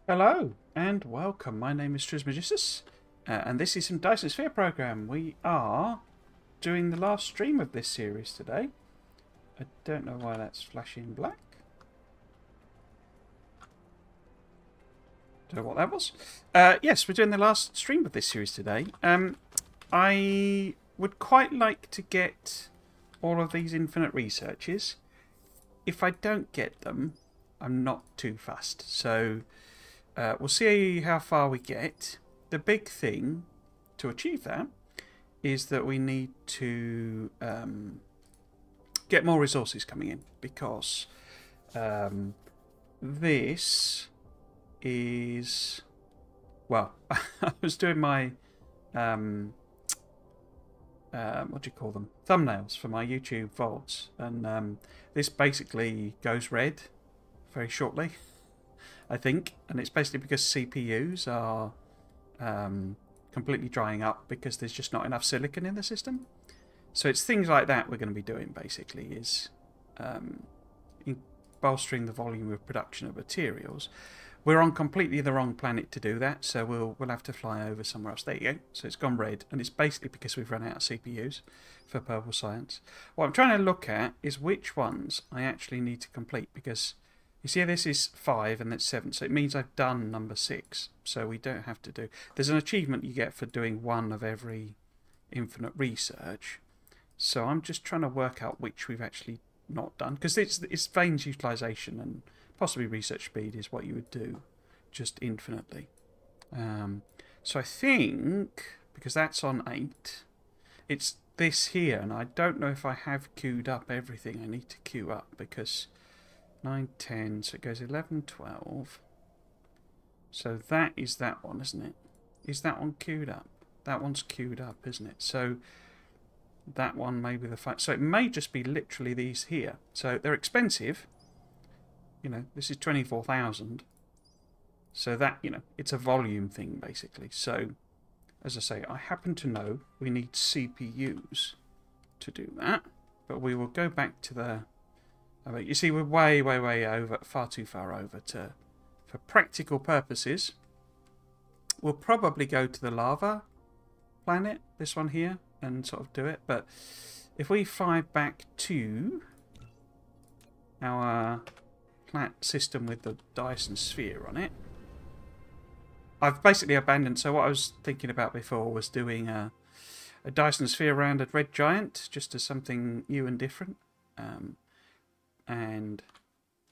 Hello and welcome. My name is Trismegistus, and this is some Dyson Sphere Program. We are doing the last stream of this series today. I don't know why that's flashing black. Don't know what that was. Yes, we're doing the last stream of this series today. I would quite like to get all of these infinite researches. If I don't get them, I'm not too fussed. So we'll see how far we get. The big thing to achieve that is that we need to get more resources coming in, because this is, well, I was doing my what do you call them, thumbnails for my YouTube VODs, and this basically goes red very shortly, I think, and it's basically because CPUs are completely drying up because there's just not enough silicon in the system. So it's things like that we're going to be doing, basically, is bolstering the volume of production of materials. We're on completely the wrong planet to do that, so we'll have to fly over somewhere else. There you go. So it's gone red, and it's basically because we've run out of CPUs for Purple Science. What I'm trying to look at is which ones I actually need to complete, because you see this is 5 and that's 7, so it means I've done number 6, so we don't have to do... There's an achievement you get for doing one of every infinite research, so I'm just trying to work out which we've actually not done, because it's veins utilization and possibly research speed is what you would do just infinitely. So I think, because that's on 8, it's this here, and I don't know if I have queued up everything I need to queue up, because 9, 10, so it goes 11, 12. So that is that one, isn't it? Is that one queued up? That one's queued up, isn't it? So that one may be the fact. So it may just be literally these here. So they're expensive. You know, this is 24,000. So that, you know, it's a volume thing, basically. So, as I say, I happen to know we need CPUs to do that. But we will go back to the... You see, we're way over, far too far over to... For practical purposes, we'll probably go to the lava planet, this one here, and sort of do it. But if we fly back to our plat system with the Dyson Sphere on it, I've basically abandoned... So what I was thinking about before was doing a Dyson Sphere rounded red giant, just as something new and different. And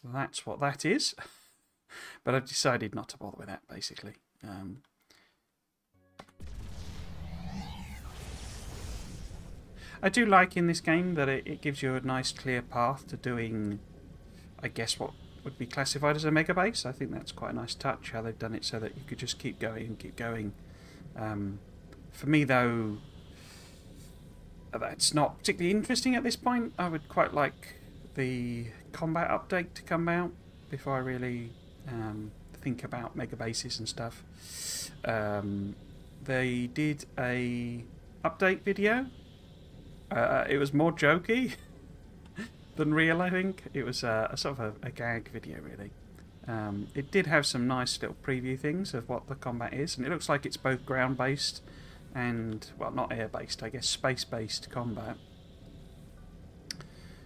that's what that is. But I've decided not to bother with that, basically. I do like in this game that it gives you a nice clear path to doing, I guess, what would be classified as a mega base. I think that's quite a nice touch, how they've done it so that you could just keep going and keep going. For me, though, that's not particularly interesting at this point. I would quite like the combat update to come out before I really think about mega bases and stuff. They did a update video. It was more jokey than real, I think. It was a sort of a gag video, really. It did have some nice little preview things of what the combat is, and it looks like it's both ground-based and, well, not air-based, I guess, space-based combat.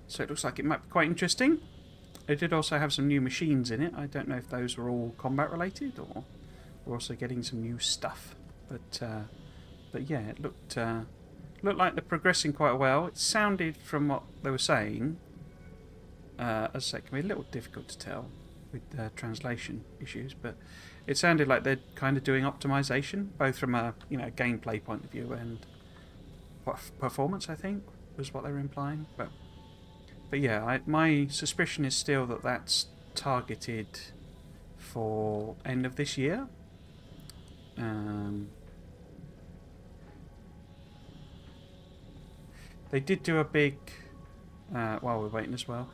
So it looks like it might be quite interesting. It did also have some new machines in it. I don't know if those were all combat-related, or we're also getting some new stuff. But yeah, it looked like they're progressing quite well. It sounded, from what they were saying, as I say, it can be a little difficult to tell with translation issues, but it sounded like they're kind of doing optimization, both from a gameplay point of view and performance, I think, was what they were implying. But yeah, my suspicion is still that that's targeted for end of this year. They did do a big, while we're waiting as well,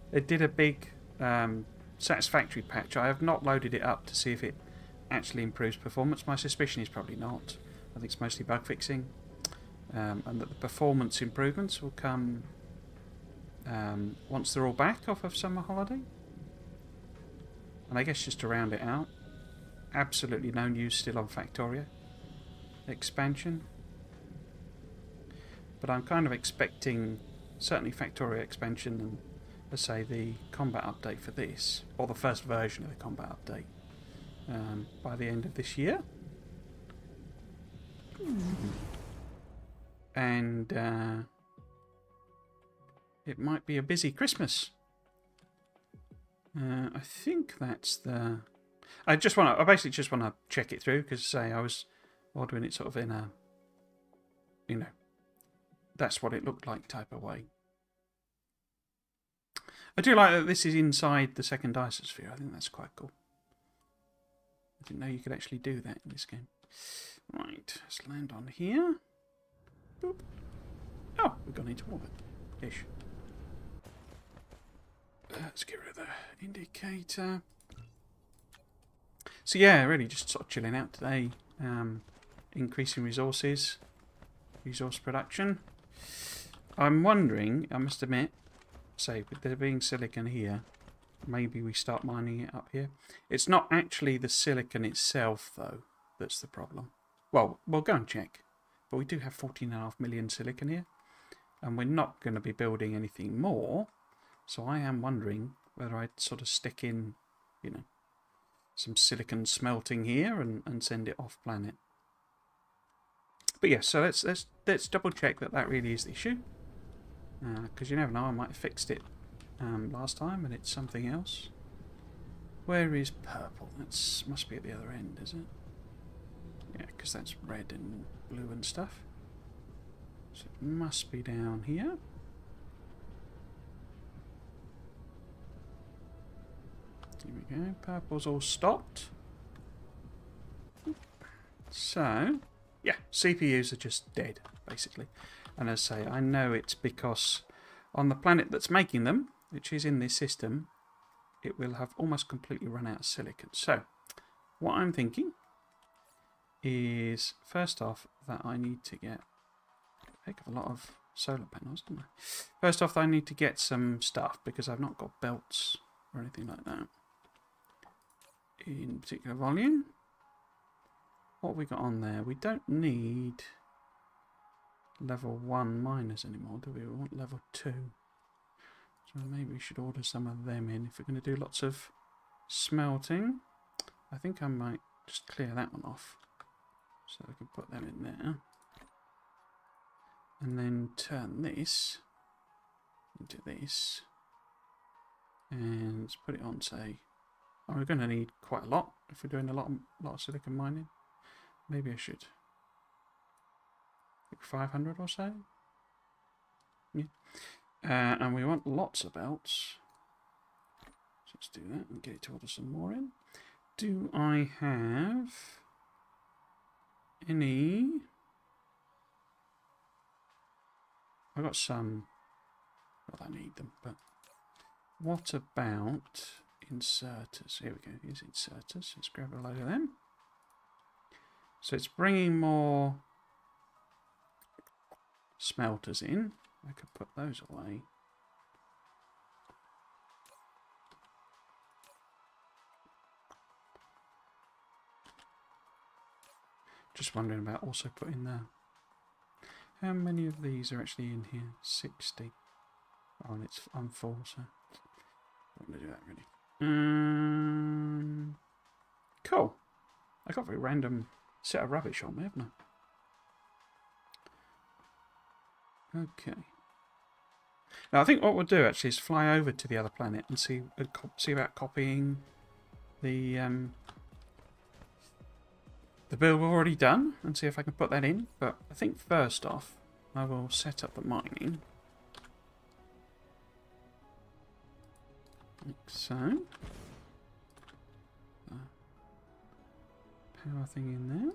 they did a big satisfactory patch. I have not loaded it up to see if it actually improves performance. My suspicion is probably not. I think it's mostly bug fixing, and that the performance improvements will come once they're all back off of summer holiday. And I guess just to round it out, absolutely no news still on Factorio expansion. But I'm kind of expecting certainly Factorio expansion and, let's say, the combat update for this, or the first version of the combat update, by the end of this year. And it might be a busy Christmas. I think that's the... I basically just want to check it through, because say I was ordering it sort of in a, you know, that's what it looked like type of way. I do like that this is inside the second Dyson Sphere. I think that's quite cool. I didn't know you could actually do that in this game. Right, let's land on here. Boop. Oh, we've gone into orbit. Ish. Let's get rid of the indicator. So yeah, really just sort of chilling out today. Increasing resource production. I'm wondering, I must admit, say with there being silicon here, maybe we start mining it up here. It's not actually the silicon itself though that's the problem. Well, we'll go and check. But we do have 14.5 million silicon here, and we're not going to be building anything more. So I am wondering whether I'd sort of stick in, you know, some silicon smelting here and send it off planet. But yeah, so let's double check that really is the issue, because you never know, I might have fixed it last time and it's something else. Where is purple? That must be at the other end, is it? Yeah, because that's red and blue and stuff. So it must be down here. Here we go. Purple's all stopped. So, yeah, CPUs are just dead, basically. And as I say, I know it's because on the planet that's making them, which is in this system, it will have almost completely run out of silicon. So, what I'm thinking is, first off, that I need to get a heck of a lot of solar panels, don't I? First off, I need to get some stuff, because I've not got belts or anything like that in particular volume. What have we got on there? We don't need level 1 miners anymore, do we? We want level 2. So maybe we should order some of them in if we're going to do lots of smelting. I think I might just clear that one off, so I can put them in there. And then turn this into this. And let's put it on, say... Oh, we're going to need quite a lot if we're doing a lot of silicon mining. Maybe I should. Like 500 or so. Yeah. And we want lots of belts. So let's do that and get it to order some more in. Do I have any... I've got some... Well, I need them, but... What about inserters? Here we go, here's inserters. Let's grab a load of them. So it's bringing more smelters in. I could put those away. Just wondering about also putting the... How many of these are actually in here? 60. Oh, and it's I'm full, so I'm going to do that really. Cool. I got a very random set of rubbish on me, haven't I? Okay. Now I think what we'll do actually is fly over to the other planet and see about copying the build we've already done and see if I can put that in. But I think first off, I will set up the mining. Like so. Power thing in there.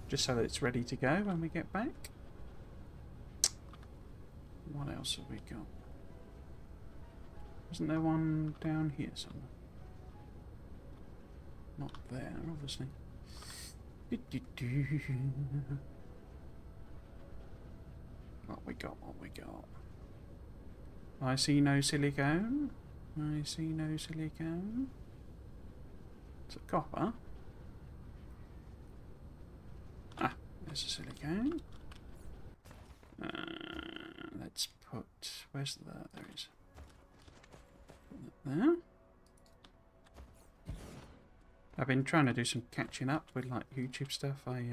Just so that it's ready to go when we get back. What else have we got? Wasn't there one down here somewhere? Not there, obviously. What we got, what we got. I see no silicone. I see no silicone. So copper. Ah, there's a silicone. Let's put... Where's the... There it is. There. I've been trying to do some catching up with like YouTube stuff. I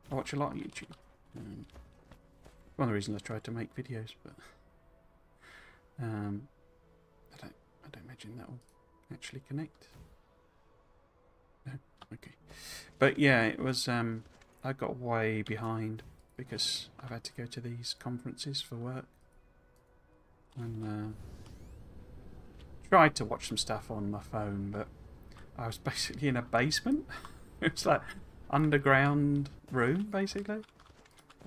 watch a lot of YouTube. One of the reasons I tried to make videos, but I don't imagine that will actually connect. No, okay. But yeah, it was. I got way behind because I've had to go to these conferences for work, and tried to watch some stuff on my phone, but I was basically in a basement. It was like underground room, basically,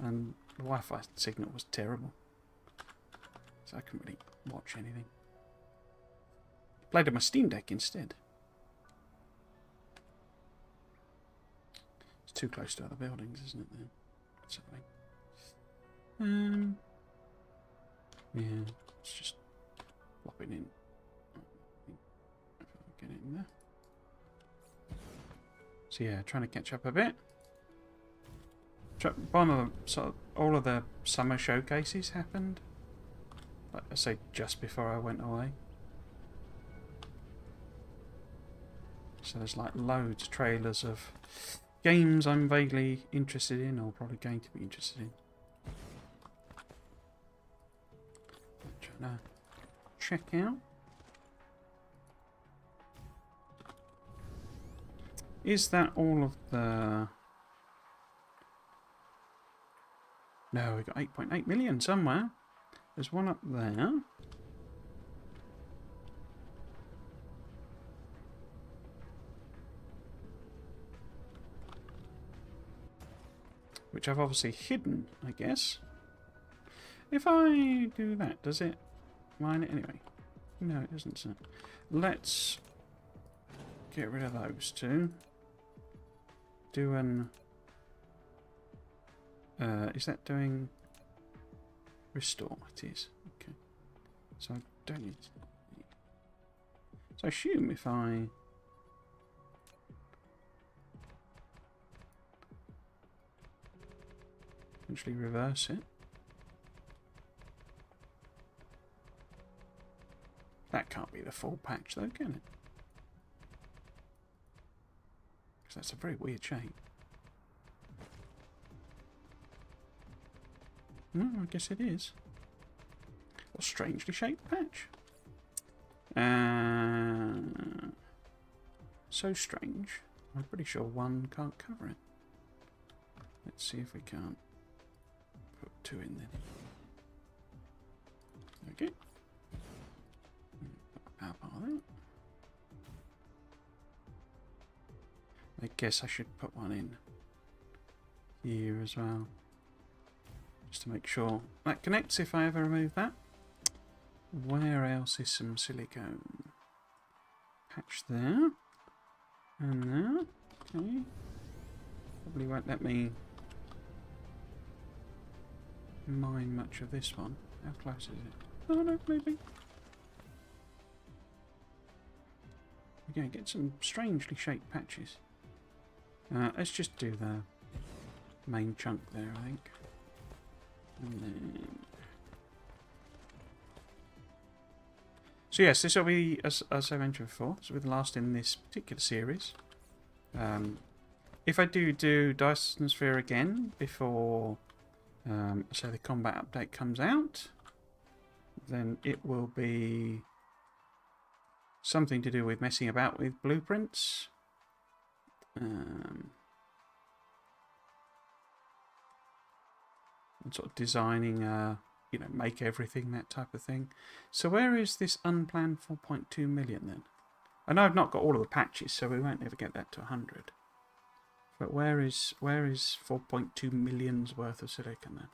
and the Wi-Fi signal was terrible, so I couldn't really watch anything. Played on my Steam Deck instead. It's too close to other buildings, isn't it? Then something. Yeah, it's just plopping in. Get it in there. So yeah, trying to catch up a bit. All of the summer showcases happened, like I say, just before I went away. So there's like loads of trailers of games I'm vaguely interested in, or probably going to be interested in. I'm trying to check out. Is that all of the... No, we got 8.8 million somewhere. There's one up there. Which I've obviously hidden, I guess. If I do that, does it mine it anyway? No, it doesn't. So let's get rid of those two. Do an... is that doing... Restore? It is. Okay. So I don't need... So I assume if I... Actually reverse it. That can't be the full patch though, can it? Because that's a very weird shape. No, I guess it is. A strangely shaped patch. So strange. I'm pretty sure one can't cover it. Let's see if we can't put two in then. Okay. Power bar there. I guess I should put one in here as well, just to make sure that connects if I ever remove that. Where else is some silicone? Patch there. And there. Okay. Probably won't let me mine much of this one. How close is it? Oh no, maybe. We're going to get some strangely shaped patches. Let's just do the main chunk there, I think. And then... So yes, this will be, as I mentioned before, this will be the last in this particular series. If I do Dyson Sphere again before, say, the combat update comes out, then it will be something to do with messing about with blueprints. And sort of designing, you know, make everything, that type of thing. So where is this unplanned 4.2 million then? I know I've not got all of the patches, so we won't ever get that to 100. But where is 4.2 million's worth of silicon then?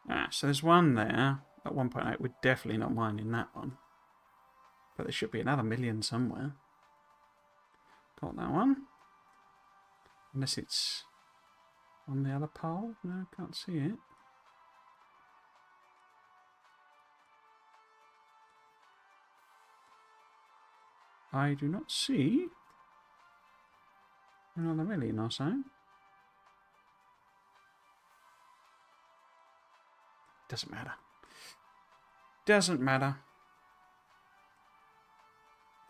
Ah, so there's one there at 1.8. We're definitely not mining that one. But there should be another million somewhere. Got that one. Unless it's on the other pole. No, can't see it. I do not see another million or so. Doesn't matter. Doesn't matter.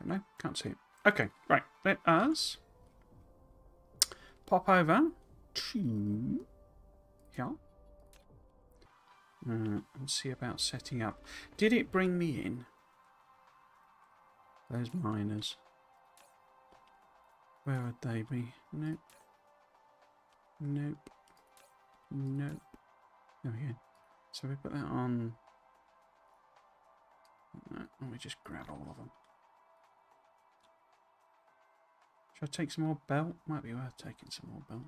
No, can't see it. Okay, right. Let us pop over to here and see about setting up. Did it bring me in? Those miners. Where would they be? Nope. Nope. Nope. There we go. So we put that on. Let me just grab all of them. Should I take some more belt? Might be worth taking some more belt.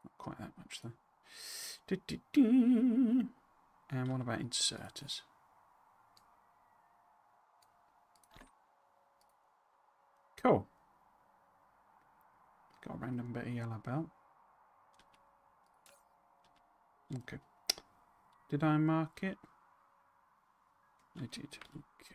Not quite that much though. And what about inserters? Cool. Got a random bit of yellow belt. Okay. Did I mark it? I did. Okay.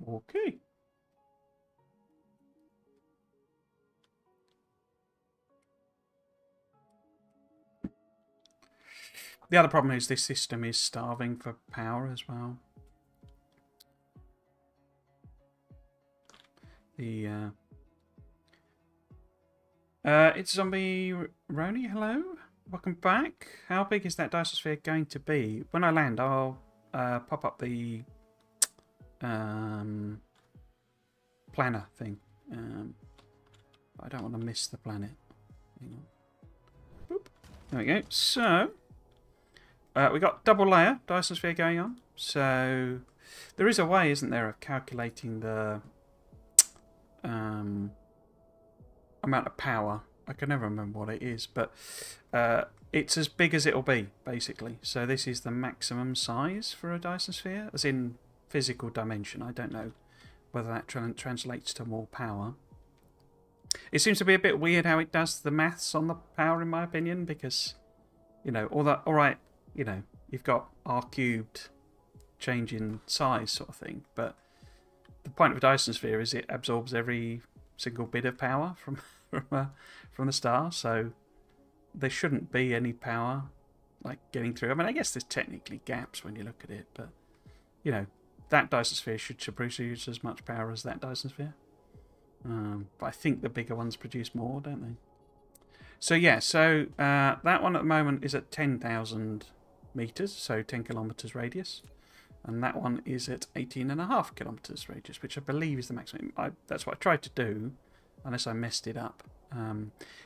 Okay. The other problem is this system is starving for power as well. The it's Zombie Roni. Hello, welcome back. How big is that Dyson Sphere going to be? When I land, I'll pop up the planner thing. I don't want to miss the planet. Hang on. Boop. There we go. So we got double layer Dyson Sphere going on. So there is a way, isn't there, of calculating the amount of power. I can never remember what it is, but it's as big as it'll be, basically. So this is the maximum size for a Dyson Sphere, as in physical dimension. I don't know whether that translates to more power. It seems to be a bit weird how it does the maths on the power, in my opinion, because, you know, all right, you know, you've got R cubed change in size sort of thing, but the point of a Dyson Sphere is it absorbs every single bit of power from the star, so there shouldn't be any power like getting through. I mean, I guess there's technically gaps when you look at it, but you know, that Dyson Sphere should produce as much power as that Dyson Sphere. But I think the bigger ones produce more, don't they? So yeah, so that one at the moment is at 10,000 meters, so 10 kilometers radius. And that one is at 18.5 kilometers radius, which I believe is the maximum. That's what I tried to do, unless I messed it up.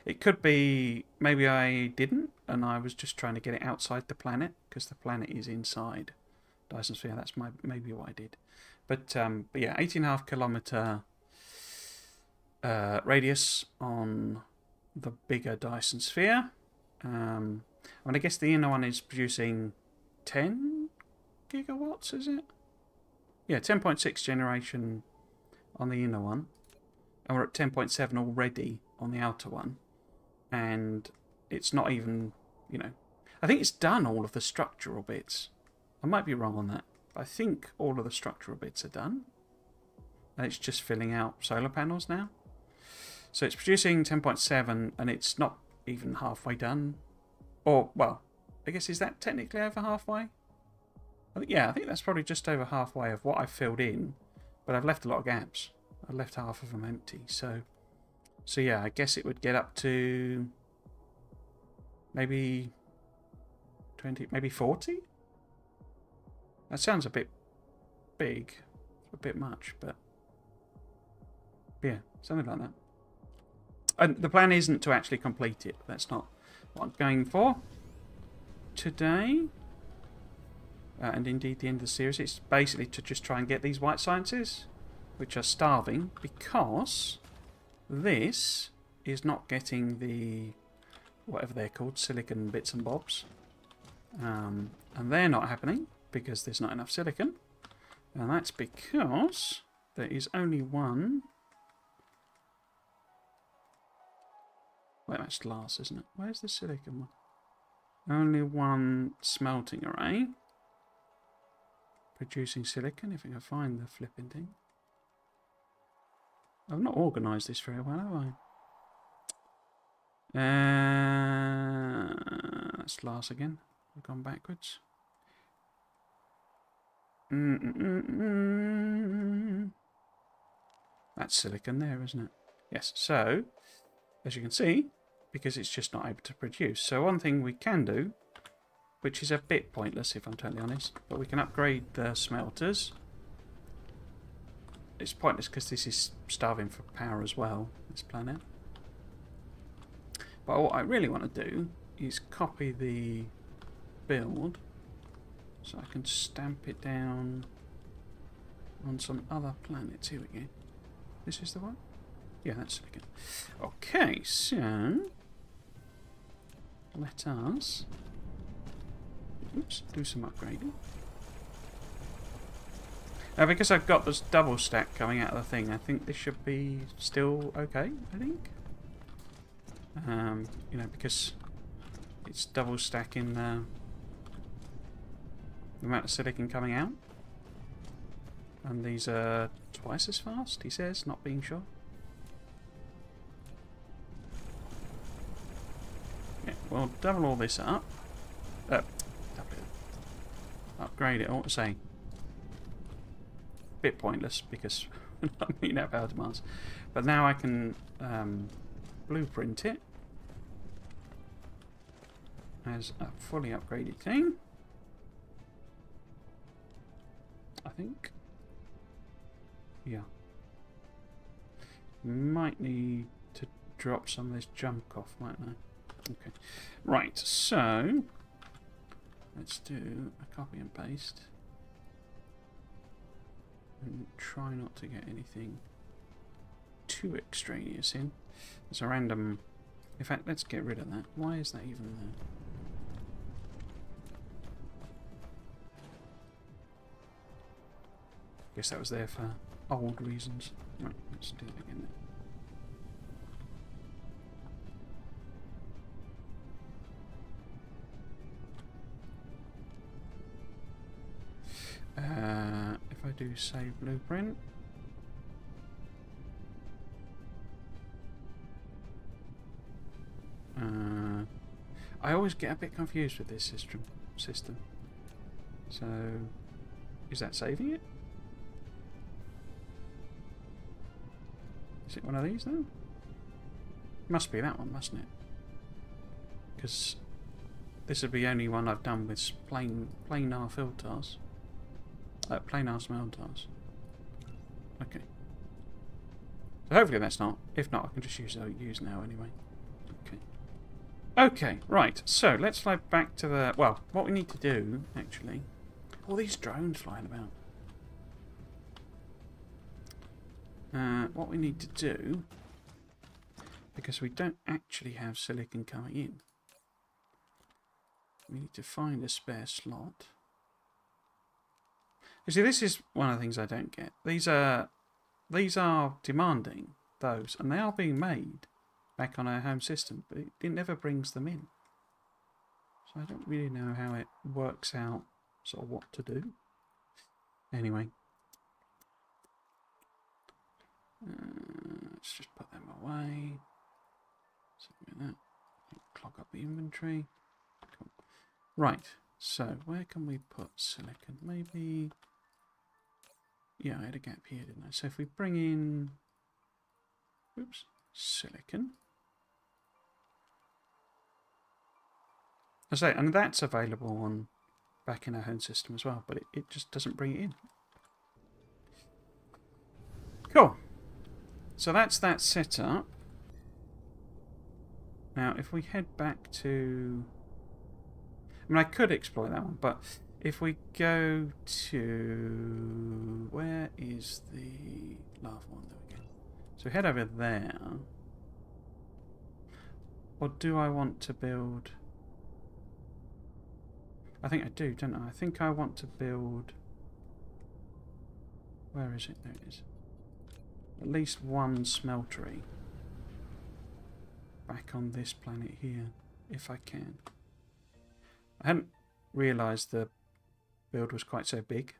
It could be maybe I didn't, and I was just trying to get it outside the planet, because the planet is inside Dyson Sphere. That's maybe what I did. But yeah, 18.5 kilometer radius on the bigger Dyson Sphere. I mean, I guess the inner one is producing 10 gigawatts, is it? Yeah, 10.6 generation on the inner one, and we're at 10.7 already on the outer one, and it's not even, you know, I think it's done all of the structural bits. I might be wrong on that, but I think all of the structural bits are done, and it's just filling out solar panels now. So it's producing 10.7, and it's not even halfway done. Or, well, I guess, is that technically over halfway? Yeah, I think that's probably just over halfway of what I've filled in, but I've left a lot of gaps. I've left half of them empty, so yeah, I guess it would get up to maybe 20, maybe 40? That sounds a bit big, a bit much, but yeah, something like that. And the plan isn't to actually complete it. That's not what I'm going for today. And indeed the end of the series. It's basically to just try and get these white sciences, which are starving, because this is not getting the, whatever they're called, silicon bits and bobs. And they're not happening because there's not enough silicon. And that's because there is only one Well, that's glass, isn't it? Where's the silicon one? Only one smelting array. Producing silicon, if I can find the flipping thing. I've not organised this very well, have I? That's glass again. We've gone backwards. That's silicon there, isn't it? Yes, so, as you can see, because it's just not able to produce. So one thing we can do, which is a bit pointless if I'm totally honest, but we can upgrade the smelters. It's pointless because this is starving for power as well, this planet. But what I really want to do is copy the build so I can stamp it down on some other planets. Here we go. This is the one? Yeah, that's silicon. Okay, so let us do some upgrading. Now, because I've got this double stack coming out of the thing, I think this should be still okay, I think. You know, because it's double stacking the amount of silicon coming out. And these are twice as fast, he says, not being sure. Yeah, we'll double all this up. Upgrade it all to say. Bit pointless because we're not meeting our power demands. But now I can blueprint it as a fully upgraded thing. I think. Yeah. Might need to drop some of this junk off, mightn't I? Okay. Right, so let's do a copy and paste. And try not to get anything too extraneous in. There's a random... In fact, let's get rid of that. Why is that even there? Guess that was there for old reasons. Right, let's do it again then. If I do save blueprint, I always get a bit confused with this system. So, is that saving it? Is it one of these then? Must be that one, mustn't it? Because this would be the only one I've done with planar filters. Planar smelters. Okay. So hopefully that's not. If not, I can just use now anyway. Okay. Okay, right. So let's fly back to the... Well, what we need to do, actually... All these drones flying about. What we need to do... Because we don't actually have silicon coming in. We need to find a spare slot. You see, this is one of the things I don't get. These are demanding those, and they are being made back on our home system, but it never brings them in. So I don't really know how it works out, sort of what to do. Anyway, let's just put them away. Something like that. Clog up the inventory. Cool. Right. So where can we put silicon? Maybe. Yeah, I had a gap here, didn't I? So if we bring in, oops, silicon. I say, and that's available on back in our home system as well, but it just doesn't bring it in. Cool. So that's that setup. Now, if we head back to, I mean, I could exploit that one, but if we go to, where is the lava one? There we go. So head over there. Or do I want to build? I think I do, don't I? I think I want to build. Where is it? There it is. At least one smeltery. back on this planet here, if I can. I hadn't realised the build was quite so big.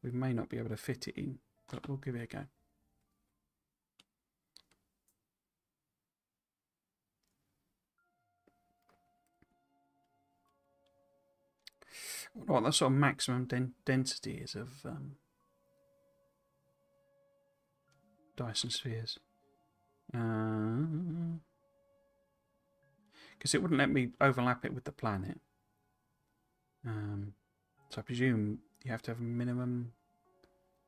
We may not be able to fit it in, but we'll give it a go. I wonder what the sort of maximum density is of Dyson spheres. Because it wouldn't let me overlap it with the planet. So I presume you have to have a minimum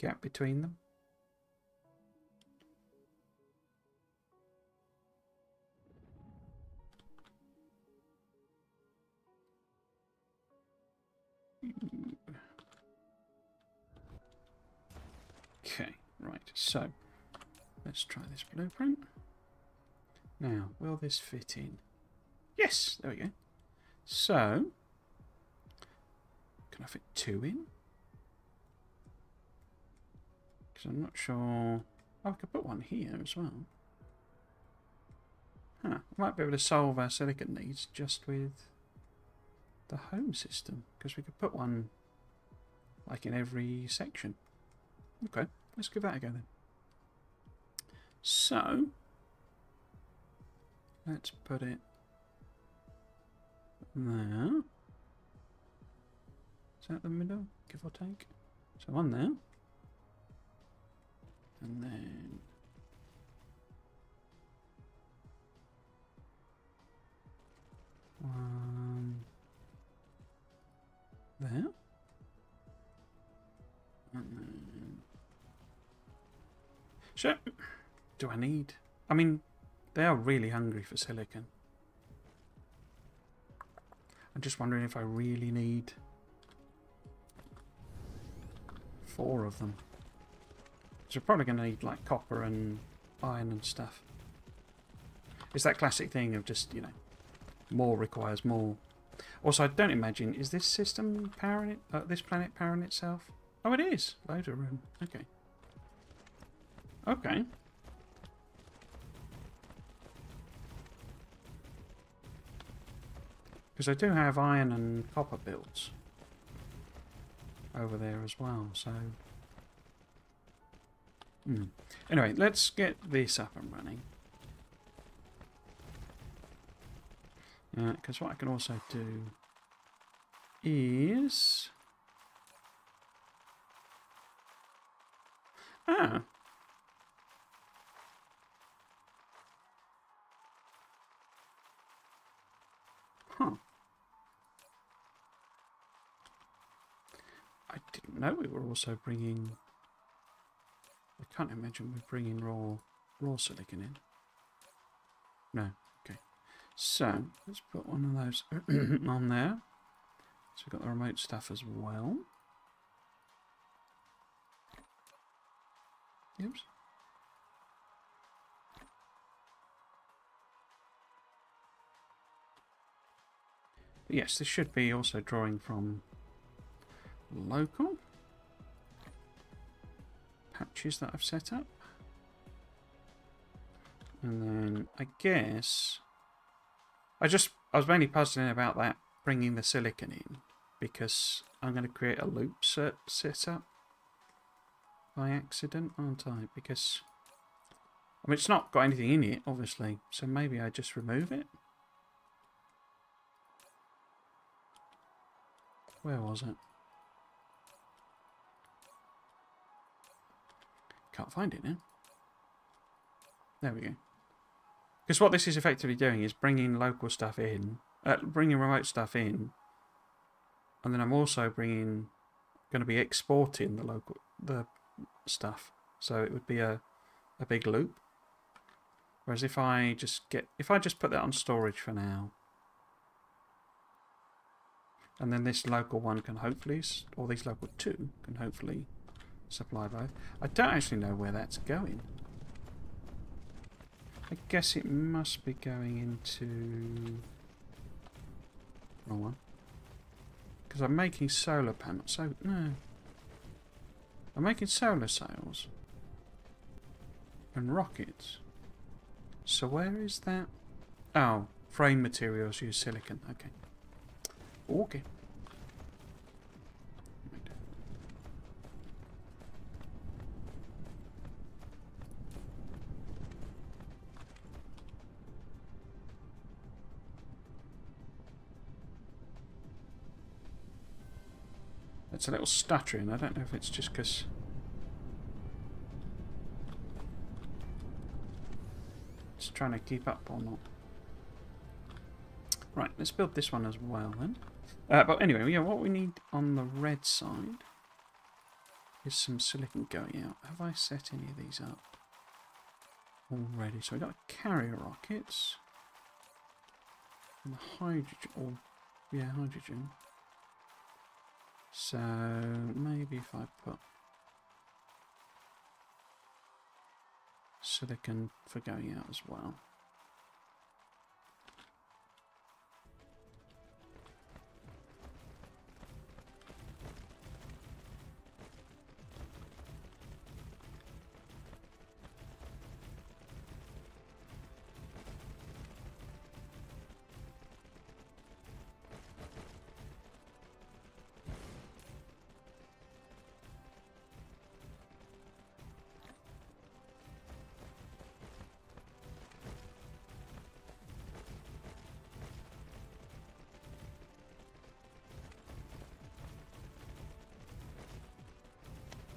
gap between them. Okay, right, so let's try this blueprint. Now, will this fit in? Yes, there we go. So, can I fit 2 in? Because I'm not sure. Oh, I could put one here as well. Huh, I might be able to solve our silicon needs just with the home system, because we could put one like in every section. Okay, let's give that a go then. So, let's put it there. Is that the middle, give or take? So one there. And then one there. And then... So, do I need... I mean, they are really hungry for silicon. I'm just wondering if I really need 4 of them. So we're probably going to need like copper and iron and stuff. It's that classic thing of just, you know, more requires more. Also, I don't imagine, is this system powering it? This planet powering itself? Oh, it is. Load of room. Okay. Okay. Because I do have iron and copper builds over there as well, so... Anyway, let's get this up and running. Because what I can also do is... Huh. I didn't know we were also bringing... I can't imagine we're bringing raw silicon in. No, okay. So, let's put one of those on there. So we've got the remote stuff as well. Oops. But yes, this should be also drawing from local patches that I've set up. And then I guess I was mainly puzzling about that, bringing the silicon in, because I'm going to create a loop setup by accident, aren't I? Because I mean, it's not got anything in it, obviously, so maybe I just remove it. Where was it? Can't find it now. There we go. Because what this is effectively doing is bringing local stuff in, bringing remote stuff in, and then I'm also going to be exporting the stuff. So it would be a big loop. Whereas if I just put that on storage for now, and then this local one can hopefully, or these local 2 can hopefully supply both. I don't actually know where that's going. I guess it must be going into... Wrong one. Because I'm making solar panels. So, no. I'm making solar sails. And rockets. So where is that? Oh, frame materials use silicon. Okay. Okay. It's a little stuttering. I don't know if it's just because it's trying to keep up or not. Right, let's build this one as well then. But anyway, yeah, what we need on the red side is some silicon going out. Have I set any of these up already? So we've got carrier rockets and the hydrogen, or yeah, hydrogen. So maybe if I put silicon for going out as well.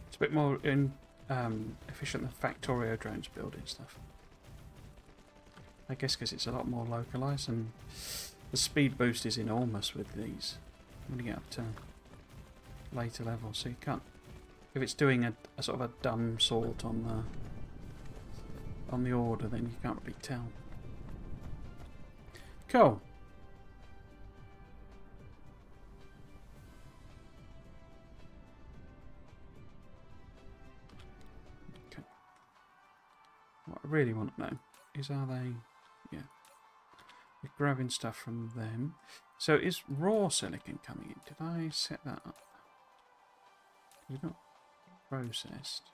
A bit more efficient than Factorio drones building stuff. I guess because it's a lot more localized and the speed boost is enormous with these. When you get up to later levels, so you can't. If it's doing a sort of a dumb sort on the order, then you can't really tell. Cool. What I really want to know is, are they... Yeah. We're grabbing stuff from them. So is raw silicon coming in? Did I set that up? It's not processed.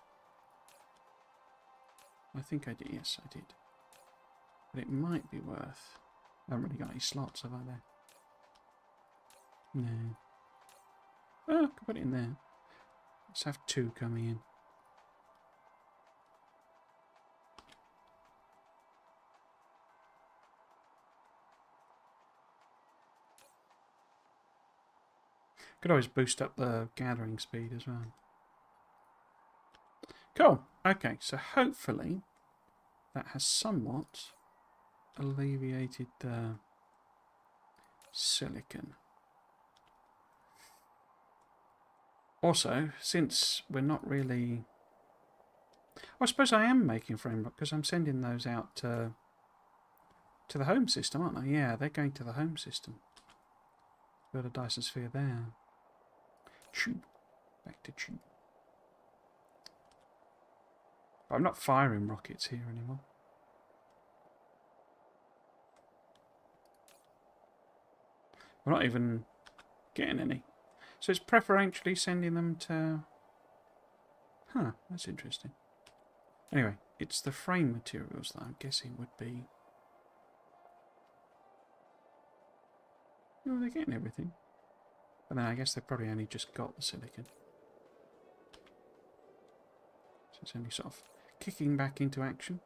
I think I did. Yes, I did. But it might be worth... I haven't really got any slots, have I, there? No. Oh, I can put it in there. Let's have 2 coming in. Could always boost up the gathering speed as well. Cool. Okay, so hopefully that has somewhat alleviated the silicon. Also, since we're not really... I suppose I am making frame because I'm sending those out to the home system, aren't they? Yeah, they're going to the home system. Build a Dyson Sphere there. Chew. Back to chew. But I'm not firing rockets here anymore. We're not even getting any. So it's preferentially sending them to... Huh, that's interesting. Anyway, it's the frame materials that I'm guessing would be... Oh, they're getting everything. But then I guess they've probably only just got the silicon. So it's only sort of kicking back into action.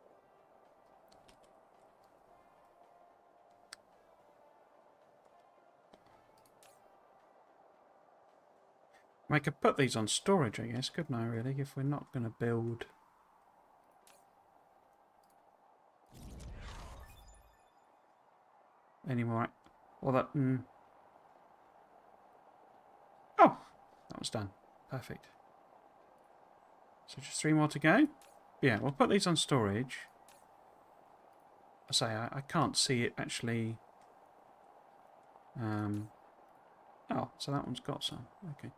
I could put these on storage, I guess, couldn't I, really, if we're not going to build... anymore. Well, that... Oh! That was done. Perfect. So just 3 more to go. Yeah, we'll put these on storage. I say, I can't see it actually... Oh, so that one's got some. Okay.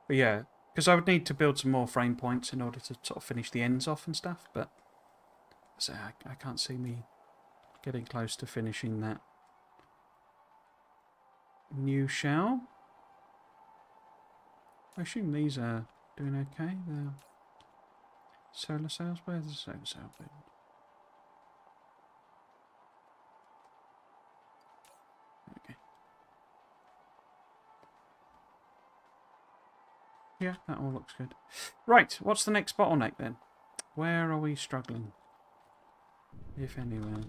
But yeah, because I would need to build some more frame points in order to sort of finish the ends off and stuff, but I say I can't see me getting close to finishing that new shell. I assume these are doing okay. The solar cells, where's the solar cell build? Yeah, that all looks good. Right, what's the next bottleneck then? Where are we struggling? If anywhere.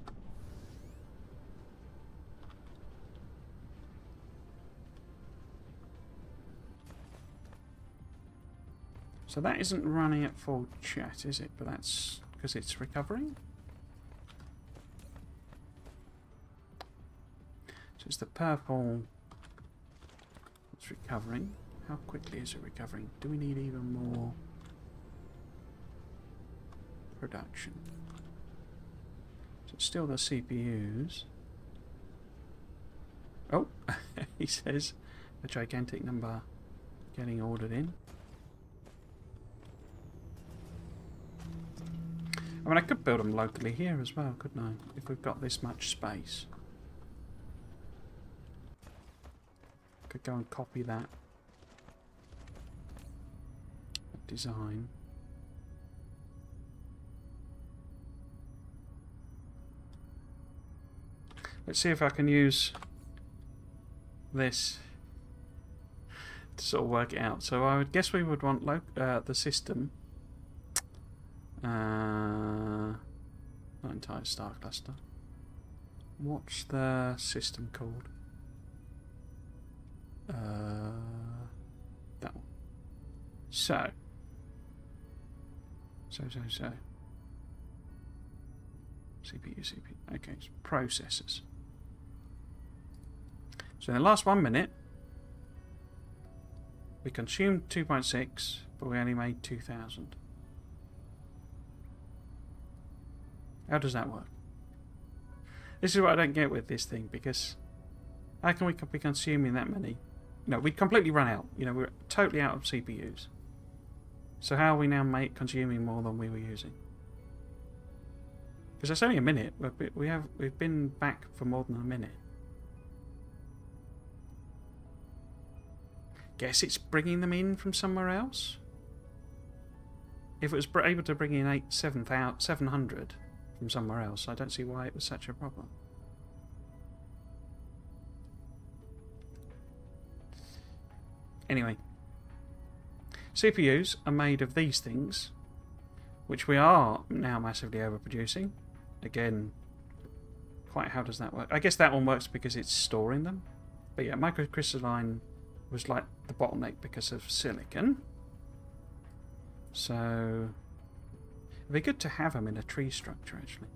So that isn't running at full chat, is it? But that's because it's recovering? So it's the purple that's recovering. How quickly is it recovering? Do we need even more production? So it's still the CPUs. Oh, he says a gigantic number getting ordered in. I mean, I could build them locally here as well, couldn't I? If we've got this much space. Could go and copy that design. Let's see if I can use this to sort of work it out. So I would guess we would want the system. Not entire star cluster. What's the system called? That one. So. CPU. Okay, it's processors. So in the last 1 minute, we consumed 2.6, but we only made 2,000. How does that work? This is what I don't get with this thing, because how can we be consuming that many? No, we completely run out. You know, we're totally out of CPUs. So how are we now consuming more than we were using? Because it's only a minute. We've been back for more than a minute. Guess it's bringing them in from somewhere else. If it was able to bring in 700 from somewhere else, I don't see why it was such a problem. Anyway, CPUs are made of these things, which we are now massively overproducing. Again, quite how does that work? I guess that one works because it's storing them. But yeah, microcrystalline was like the bottleneck because of silicon. So it'd be good to have them in a tree structure, actually,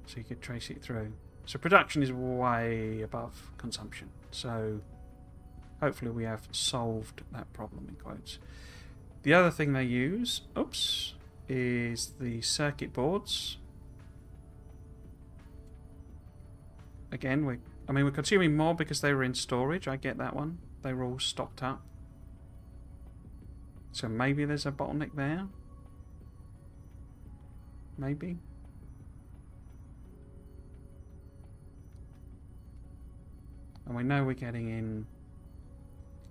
so you could trace it through. So production is way above consumption. So hopefully we have solved that problem, in quotes. The other thing they use, is the circuit boards. Again, we're consuming more because they were in storage. I get that one. They were all stocked up. So maybe there's a bottleneck there. Maybe. And we know we're getting in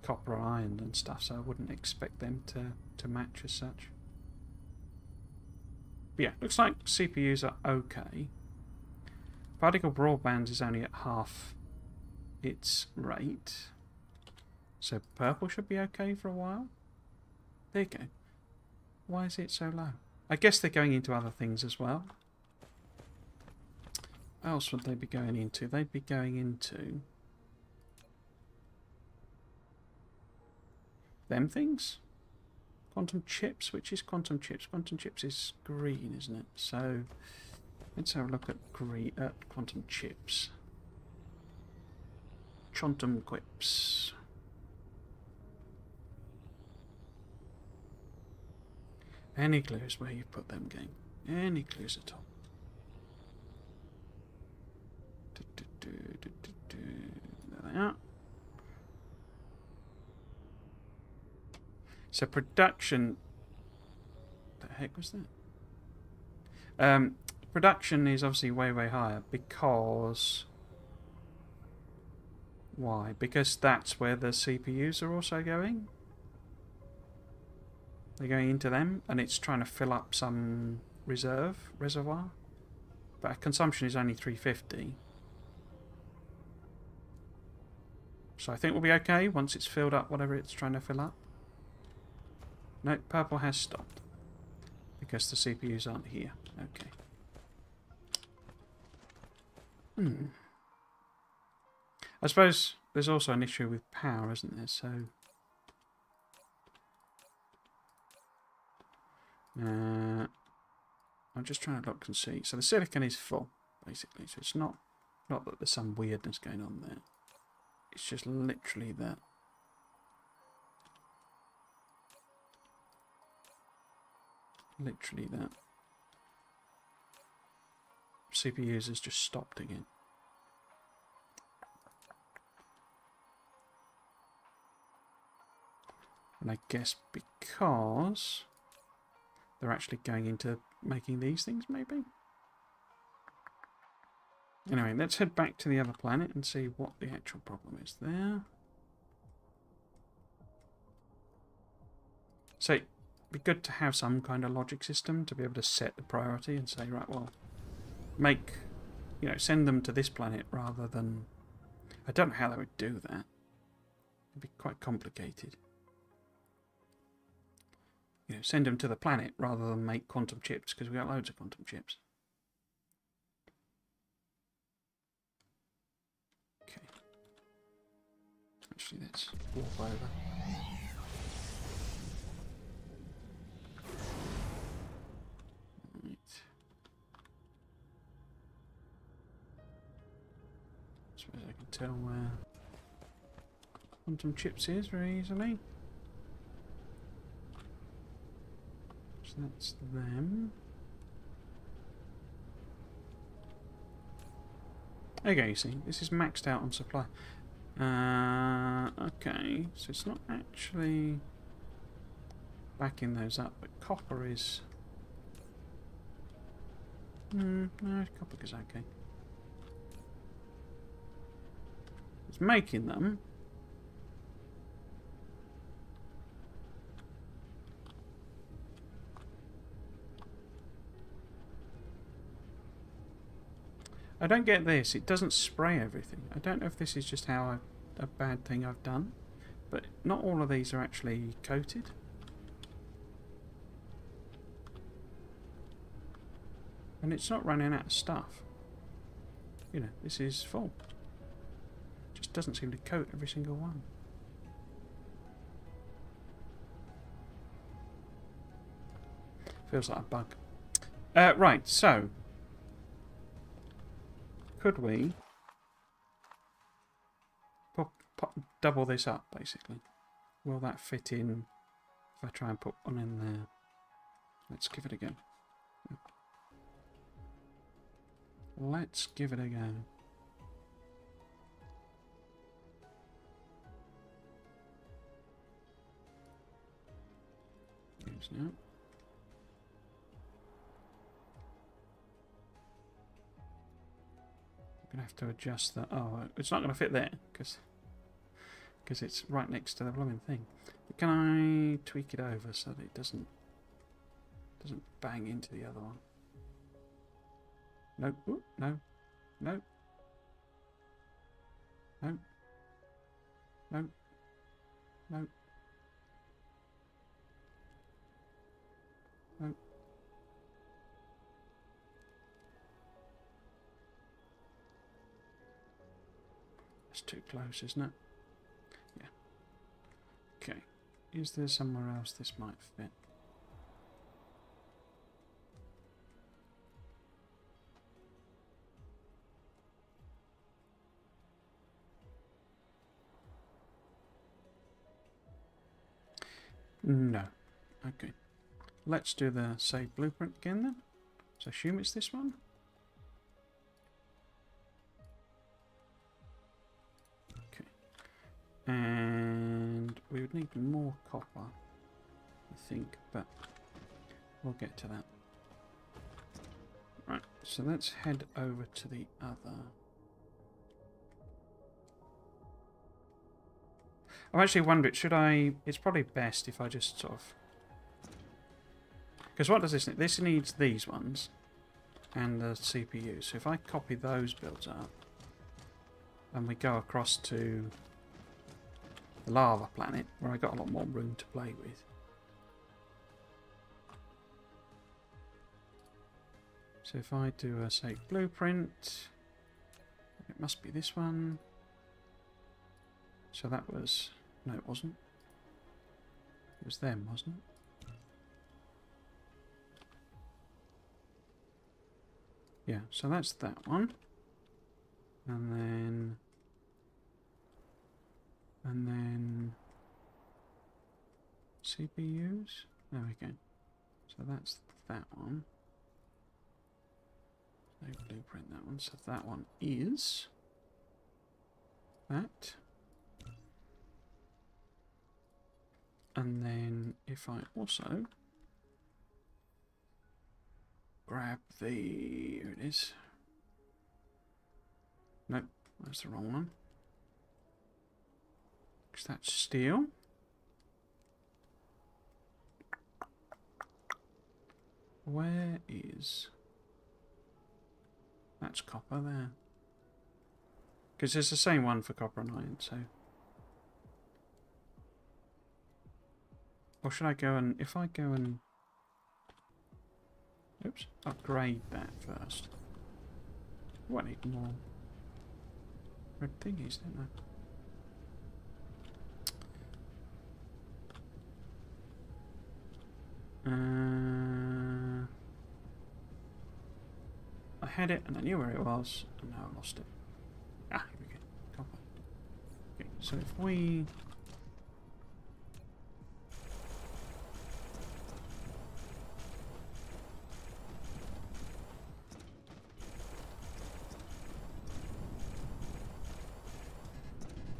copper and iron and stuff, so I wouldn't expect them to match as such. But yeah, looks like CPUs are okay. Particle broadband is only at half its rate. So purple should be okay for a while. There you go. Why is it so low? I guess they're going into other things as well. What else would they be going into? They'd be going into them things? Quantum chips? Which is quantum chips? Quantum chips is green, isn't it? So let's have a look at quantum chips. Quantum quips. Any clues where you put them, game? Any clues at all? There they are. So production... What the heck was that? Production is obviously way, way higher because... Why? Because that's where the CPUs are also going. They're going into them, and it's trying to fill up some reservoir. But our consumption is only 350. So I think we'll be okay once it's filled up whatever it's trying to fill up. No, purple has stopped. Because the CPUs aren't here. Okay. I suppose there's also an issue with power, isn't there? So... I'm just trying to look and see. So the silicon is full, basically. So it's not that there's some weirdness going on there. It's just literally that. Literally that. CPUs has just stopped again. And I guess because they're actually going into making these things, maybe? Anyway, let's head back to the other planet and see what the actual problem is there. So, it'd be good to have some kind of logic system to be able to set the priority and say, right, well, make, you know, send them to this planet rather than... I don't know how they would do that. It'd be quite complicated. You know, send them to the planet rather than make quantum chips, because we've got loads of quantum chips. Okay. Actually, let's walk over. Right. I suppose I can tell where quantum chips is very easily. That's them. Okay, you see, this is maxed out on supply. Okay, so it's not actually backing those up, but copper is... no, copper is okay. It's making them. I don't get this. It doesn't spray everything. I don't know if this is just how a bad thing I've done, but not all of these are actually coated. And it's not running out of stuff. You know, this is full. It just doesn't seem to coat every single one. Feels like a bug. Right, so... could we double this up, basically? Will that fit in if I try and put one in there? Let's give it a go. Let's give it a go. Yes, no. Gonna have to adjust that. Oh, it's not going to fit there because it's right next to the blooming thing. But can I tweak it over so that it doesn't bang into the other one? No. Ooh, no. No. No. No. No. No. It's too close, isn't it? Yeah. Okay. Is there somewhere else this might fit? No. Okay. Let's do the save blueprint again then. So assume it's this one. And we would need more copper, I think, but we'll get to that. Right, so let's head over to the other. I'm actually wondering, should I... It's probably best if I just sort of... Because what does this need? This needs these ones and the CPU. So if I copy those builds up and we go across to the lava planet, where I got a lot more room to play with. So if I do a say blueprint, it must be this one. So that was, no it wasn't. It was them, wasn't it? Yeah, so that's that one. And then CPUs. There we go. So that's that one. So blueprint that one. So that one is that. And then if I also grab the, here it is. Nope, that's the wrong one. Because that's steel. Where is... That's copper there. Because it's the same one for copper and iron, so... Or should I go and... If I go and... Oops. Upgrade that first. Oh, I need more red thingies, don't I? I had it and I knew where it was, and now I lost it. Ah, here we go. Copper. Okay, so if we...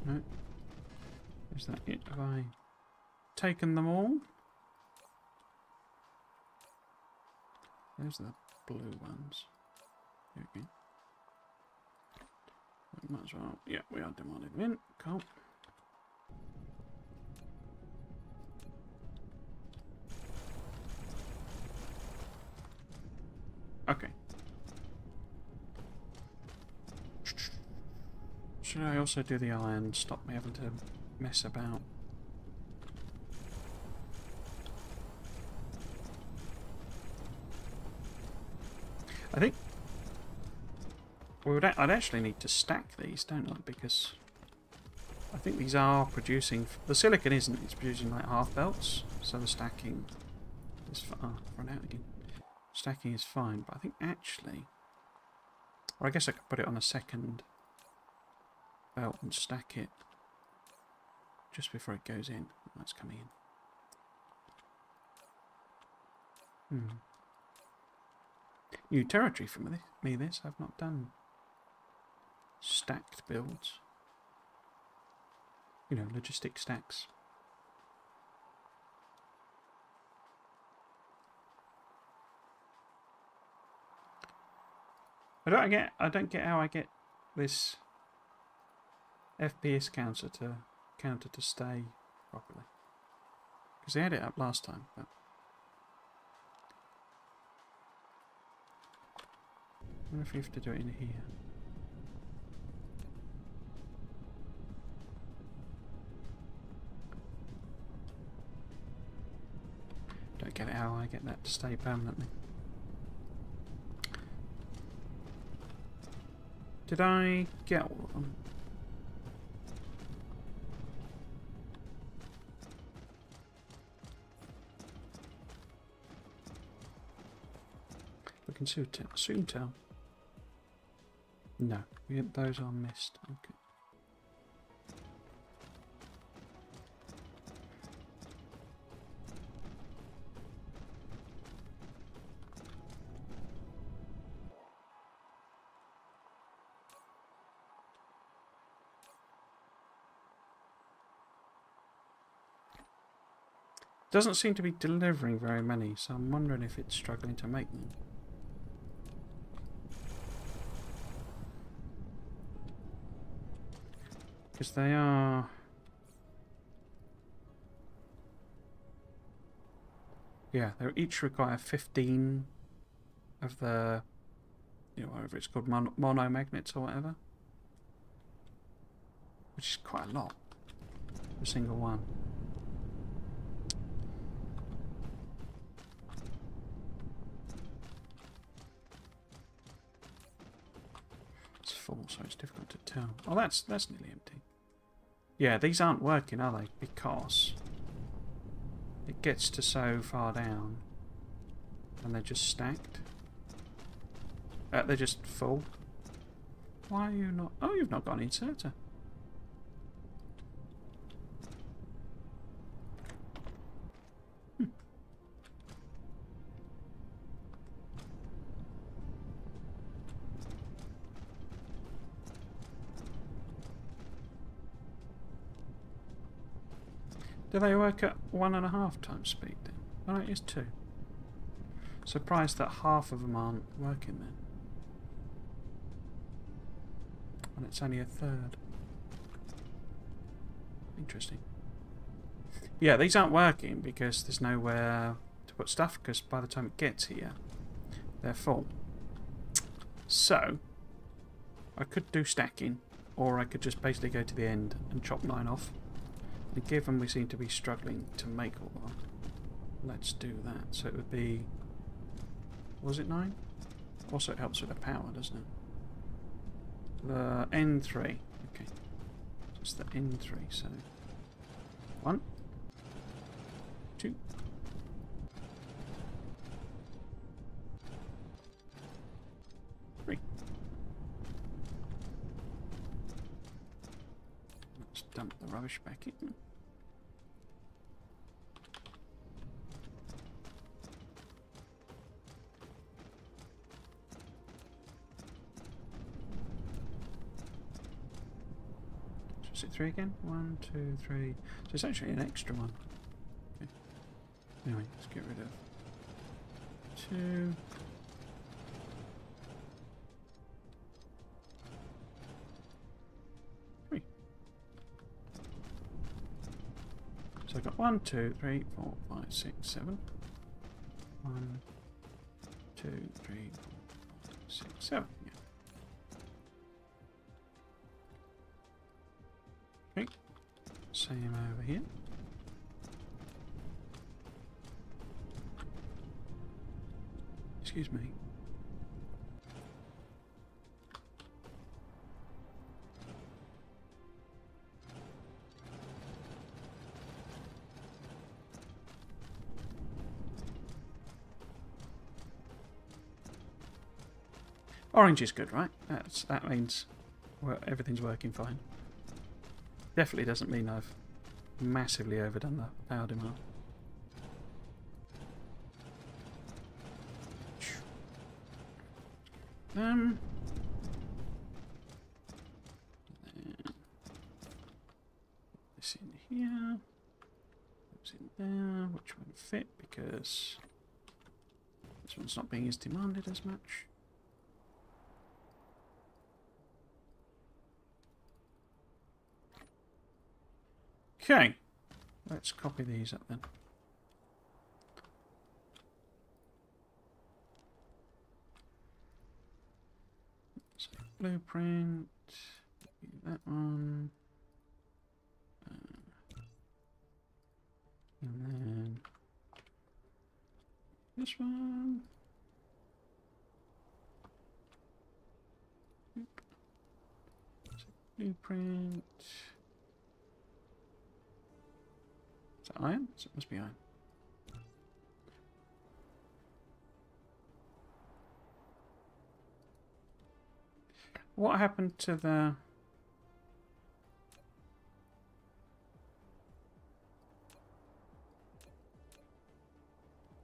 No. Is that it? Have I taken them all? Those are the blue ones. Here we go. We might as well. Yeah, we are demanding them in. Cool. Okay. Should I also do the iron? Stop me having to mess about. I think I'd actually need to stack these, don't I? Because I think these are producing... The silicon isn't. It's producing like half belts. So the stacking is... run out again. Stacking is fine, but I think actually... Or I guess I could put it on a second belt and stack it just before it goes in. That's coming in. New territory for me this. I've not done stacked builds. You know, logistic stacks. I don't get how I get this FPS counter to stay properly. Because they had it up last time, but I wonder if you have to do it in here. Don't get it how I get that to stay permanently. Did I get all of them? We can soon tell. No, those are missed. Okay. Doesn't seem to be delivering very many, so I'm wondering if it's struggling to make them. Because they are... Yeah, they each require 15 of the... You know, whatever it's called, mono magnets or whatever. Which is quite a lot. For a single one. full, so it's difficult to tell. Oh, that's nearly empty. Yeah, these aren't working, are they? Because it gets to so far down and they're just stacked. They're just full. Why are you not... Oh, you've not got an inserter. Do they work at 1.5 times speed then? Oh, it is 2. Surprised that half of them aren't working then. And it's only a third. Interesting. Yeah, these aren't working because there's nowhere to put stuff, because by the time it gets here, they're full. So, I could do stacking, or I could just basically go to the end and chop 9 off. And given we seem to be struggling to make all of them, let's do that. So it would be... Was it 9? Also it helps with the power, doesn't it? The N3. Okay. Just the N3, so... 1. 2. 3. Let's dump the rubbish back in. Is it 3 again? 1, 2, 3. So it's actually an extra one. Okay. Anyway, let's get rid of 2. So I've got 1, 2, 3, 4, 5, 6, 7. 1, 2, 3, 4, 5, 6, 7. Yeah. Okay. Same over here. Excuse me. Orange is good, right? That means everything's working fine. Definitely doesn't mean I've massively overdone the power demand. This in here. This in there. Which won't fit because this one's not being as demanded as much. Okay, let's copy these up then. So blueprint, that one, and then this one. So blueprint. Is that iron? So it must be iron. What happened to the...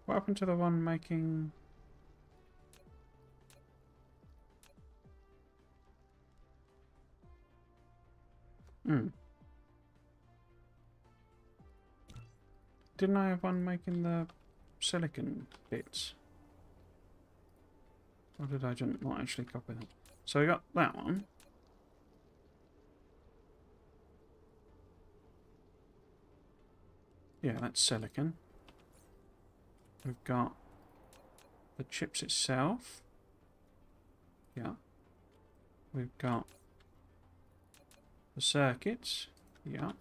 What happened to the one making... Didn't I have one making the silicon bits? Or did I not actually copy them? So we got that one. Yeah, that's silicon. We've got the chips itself. Yeah. We've got the circuits. Yeah.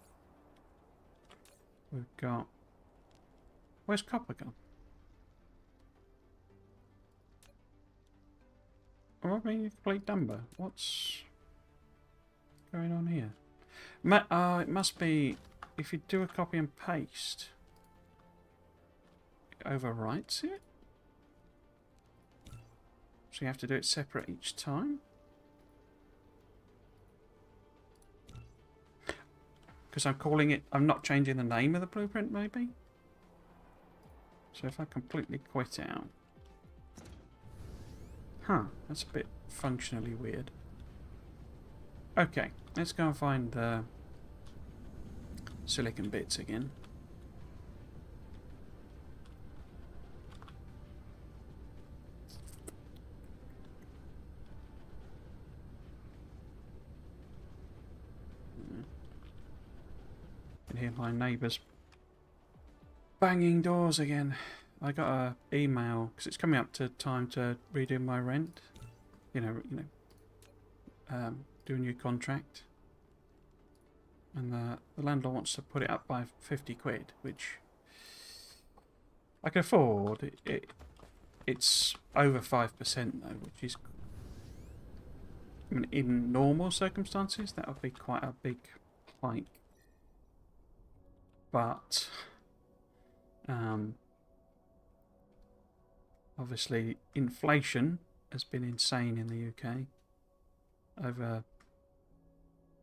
We've got... Where's copper gone? Or am I being a complete dumber? What's... going on here? It must be if you do a copy and paste, it overwrites it. So you have to do it separate each time. Because I'm calling it, I'm not changing the name of the blueprint, maybe? So if I completely quit out. Huh, that's a bit functionally weird. Okay, let's go and find the silicon bits again. Can hear my neighbours banging doors again. I got a email because it's coming up to time to redo my rent. Do a new contract, and the landlord wants to put it up by 50 quid, which I can afford. It's over 5% though, which is, I mean, in normal circumstances that would be quite a big hike. But obviously inflation has been insane in the UK.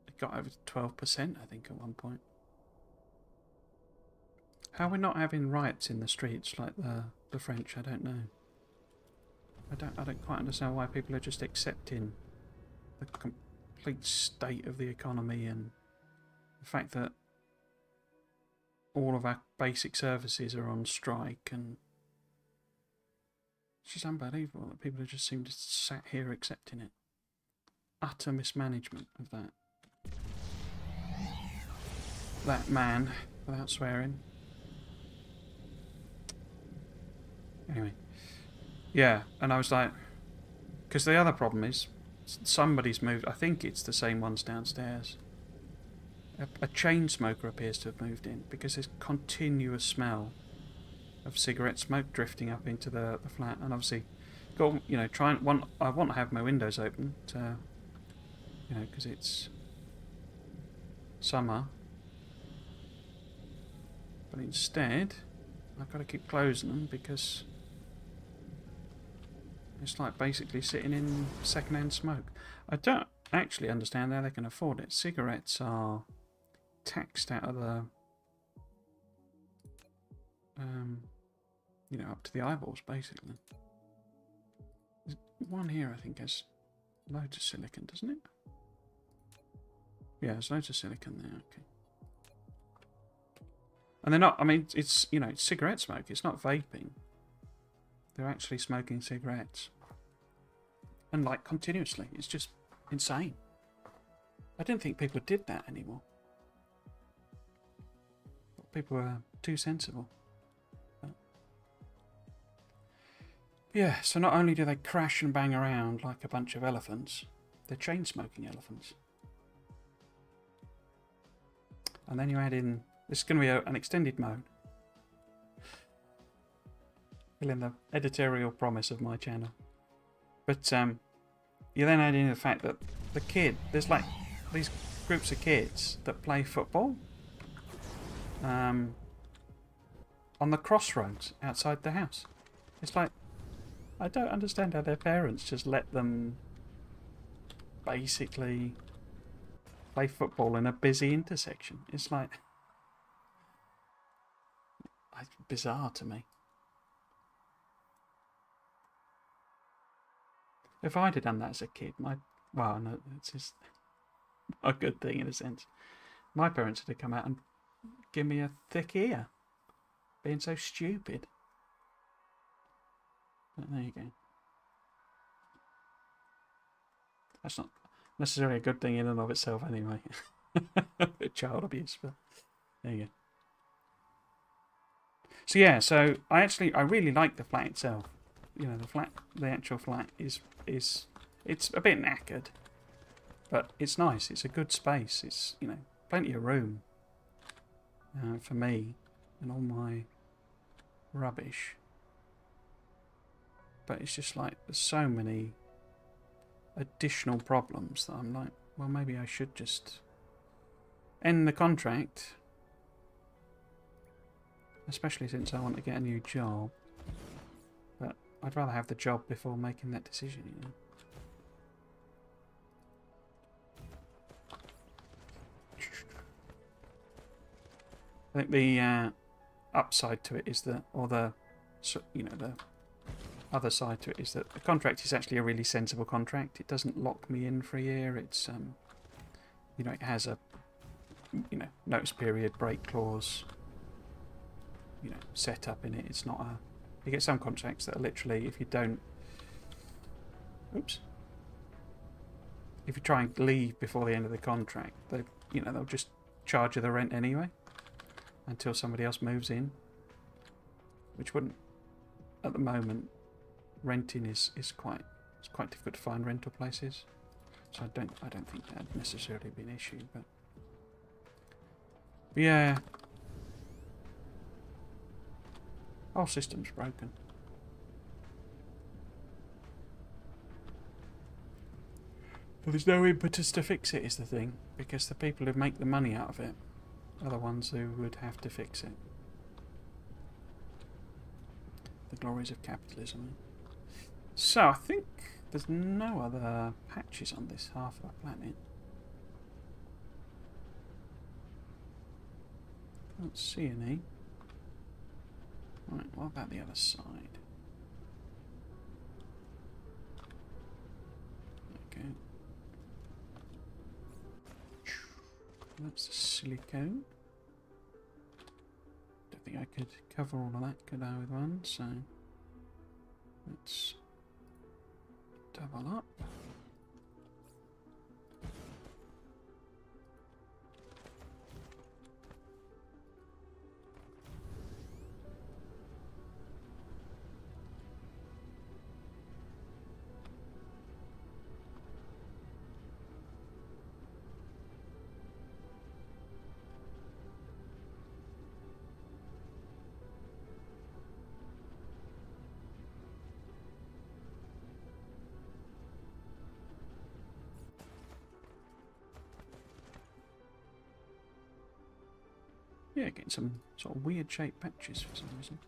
It got over 12%, I think, at one point. How we're not having riots in the streets like the French, I don't know. I don't quite understand why people are just accepting the complete state of the economy and the fact that all of our basic services are on strike, and it's just unbelievable that people just seem to sat here accepting it. Utter mismanagement of that man, without swearing. Anyway, yeah, and I was like, because the other problem is somebody's moved. I think it's the same ones downstairs. A chain smoker appears to have moved in because there's continuous smell of cigarette smoke drifting up into the flat, and obviously, I want to have my windows open to, because it's summer, but instead I've got to keep closing them because it's like basically sitting in second-hand smoke. I don't actually understand how they can afford it. Cigarettes are taxed out of the up to the eyeballs basically. There's one here I think has loads of silicon, doesn't it? Yeah, there's loads of silicon there. Okay, and they're not, I mean, it's it's cigarette smoke, it's not vaping. They're actually smoking cigarettes, and like continuously. It's just insane. I didn't think people did that anymore. People are too sensible. But yeah, so not only do they crash and bang around like a bunch of elephants, they're chain smoking elephants. And then you add in, this is going to be an extended mode. Fill in the editorial promise of my channel. But you then add in the fact that there's like these groups of kids that play football on the crossroads outside the house. It's like, I don't understand how their parents just let them basically play football in a busy intersection. It's like, it's bizarre to me. If I'd have done that as a kid, well, no, it's just a good thing in a sense. My parents would have come out and give me a thick ear, being so stupid. But there you go. That's not necessarily a good thing in and of itself anyway. Child abuse, but there you go. So yeah, so I really like the flat itself. The actual flat is it's a bit knackered, but it's nice. It's a good space. It's plenty of room for me and all my rubbish. But it's just like there's so many additional problems that I'm like, well, maybe I should just end the contract. Especially since I want to get a new job. But I'd rather have the job before making that decision, you know. I think the upside to it is that, or the, you know, the other side to it is that the contract is actually a really sensible contract. It doesn't lock me in for a year. It's, you know, it has a, you know, notice period, break clause, you know, set up in it. It's not a, you get some contracts that are literally, if you don't, oops, if you try and leave before the end of the contract, they, you know, they'll just charge you the rent anyway until somebody else moves in, which wouldn't, at the moment, renting is quite, it's quite difficult to find rental places, so I don't think that'd necessarily be an issue, but yeah, whole system's broken. But there's no impetus to fix it is the thing, because the people who make the money out of it are the ones who would have to fix it. The glories of capitalism. So I think there's no other patches on this half of the planet. Can't see any. Right, what about the other side? Okay. That's the silicone. Don't think I could cover all of that, could I, with one? So let's double up. Yeah, getting some sort of weird shaped patches for some reason.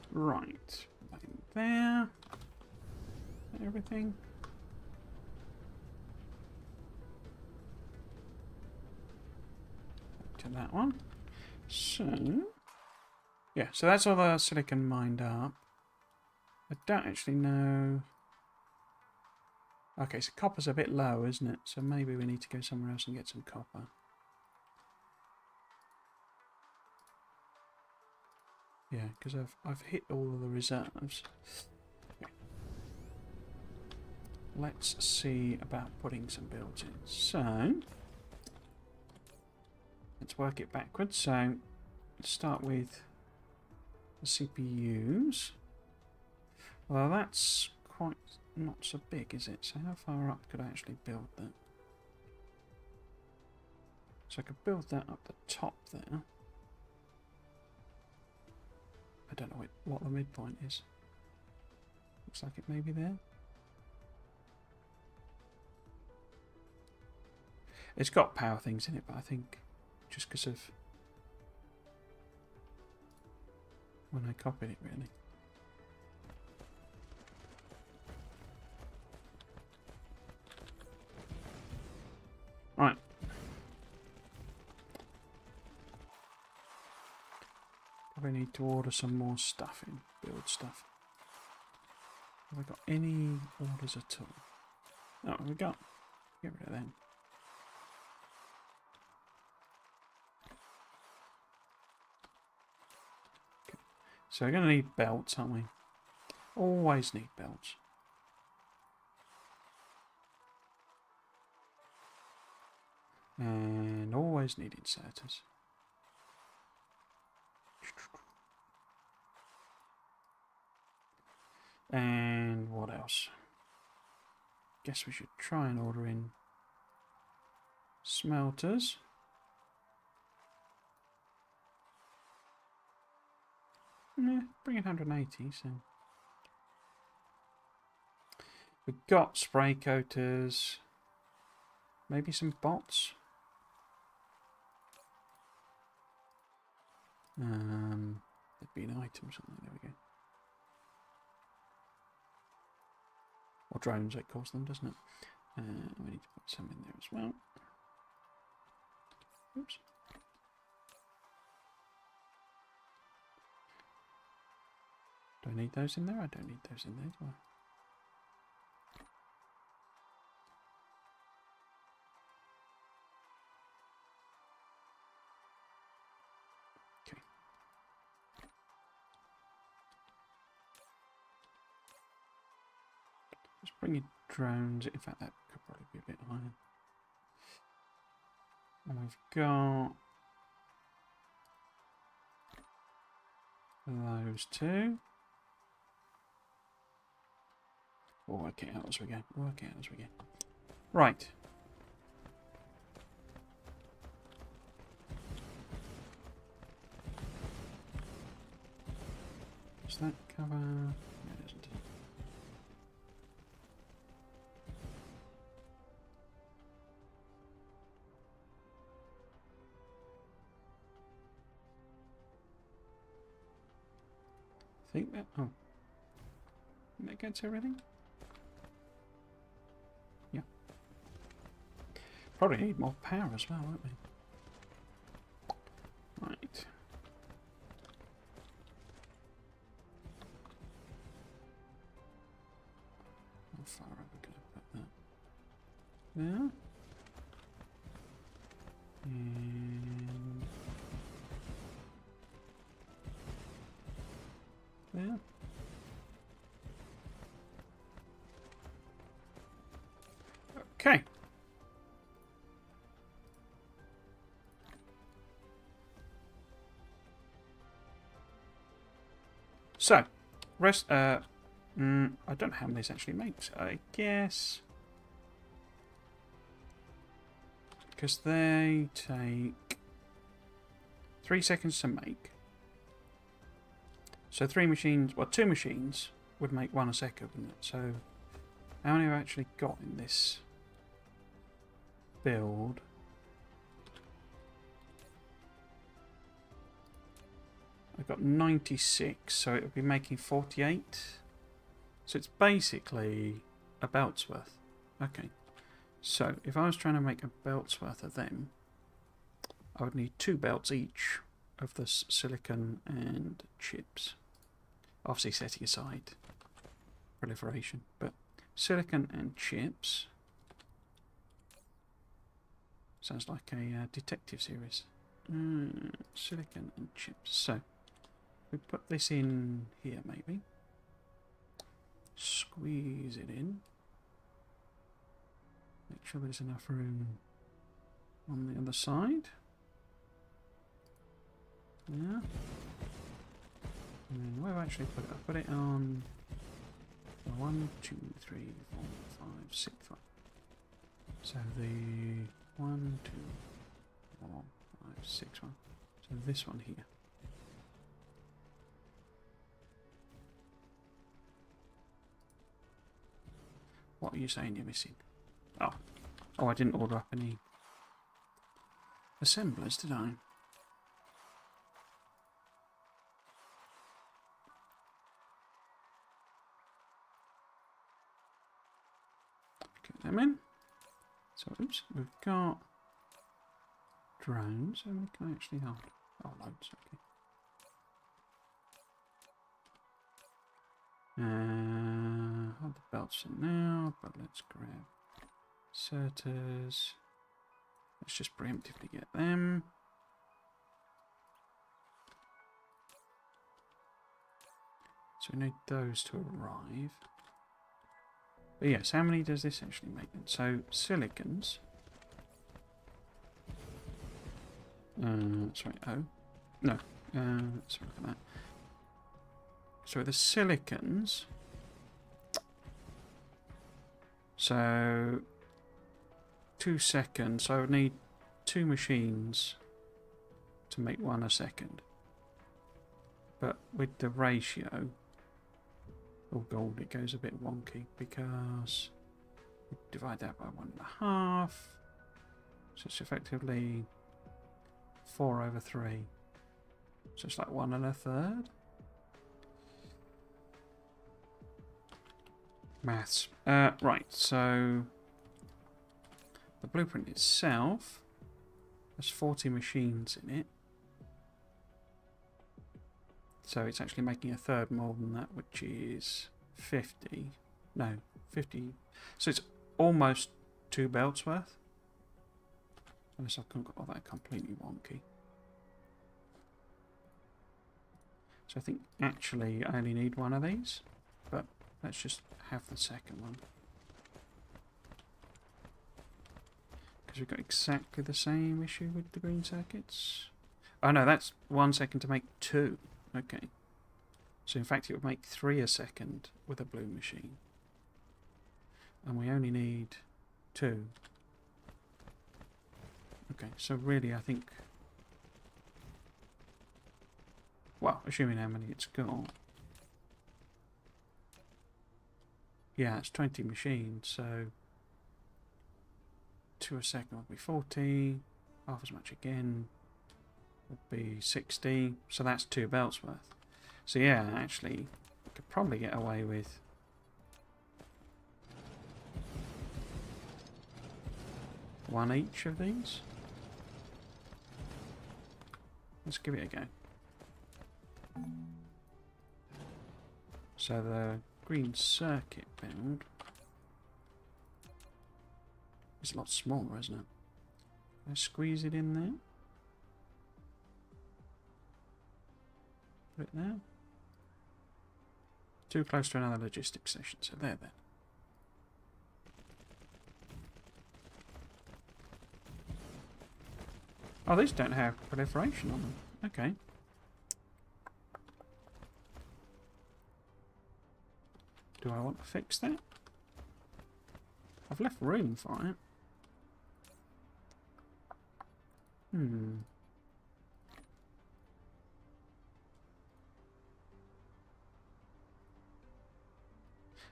Right, put that in there. Everything. Back to that one. So, yeah, so that's all the silicon mined up. I don't actually know. Okay, so copper's a bit low, isn't it? So maybe we need to go somewhere else and get some copper. Yeah, because I've hit all of the reserves. Okay. Let's see about putting some builds in. So let's work it backwards. So let's start with the CPUs. Well, that's quite not so big, is it? So how far up could I actually build that? So I could build that up the top there. I don't know what the midpoint is. Looks like it may be there. It's got power things in it, but I think just because of when I copied it, really. Right. Probably need to order some more stuff in, build stuff. Have I got any orders at all? No, we got. Get rid of them. Okay. So we're going to need belts, aren't we? Always need belts. And always need inserters. And what else? Guess we should try and order in smelters. Yeah, bring in 180, so we've got spray coaters. Maybe some bots. There'd be an item or something. There we go. Or drones, it calls them, doesn't it? We need to put some in there as well. Oops. Do I need those in there? I don't need those in there, do I? Okay. Just bring your drones. In fact, that could probably be a bit higher. And we've got those two. We'll work it out as we go. Work it out as we go. Right. Does that cover? No, it doesn't. I think that. Oh. That gets everything? Yeah. Probably need more power as well, won't we? Right. How far are we going to put that? There. And there. Okay. So, rest. I don't know how many this actually makes. I guess because they take 3 seconds to make. So 3 machines, well, 2 machines would make 1 a second, wouldn't it? So how many have I actually got in this build? I've got 96, so it would be making 48. So it's basically a belt's worth. Okay. So if I was trying to make a belt's worth of them, I would need 2 belts each of the silicon and chips. Obviously setting aside proliferation, but silicon and chips. Sounds like a detective series. Silicon and chips. So we put this in here, maybe. Squeeze it in. Make sure there's enough room on the other side. Yeah. And then where have I actually put it? I put it on 1, 2, 3, 4, 5, 6, 5. So the 1, 2, 4, 5, 6 one. So this one here. What are you saying you're missing? Oh. Oh, I didn't order up any assemblers, did I? Get them in. So, oops, we've got drones. How many can I actually hold? Oh, loads, okay. Hold the belts for now, but let's grab inserters. Let's just preemptively get them. So we need those to arrive. But yes, how many does this actually make then? So silicons. Sorry, oh. No. Sorry for that. So the silicons. So 2 seconds. So I would need 2 machines to make 1 a second. But with the ratio, oh gold, it goes a bit wonky because we divide that by 1.5. So it's effectively 4/3. So it's like 1 1/3. Maths. Right, so the blueprint itself has 40 machines in it. So it's actually making a third more than that, which is 50. No, 50. So it's almost 2 belts worth. Unless I've got that completely wonky. So I think actually I only need 1 of these. But let's just have the second one. Because we've got exactly the same issue with the green circuits. Oh no, that's 1 second to make 2. Okay. So in fact it would make 3 a second with a blue machine. And we only need 2. Okay, so really I think... Well, assuming how many it's got. Yeah, it's 20 machines, so 2 a second would be 40, half as much again would be 60, so that's 2 belts worth. So yeah, actually, we could probably get away with one each of these. Let's give it a go. So the green circuit build is a lot smaller, isn't it? Can I squeeze it in there? Put it there. Too close to another logistics session, so there then. Oh, these don't have proliferation on them. Okay. Do I want to fix that? I've left room for it.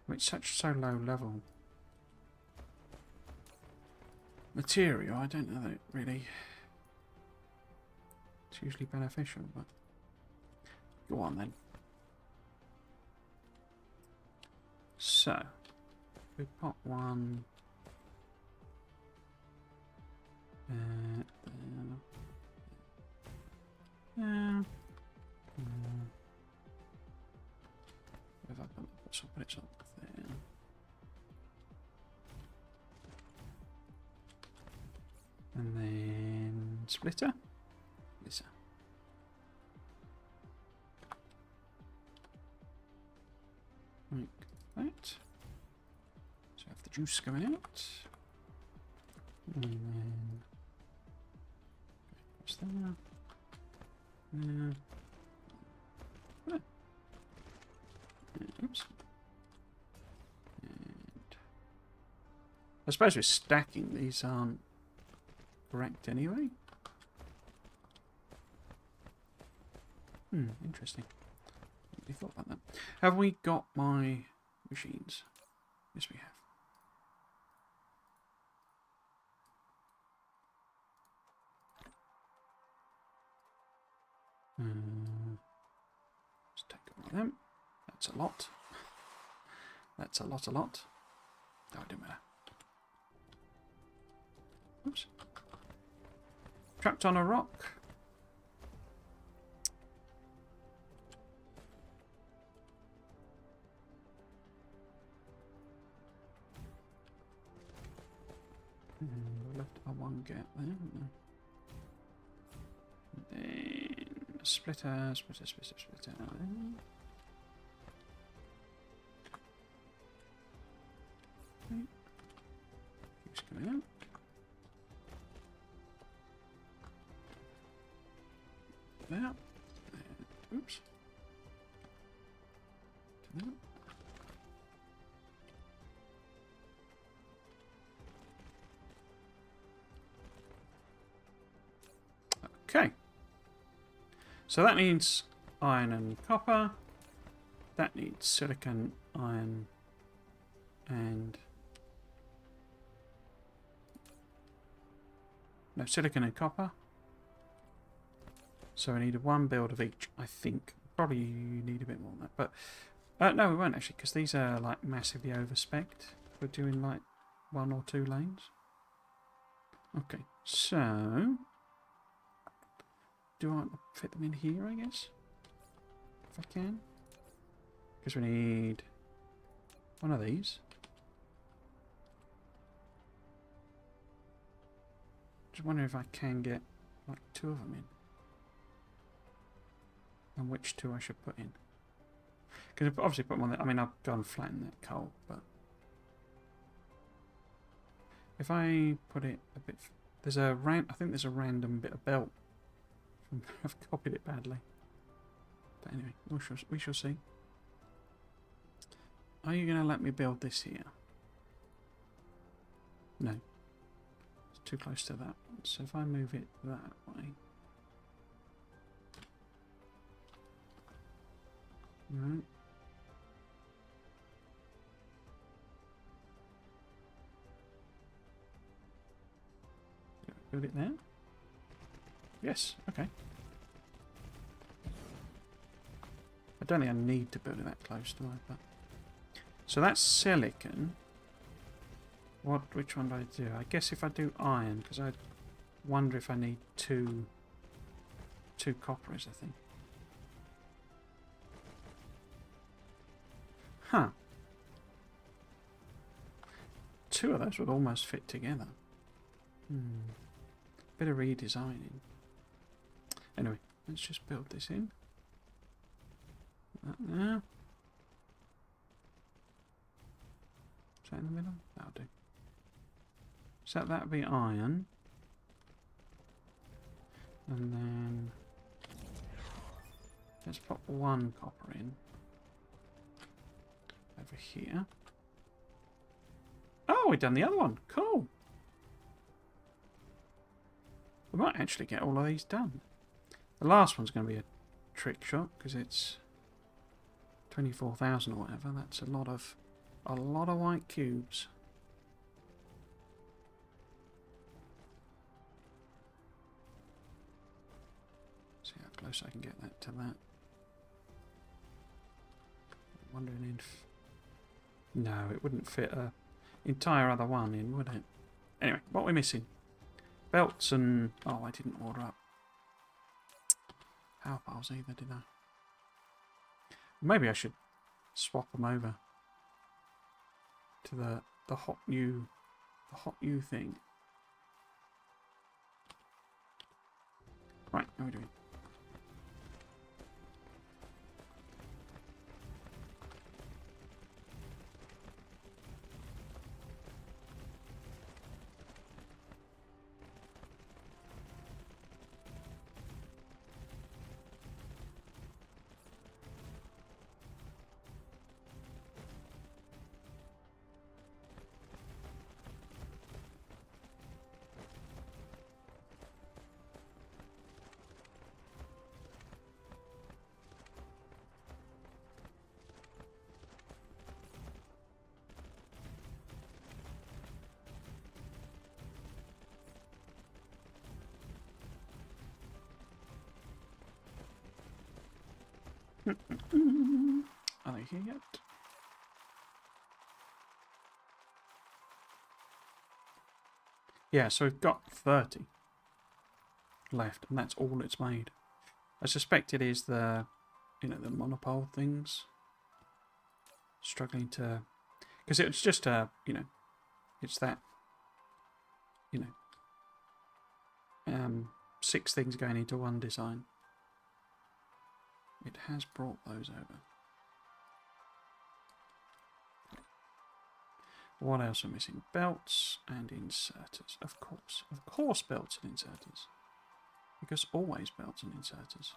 It's such so low level material, I don't know that it really... It's usually beneficial, but... Go on then. So, we pop one... If I put it up there. And then splitter. Lisa. Like that. So I have the juice coming out. And then what's there? Oops. And I suppose with stacking, these aren't correct anyway. Interesting. Haven't really thought about that. Have we got my machines? Yes, we have. Let's take all of them. That's a lot. That's a lot. Oh, it didn't matter. Oops. Trapped on a rock. Left one gap there. Then splitter. Keeps coming out. There. Oops. There. Okay. So that needs iron and copper. That needs silicon, iron, and No, silicon and copper. So we need one build of each, I think. Probably need a bit more than that. But no, we won't actually, because these are like massively over-spec'd. We're doing like 1 or 2 lanes. Okay, so do I want to fit them in here, I guess? If I can. Because we need one of these. Just wondering if I can get like 2 of them in. And which 2 I should put in. Because I've obviously put one. I mean, I've gone flatten that coal, but if I put it a bit, there's a I think there's a random bit of belt. I've copied it badly. But anyway, we shall see. Are you going to let me build this here? No. It's too close to that one. So if I move it that way. Right. Build it there? Yes, okay. I don't think I need to build it that close, do I? But so that's silicon. Which one do I do? I guess if I do iron, because I wonder if I need two coppers, I think. Huh. 2 of those would almost fit together. Bit of redesigning. Anyway, let's just build this in. That there. Is that in the middle? That'll do. So that'll be iron. And then let's put 1 copper in. Over here. Oh, we've done the other one. Cool. We might actually get all of these done. The last one's going to be a trick shot because it's 24,000 or whatever. That's a lot of white cubes. See how close I can get that to that. I'm wondering if no, it wouldn't fit a entire other one in, would it? Anyway, what are we missing? Belts and... oh, I didn't order up power piles either, did I? Maybe I should swap them over to the hot new thing. Right, how are we doing? Are they here yet? Yeah, so we've got 30 left, and that's all it's made. I suspect it is the, the monopole things struggling to, because it's just it's that, 6 things going into one design. It has brought those over. What else are missing? Belts and inserters. Of course. Of course belts and inserters. Because always belts and inserters.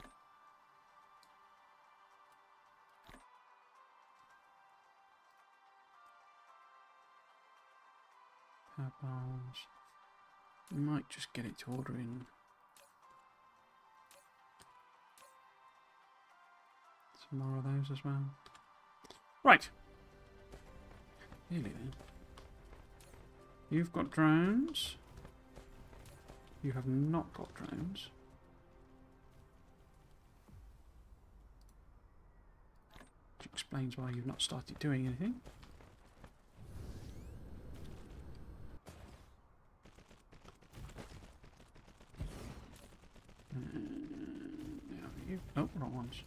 Power bars. We might just get it to order in. Some more of those as well. Right. Nearly then. You've got drones. You have not got drones. Which explains why you've not started doing anything. Now you... Oh, wrong ones.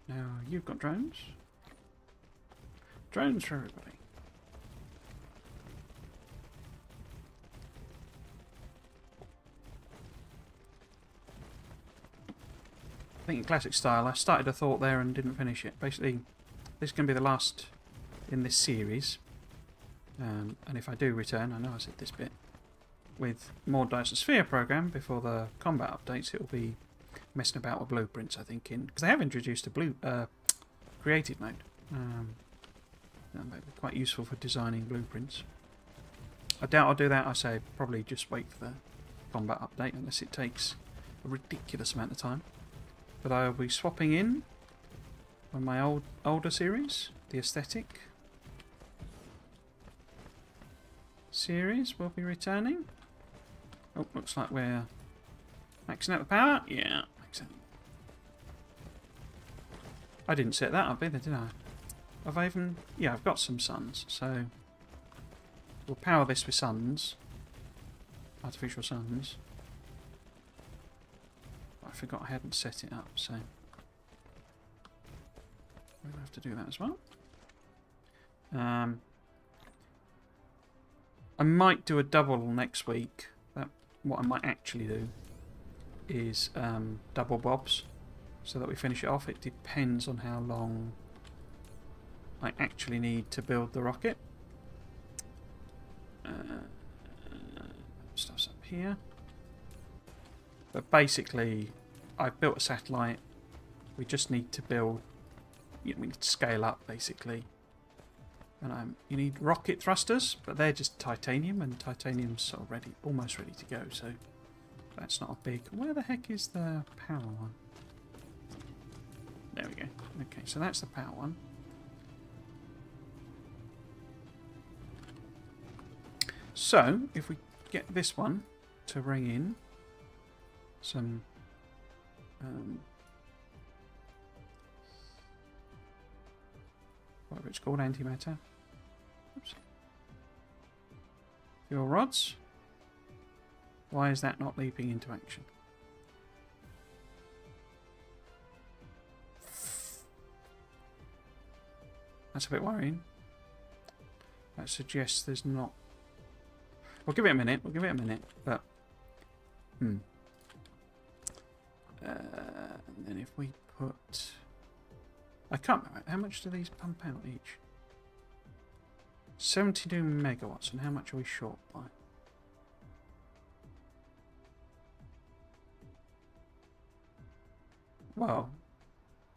Now you've got drones. Drones for everybody. I think in classic style, I started a thought there and didn't finish it. Basically, this is going to be the last in this series. And if I do return, I know I said this bit, with more Dyson Sphere Program before the combat updates, it will be messing about with blueprints, I think, because they have introduced a creative mode. That might be quite useful for designing blueprints. I doubt I'll do that. I say probably just wait for the combat update, unless it takes a ridiculous amount of time. But I'll be swapping in on my older series, the aesthetic series will be returning. Oh, looks like we're maxing out the power. Yeah, maxing. I didn't set that up either, did I? Have I even... Yeah, I've got some suns, so we'll power this with suns. Artificial suns. I forgot I hadn't set it up, so we'll have to do that as well. I might do a double next week. What I might actually do is double bobs, so that we finish it off. It depends on how long I actually need to build the rocket. Stuff's up here. But basically, I've built a satellite. We just need to build... we need to scale up, basically. And you need rocket thrusters, but they're just titanium, and titanium's sort of ready, almost ready to go, so that's not a big... Where the heck is the power one? There we go. Okay, so that's the power one. So, if we get this one to ring in some whatever it's called, antimatter. Oops. Fuel rods. Why is that not leaping into action? That's a bit worrying. That suggests there's not... We'll give it a minute. We'll give it a minute. But... and then if we put... I can't remember. How much do these pump out each? 72 megawatts. And how much are we short by? Well,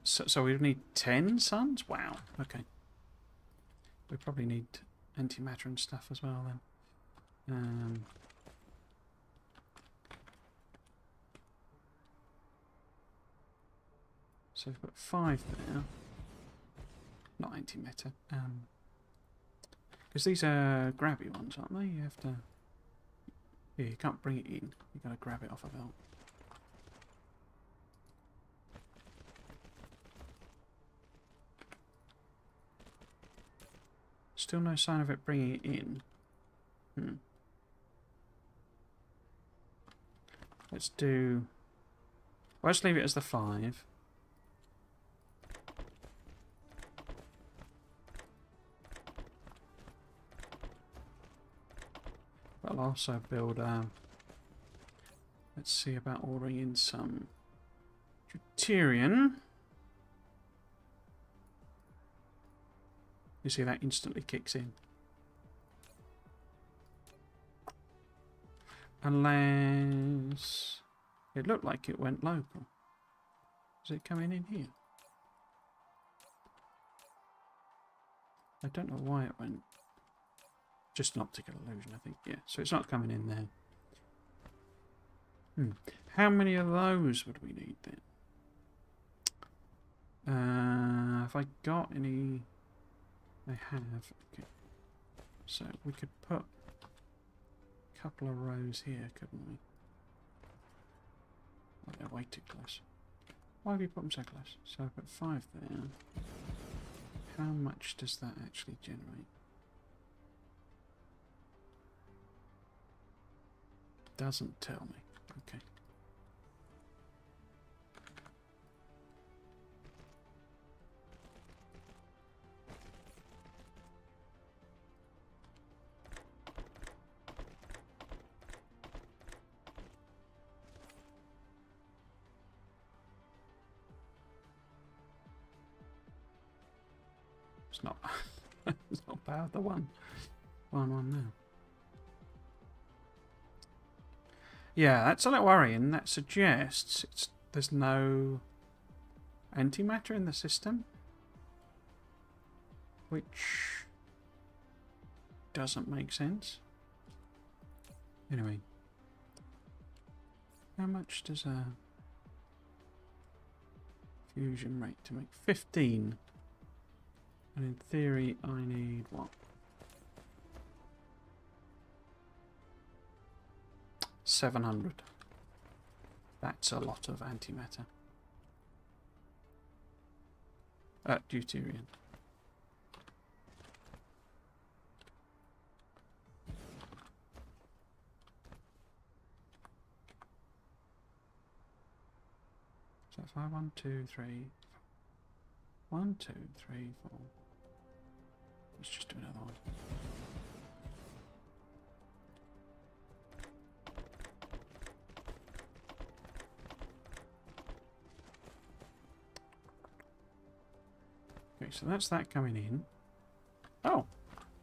so we need 10 suns? Wow. Okay. We probably need antimatter and stuff as well then. So we've got 5 there. Not antimatter. Because these are grabby ones, aren't they? You have to... Yeah, you can't bring it in. You've got to grab it off a belt. Still no sign of it bringing it in. Let's do... Well, let's leave it as the 5. But I'll also build... let's see about ordering in some deuterium. You see that instantly kicks in. Unless it looked like it went local. Is it coming in here? I don't know why it went. Just an optical illusion, I think. Yeah, so it's not coming in there. How many of those would we need then? Have I got any? I have. Okay. So we could put a couple of rows here, couldn't we? Oh, they're way too close. Why have you put them so close? So I've got 5 there. How much does that actually generate? Doesn't tell me. Okay. It's not. It's not powered. The one now. Yeah, that's a little worrying. That suggests there's no antimatter in the system, which doesn't make sense. Anyway, how much does a fusion rate to make? 15. And in theory, I need what? 700. That's a lot of antimatter. Deuterium. So 5, 1, 2, 3. 1, 2, 3, 4. Let's just do another one. Okay, so that's that coming in. Oh,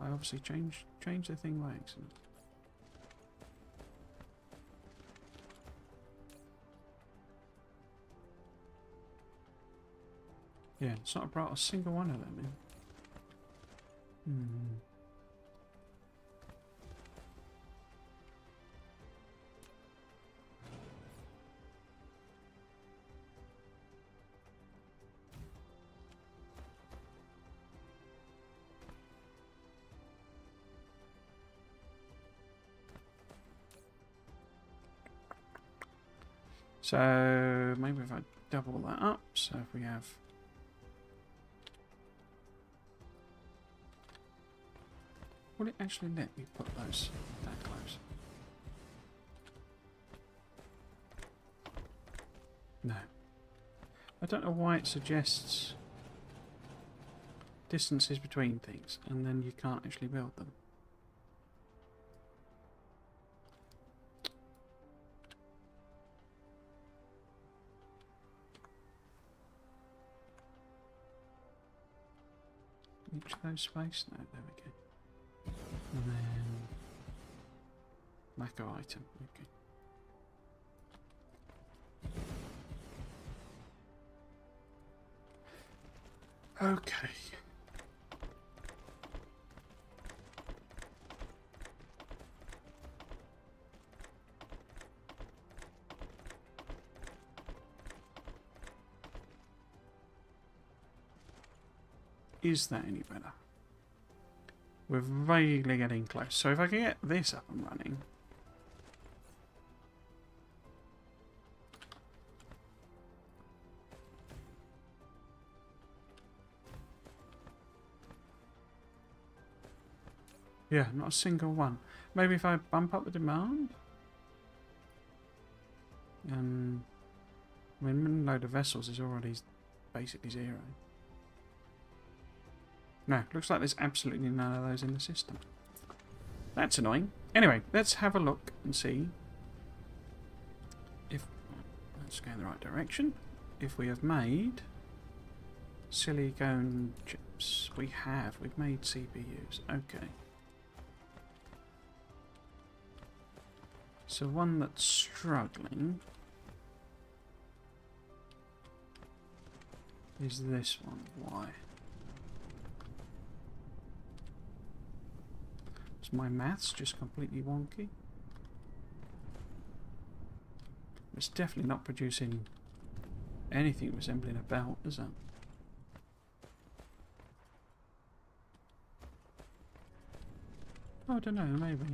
I obviously changed the thing by accident. Yeah, it's not brought a single one of them in. So maybe if I double that up, so if we have will it actually let me put those that close? No. I don't know why it suggests distances between things and then you can't actually build them. Each of those space? No, there we go. And then lack of item. Okay. Okay. Is that any better? We're vaguely getting close. So if I can get this up and running. Yeah, not a single one. Maybe if I bump up the demand? I mean, minimum load of vessels is already basically 0. No, looks like there's absolutely none of those in the system. That's annoying. Anyway, let's have a look and see if... Let's go in the right direction. If we have made silicone chips. We have. We've made CPUs. Okay. So one that's struggling is this one. Why? Is my maths just completely wonky? It's definitely not producing anything resembling a belt, is it? Oh, I don't know, maybe.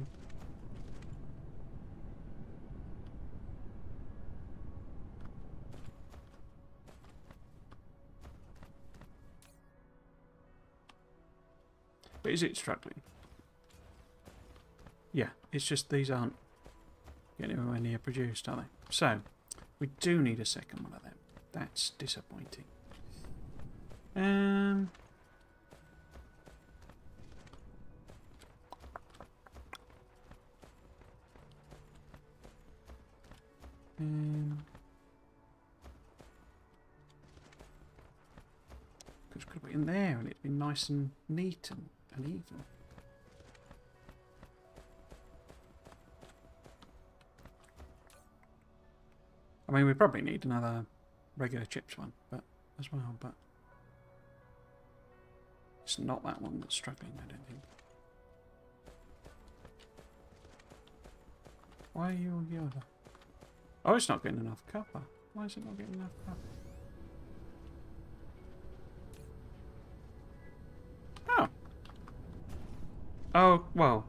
But is it struggling? Yeah, it's just these aren't getting anywhere near produced, are they? So, we do need a second one of them. That's disappointing. Because could be in there and it'd be nice and neat and even. I mean, we probably need another regular chips one, but as well, but it's not that one that's struggling, I don't think. Why are you the other? Oh, it's not getting enough copper. Why is it not getting enough copper? Oh. Oh, well.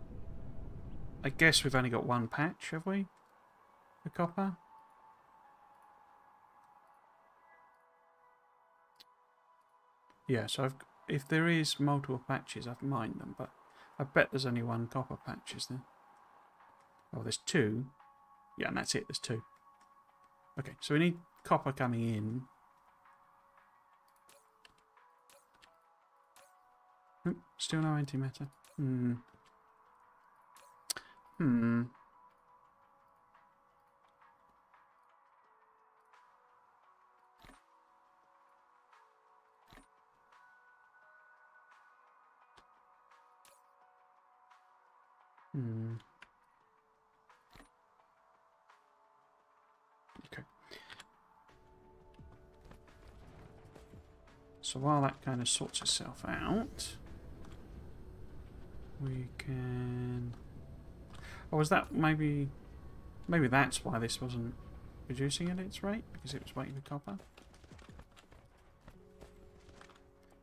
I guess we've only got one patch, have we? The copper? Yeah, so if there is multiple patches, I've mined them, but I bet there's only one copper patch, is there? Oh, there's two. Yeah, and that's it, there's two. Okay, so we need copper coming in. Oop, still no antimatter. Okay. So while that kind of sorts itself out, we can... Oh, was that maybe... Maybe that's why this wasn't producing at its rate, because it was waiting for copper.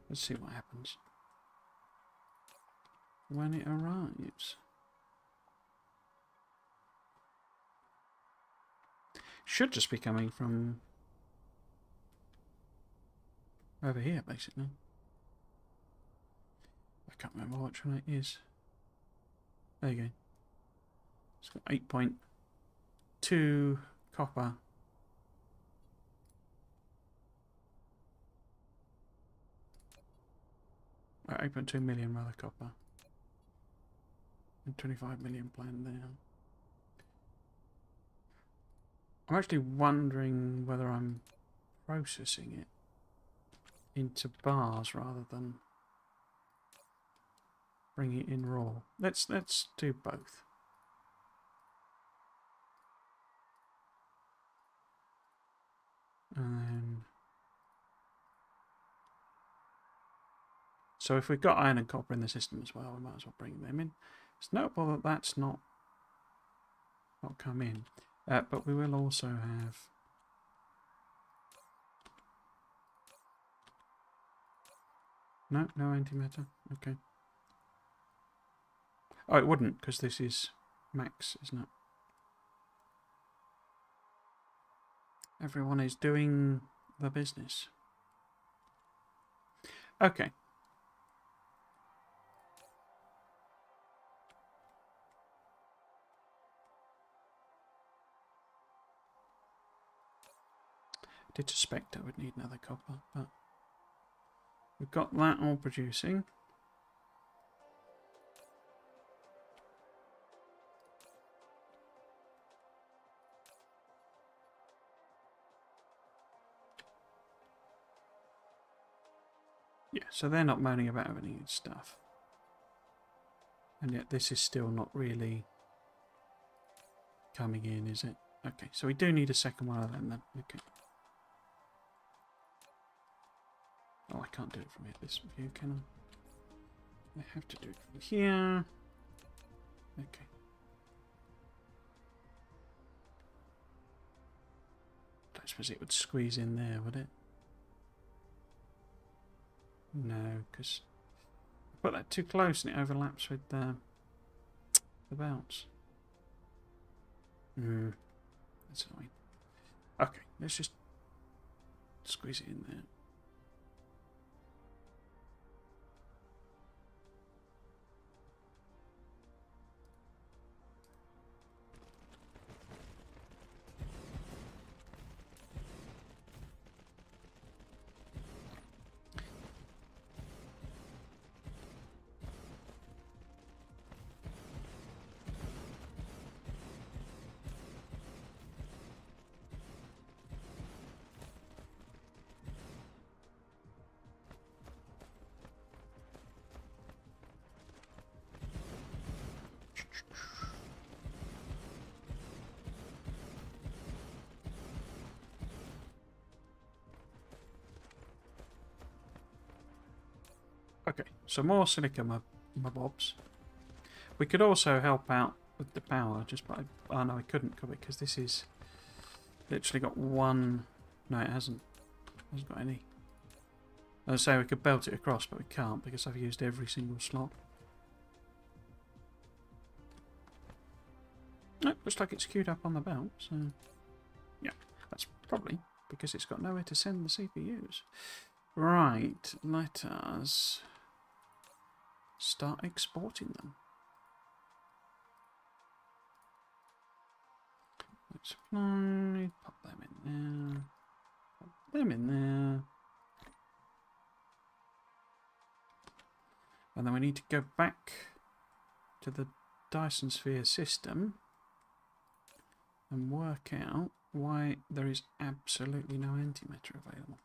Let's see what happens when it arrives. Should just be coming from over here, basically. I can't remember which one it is. There you go. It's got 8.2 copper. Oh, 8.2 million rather copper. And 25 million planned there. I'm actually wondering whether I'm processing it into bars rather than bringing it in raw. Let's do both. And then, so if we've got iron and copper in the system as well, we might as well bring them in. It's notable that that's not come in. But we will also have no antimatter. Okay. Oh, it wouldn't, because this is max, isn't it? Everyone is doing the business. Okay. I did suspect I would need another copper, but we've got that all producing. Yeah, so they're not moaning about having any stuff. And yet this is still not really coming in, is it? Okay, so we do need a second one of them then. Okay. Oh, I can't do it from here, this view, can I? I have to do it from here. Okay. I suppose it would squeeze in there, would it? No, because I put that too close and it overlaps with the belts. That's annoying. Okay, let's just squeeze it in there. So more silica mobs. We could also help out with the power, just by... Oh no, we couldn't, could we? Because this is literally got one... No, it hasn't. It hasn't got any. I was saying we could belt it across, but we can't because I've used every single slot. Nope, looks like it's queued up on the belt, so... Yeah, that's probably because it's got nowhere to send the CPUs. Right, let us start exporting them. Supply, pop them in there, pop them in there. And then we need to go back to the Dyson Sphere system and work out why there is absolutely no antimatter available.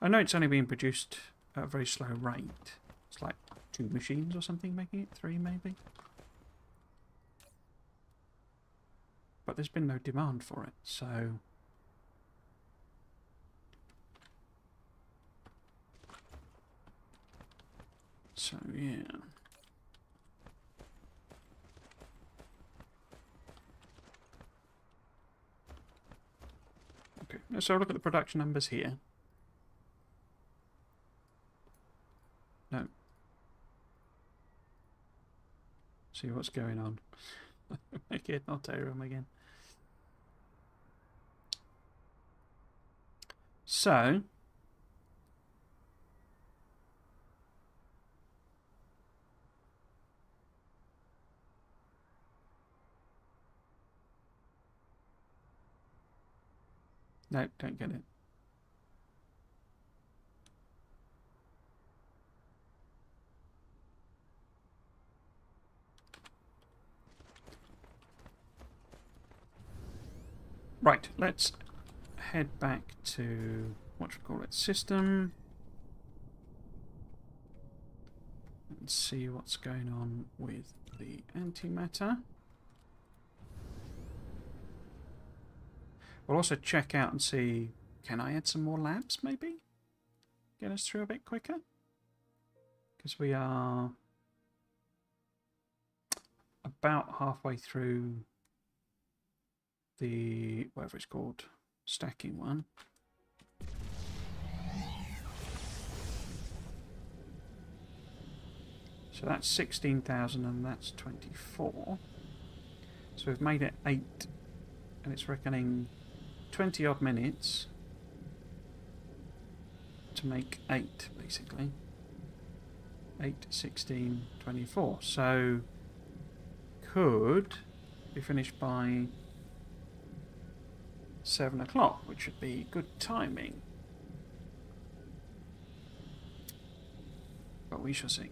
I know it's only being produced at a very slow rate. It's like 2 machines or something making it, 3 maybe. But there's been no demand for it, so... So, yeah. Okay, let's have a look at the production numbers here. No. See what's going on. Make it not room again. So... No, don't get it. Right, let's head back to what we call it, system, and see what's going on with the antimatter. We'll also check out and see, can I add some more labs maybe? Get us through a bit quicker? Because we are about halfway through the, whatever it's called, stacking one. So that's 16,000 and that's 24. So we've made it 8 and it's reckoning 20 odd minutes to make 8 basically. 8, 16, 24. So could be finished by 7 o'clock, which should be good timing. But we shall see.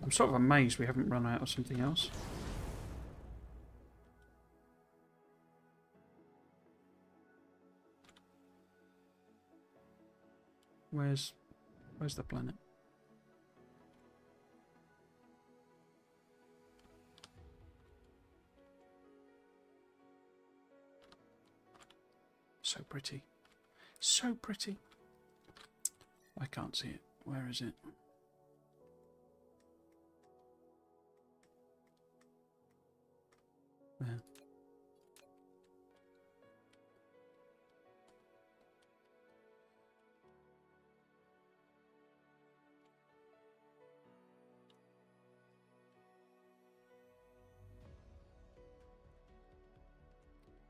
I'm sort of amazed we haven't run out of something else. Where's the planet? So pretty. So pretty. I can't see it. Where is it? There.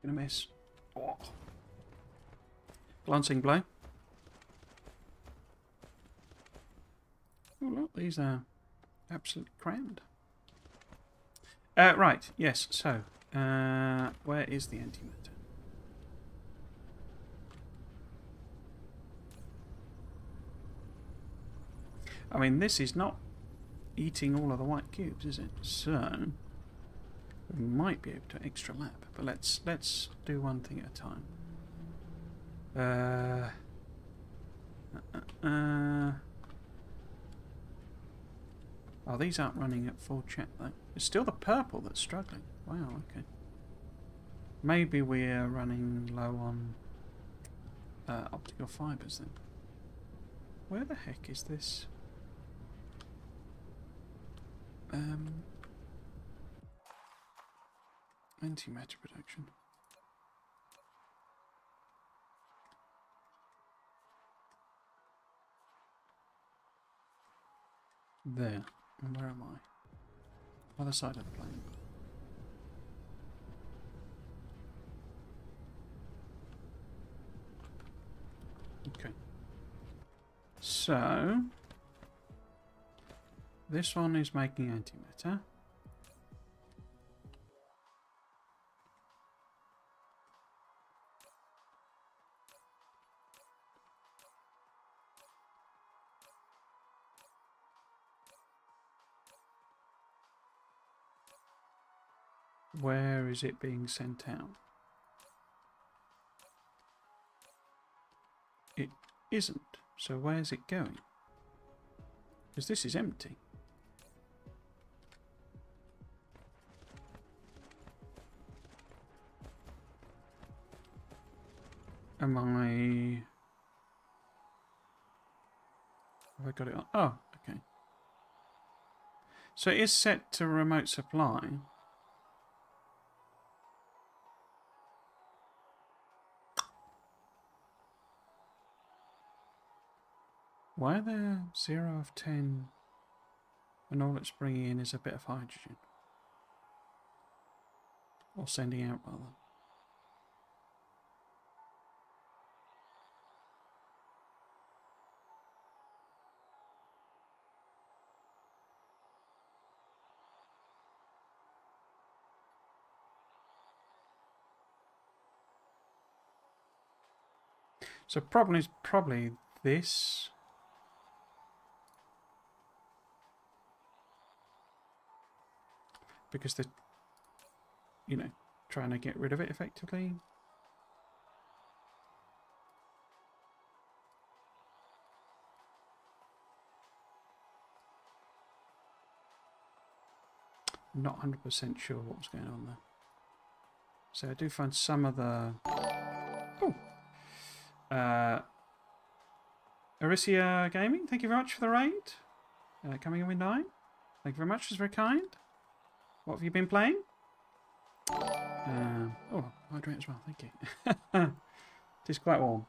Gonna miss. Oh. Glancing blow. Oh look, these are absolutely crammed. Right, yes, so where is the antimatter? I mean, this is not eating all of the white cubes, is it? So we might be able to extra lap, but let's do one thing at a time. Oh, these aren't running at full chat though. It's still the purple that's struggling. Wow, okay. Maybe we're running low on optical fibres then. Where the heck is this? Antimatter production. There. And where am I? Other side of the plane. Okay. So this one is making antimatter. Where is it being sent out? It isn't. So where's it going? Because this is empty. Am I... Have I got it on? Oh, okay. So it is set to remote supply. Why are there 0 of 10 when all it's bringing in is a bit of hydrogen? Or sending out, rather. So problem is probably this. Because they're, you know, trying to get rid of it effectively. I'm not 100% sure what was going on there. So I do find some of the... Oh! Arisia Gaming, thank you very much for the raid. Coming in with 9. Thank you very much, it's very kind. What have you been playing? Oh, hydrate as well, thank you. It is quite warm.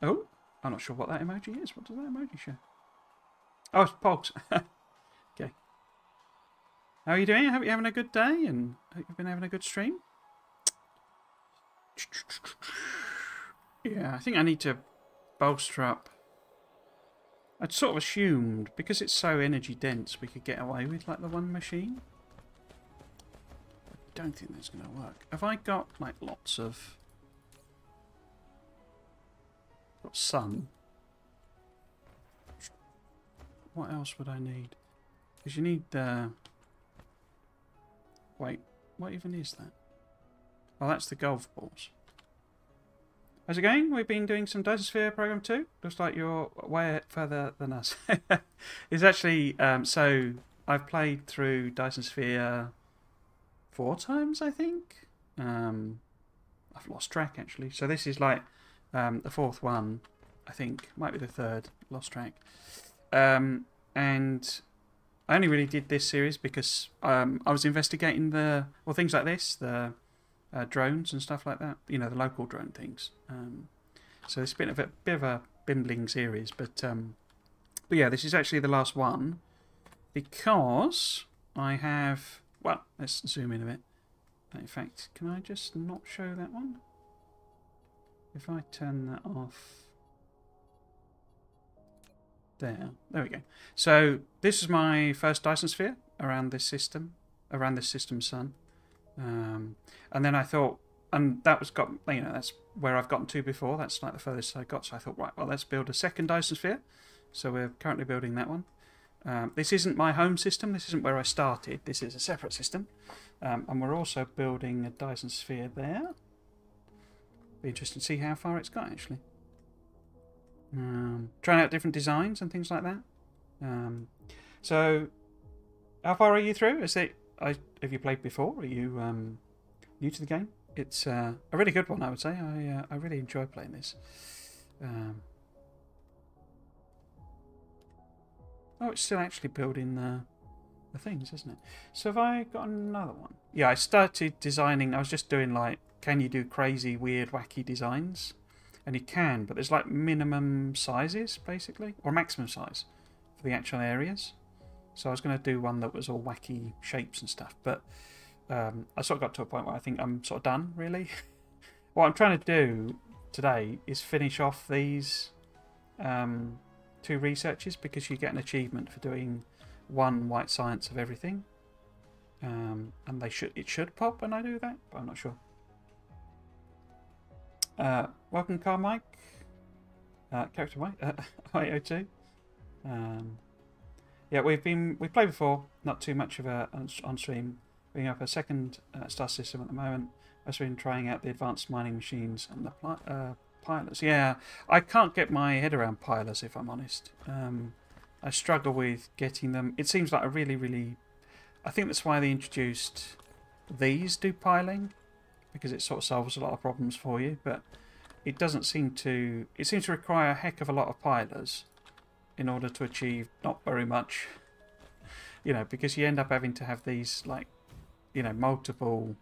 Oh, I'm not sure what that emoji is. What does that emoji show? Oh, it's Pogs. Okay. How are you doing? I hope you're having a good day and hope you've been having a good stream. Yeah, I think I need to bolster up. I'd sort of assumed, because it's so energy dense, we could get away with like the one machine. I don't think that's going to work. Have I got like lots of... Got sun. What else would I need? Because you need... Wait, what even is that? Oh, that's the golf balls. How's it going? We've been doing some Dyson Sphere Program 2. Looks like you're way further than us. It's actually, so I've played through Dyson Sphere 4 times, I think. I've lost track, actually. So this is like the 4th one, I think. Might be the 3rd. Lost track. And I only really did this series because I was investigating the, well, things like this, the drones and stuff like that, you know, the local drone things. So it's been a bit of a bimbling series, but yeah, this is actually the last one because I have, well, let's zoom in a bit. In fact, can I just not show that one? If I turn that off. There we go. So this is my first Dyson Sphere around this system, sun. And then I thought, and that was got, you know, that's where I've gotten to before. That's like the furthest I got. So I thought, right, well, let's build a second Dyson Sphere. So we're currently building that one. This isn't my home system. This isn't where I started. This is a separate system. And we're also building a Dyson Sphere there. Be interesting to see how far it's got, actually. Trying out different designs and things like that. So How far are you through? Have you played before? Are you new to the game? It's a really good one, I would say. I really enjoy playing this. Oh, it's still actually building the things, isn't it? So have I got another one? Yeah, I started designing. I was just doing like, can you do crazy, weird, wacky designs? And you can, but there's like minimum sizes, basically, or maximum size for the actual areas. So I was going to do one that was all wacky shapes and stuff, but I sort of got to a point where I think I'm sort of done, really. What I'm trying to do today is finish off these 2 researches, because you get an achievement for doing 1 white science of everything. And it should pop when I do that, but I'm not sure. Welcome, Carmike. Character White, AO2. Yeah, we played before. Not too much of a on stream. Bringing up a second star system at the moment. I've been trying out the advanced mining machines and the pilers. Yeah, I can't get my head around pilers, if I'm honest. I struggle with getting them. It seems like a really. I think that's why they introduced these do piling, because it sort of solves a lot of problems for you. But it doesn't seem to. It seems to require a heck of a lot of pilers in order to achieve not very much. You know, because you end up having to have these, like, you know, multiple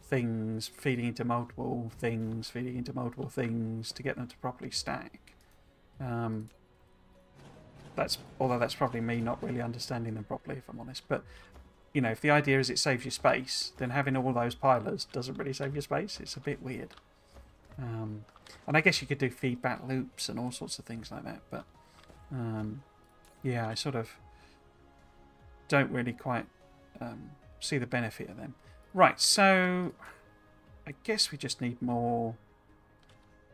things feeding into multiple things, feeding into multiple things to get them to properly stack. Although that's probably me not really understanding them properly, if I'm honest. But, you know, if the idea is it saves you space, then having all those pilers doesn't really save you space. It's a bit weird. And I guess you could do feedback loops and all sorts of things like that. But, yeah, I sort of don't really quite see the benefit of them. Right, so I guess we just need more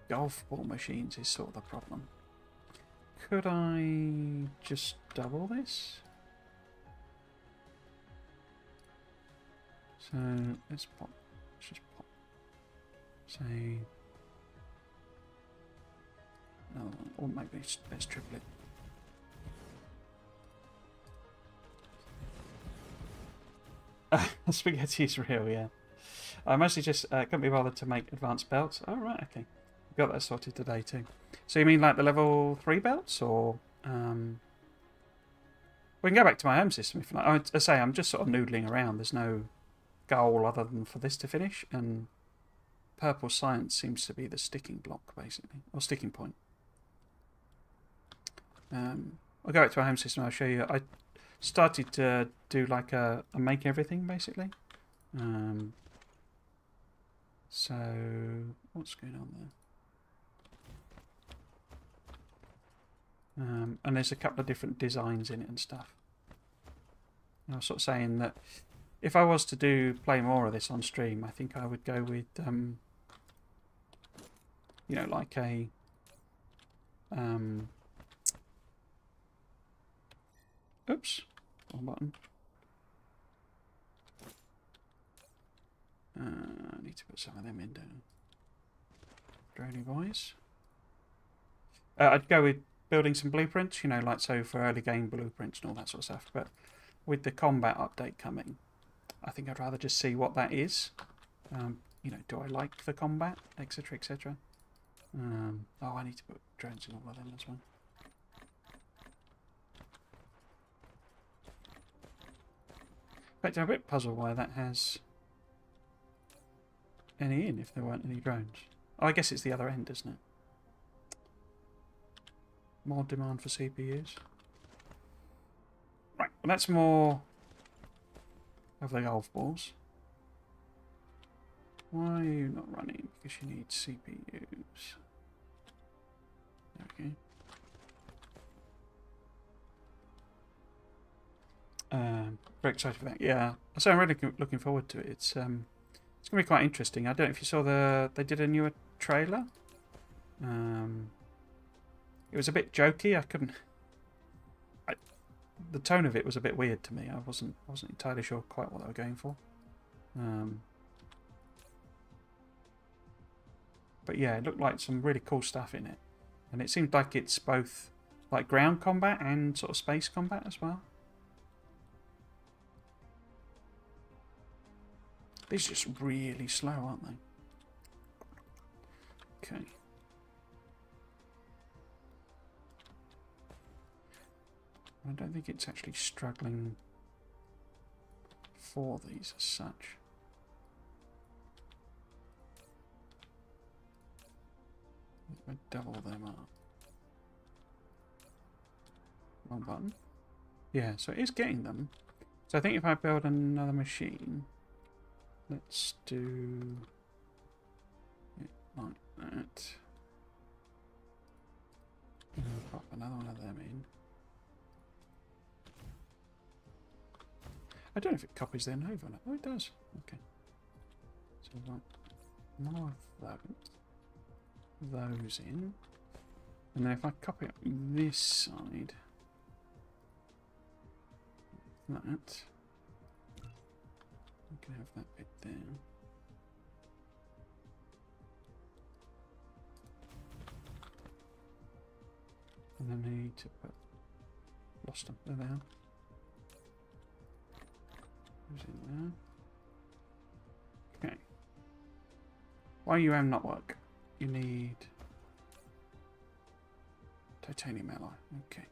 golf ball machines is sort of the problem. Could I just double this? So let's just pop, say, another one, or maybe let's triple it. Spaghetti is real, yeah. I mostly just couldn't be bothered to make advanced belts. Oh, right, okay. Got that sorted today too. So you mean like the level 3 belts, or we can go back to my home system if you like. I say I'm just sort of noodling around. There's no goal other than for this to finish, and purple science seems to be the sticking block, basically, or sticking point. I'll go back to my home system. I'll show you. I started to do like a make everything, basically. So what's going on there? And there's a couple of different designs in it and stuff. And I was sort of saying that if I was to play more of this on stream, I think I would go with you know, like a oops, wrong button. I need to put some of them in down. Drony boys. I'd go with building some blueprints, you know, like so for early game blueprints and all that sort of stuff. But with the combat update coming, I think I'd rather just see what that is. You know, do I like the combat, etc., etc. Oh, I need to put drones in all of them as well. In fact, I'm a bit puzzled why that has any in if there weren't any drones. Oh, I guess it's the other end, isn't it? More demand for CPUs. Right, well, that's more of the golf balls. Why are you not running? Because you need CPUs. There we go. Very excited for that. Yeah, so I'm really looking forward to it. It's going to be quite interesting. I don't know if you saw they did a newer trailer. It was a bit jokey. The tone of it was a bit weird to me. I wasn't entirely sure quite what they were going for. But yeah, it looked like some really cool stuff in it, and it seemed like it's both like ground combat and sort of space combat as well. These are just really slow, aren't they? Okay. I don't think it's actually struggling for these as such. If I double them up. Wrong button. Yeah, so it is getting them. So I think if I build another machine, let's do it like that. And I'll pop another one of them in. I don't know if it copies their Nova or not. Oh, it does. Okay. So we've got more of those in. And then if I copy up this side, that, we can have that bit there. And then I need to put, lost them, there they are. Who's in there? Okay. Why UM not work? You need titanium alloy. Okay.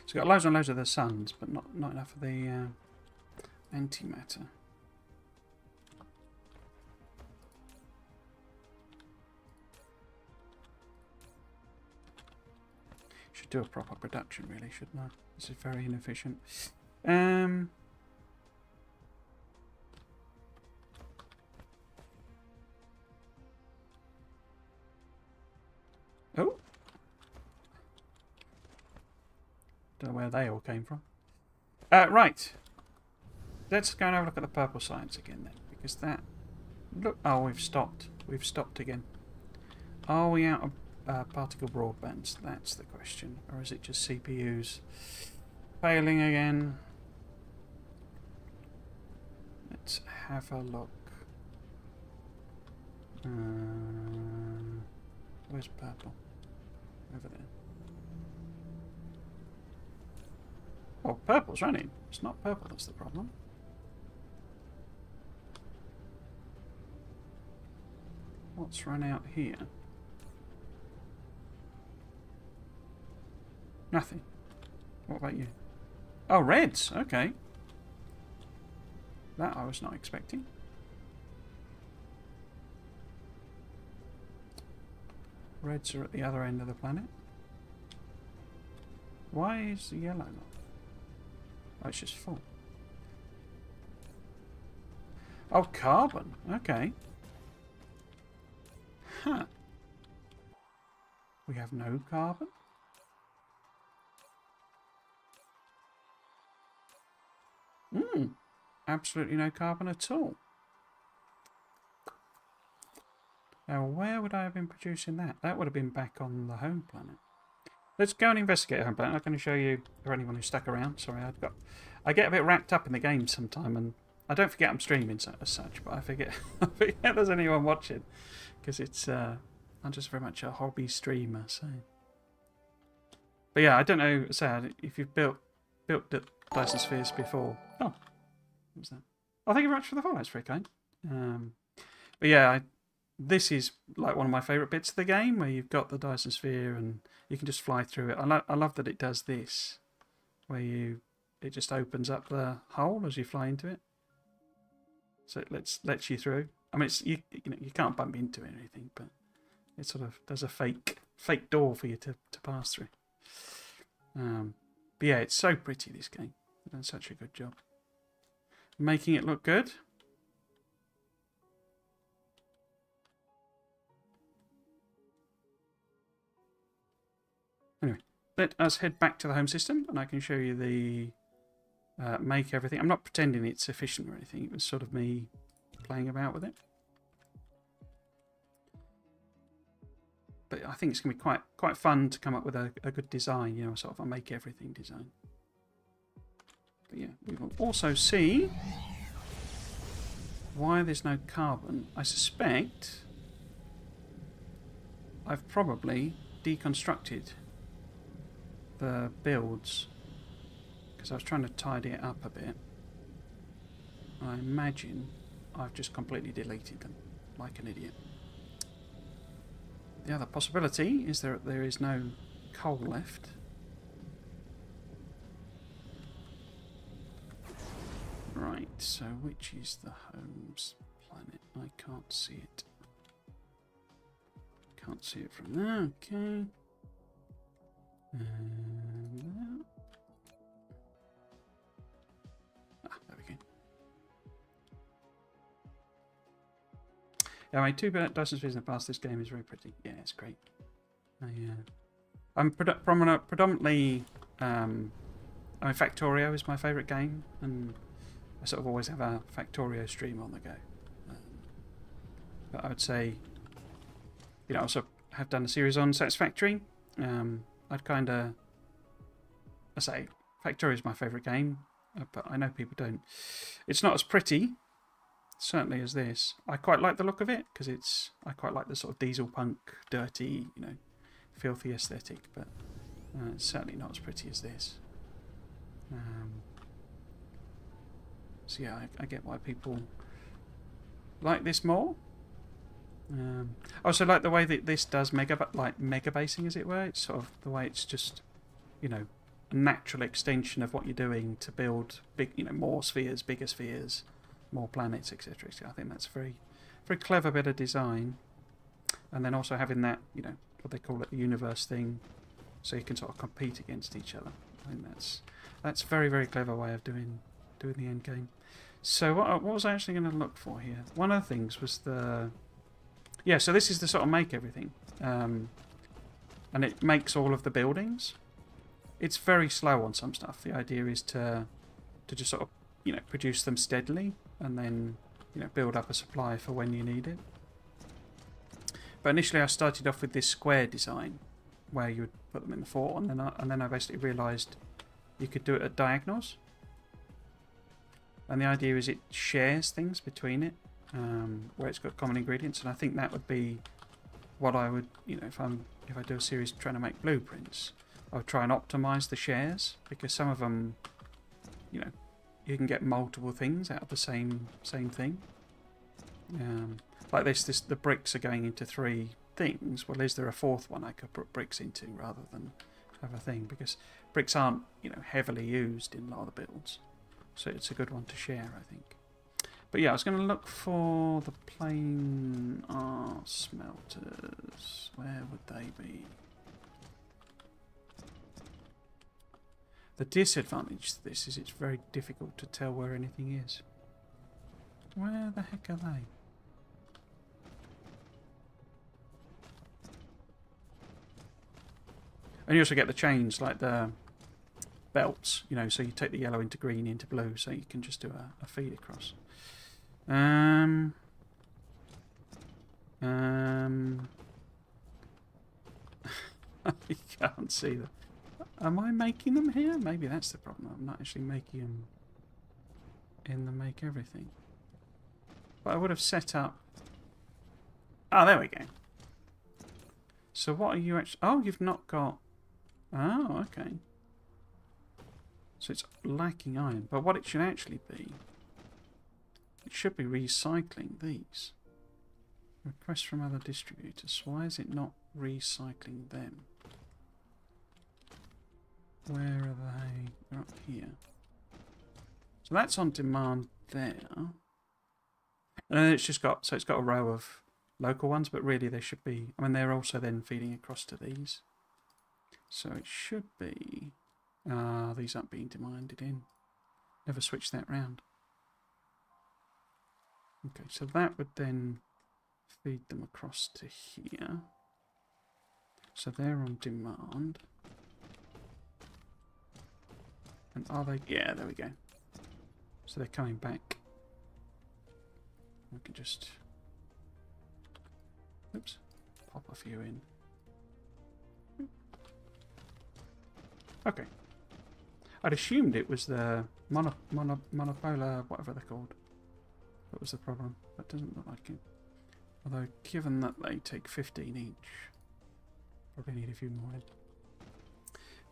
So got loads and loads of the suns, but not enough of the antimatter. Should do a proper production, really, shouldn't I? This is very inefficient. Oh, don't know where they all came from. Right, let's go and have a look at the purple science again then, because that look. Oh, we've stopped. We've stopped again. Are we out of particle broadbands? That's the question. Or is it just CPUs failing again? Let's have a look. Where's purple? Over there. Oh, purple's running. It's not purple that's the problem. What's run out here? Nothing. What about you? Oh, reds. Okay. That I was not expecting. Reds are at the other end of the planet. Why is the yellow not? Oh, it's just full. Oh, carbon. Okay. Huh. We have no carbon? Absolutely no carbon at all. Now, where would I have been producing that? That would have been back on the home planet. Let's go and investigate home planet. I'm going to show you, for anyone who's stuck around. Sorry, I get a bit wrapped up in the game sometime, and I don't forget I'm streaming as such, but I forget there's anyone watching, because it's I'm just very much a hobby streamer. So, but yeah, I don't know. Say if you've built the Dyson Spheres before. Oh, what was that? Oh, thank you very much for the follow. It's very kind. But yeah, this is like one of my favourite bits of the game, where you've got the Dyson Sphere and you can just fly through it. I love that it does this, where it just opens up the hole as you fly into it, so it lets you through. I mean, you can't bump into it or anything, but it sort of does a fake door for you to pass through. But yeah, it's so pretty, this game. They've done such a good job making it look good. Anyway, let us head back to the home system, and I can show you the make everything. I'm not pretending it's efficient or anything. It was sort of me playing about with it. But I think it's going to be quite fun to come up with a good design, you know, sort of a make everything design. But yeah, we will also see why there's no carbon. I suspect I've probably deconstructed the builds because I was trying to tidy it up a bit. I imagine I've just completely deleted them like an idiot. The other possibility is there is no coal left. Right, so which is the home's planet? I can't see it. Can't see it from there, okay. And there we go. Yeah, I made 2 Dyson Spheres in the past. This game is very pretty. Yeah, it's great. I'm predominantly... I mean, Factorio is my favourite game, and I sort of always have a Factorio stream on the go. But I would say, you know, I also have done a series on Satisfactory. I'd kind of... I say, Factorio is my favourite game, but I know people don't. It's not as pretty, certainly, as this. I quite like the look of it, because I quite like the sort of diesel punk, dirty, you know, filthy aesthetic, but it's certainly not as pretty as this. So yeah, I get why people like this more. I also like the way that this does mega basing, as it were. It's sort of the way it's just, you know, a natural extension of what you're doing to build big, you know, more spheres, bigger spheres, more planets, etc. I think that's a very, very clever bit of design. And then also having that, you know, what they call it, the universe thing, so you can sort of compete against each other. I think that's very, very clever way of doing the end game. So what was I actually going to look for here? One of the things was the... Yeah, so this is the sort of make everything. And it makes all of the buildings. It's very slow on some stuff. The idea is to just sort of, you know, produce them steadily and then, you know, build up a supply for when you need it. But initially I started off with this square design where you would put them in the fort, and then I basically realised you could do it at diagonals. And the idea is it shares things between it, where it's got common ingredients, and I think that would be what I would, you know, if I do a series trying to make blueprints, I would try and optimize the shares, because some of them, you know, you can get multiple things out of the same thing. Like this, the bricks are going into 3 things. Well, is there a 4th one I could put bricks into rather than have a thing? Because bricks aren't, you know, heavily used in a lot of the builds. So it's a good one to share, I think. But yeah, I was going to look for the plain art smelters. Where would they be? The disadvantage to this is it's very difficult to tell where anything is. Where the heck are they? And you also get the chains, like the belts, you know, so you take the yellow into green into blue, so you can just do a feed across. I can't see them. Am I making them here? Maybe that's the problem. I'm not actually making them in the make everything. But I would have set up... Oh, there we go. So what are you actually... Oh, you've not got... Oh, okay. So it's lacking iron. But what it should actually be... It should be recycling these. Request from other distributors. Why is it not recycling them? Where are they? They're up here. So that's on demand there. And then it's just got... So it's got a row of local ones, but really they should be... I mean, they're also then feeding across to these. So it should be... these aren't being demanded in. Never switch that round. Okay, so that would then feed them across to here. So they're on demand. And are they... Yeah, there we go. So they're coming back. We can just... Oops. Pop a few in. Okay. I'd assumed it was the monopolar, whatever they're called. That was the problem. That doesn't look like it. Although, given that they take 15 each, Probably need a few more in.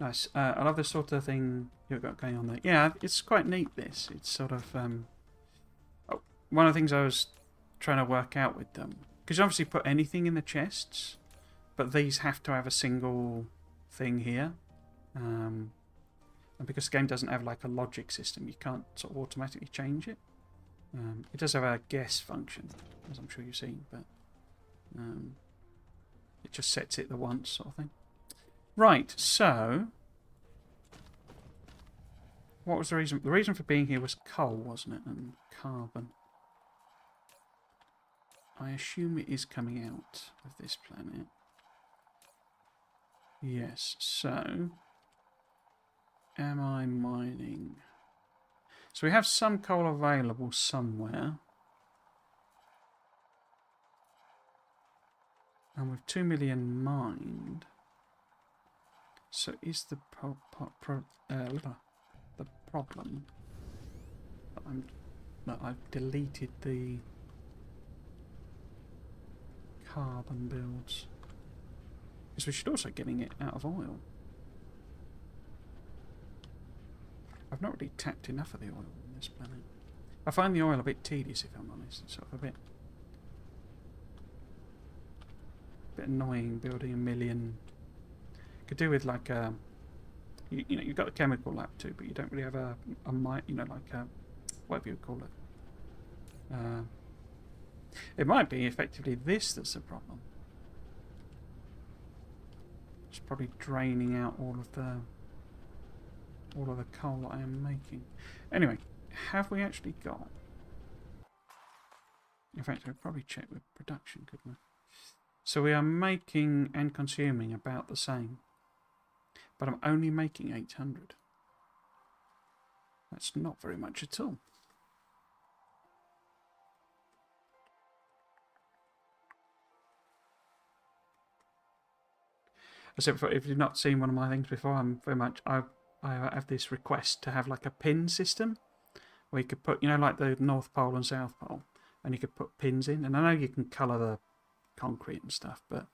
Nice. I love the sort of thing you've got going on there. Yeah, it's quite neat, this. It's sort of... oh, one of the things I was trying to work out with them, because you obviously put anything in the chests, but these have to have a single thing here. And because the game doesn't have like a logic system, you can't sort of automatically change it. It does have a guess function, as I'm sure you've seen, but it just sets it the once sort of thing. Right, so what was the reason? The reason for being here was coal, wasn't it? And carbon. I assume it is coming out of this planet. Yes, so am I mining? So we have some coal available somewhere. And with 2 million mined. So is the problem that I've deleted the carbon builds? Because we should also getting it out of oil. I've not really tapped enough of the oil on this planet. I find the oil a bit tedious, if I'm honest. It's sort of a bit annoying building a million. Could do with like a, you know, you've got the chemical lab too, but you don't really have a you know, like a, whatever you would call it. It might be effectively this that's the problem. It's probably draining out all of the coal that I am making. Anyway, have we actually got? In fact, I'd probably check with production, couldn't we? So we are making and consuming about the same. But I'm only making 800. That's not very much at all. As if you've not seen one of my things before, I'm very much I have this request to have like a pin system where you could put, you know, like the North Pole and South Pole, and you could put pins in. And I know you can colour the concrete and stuff, but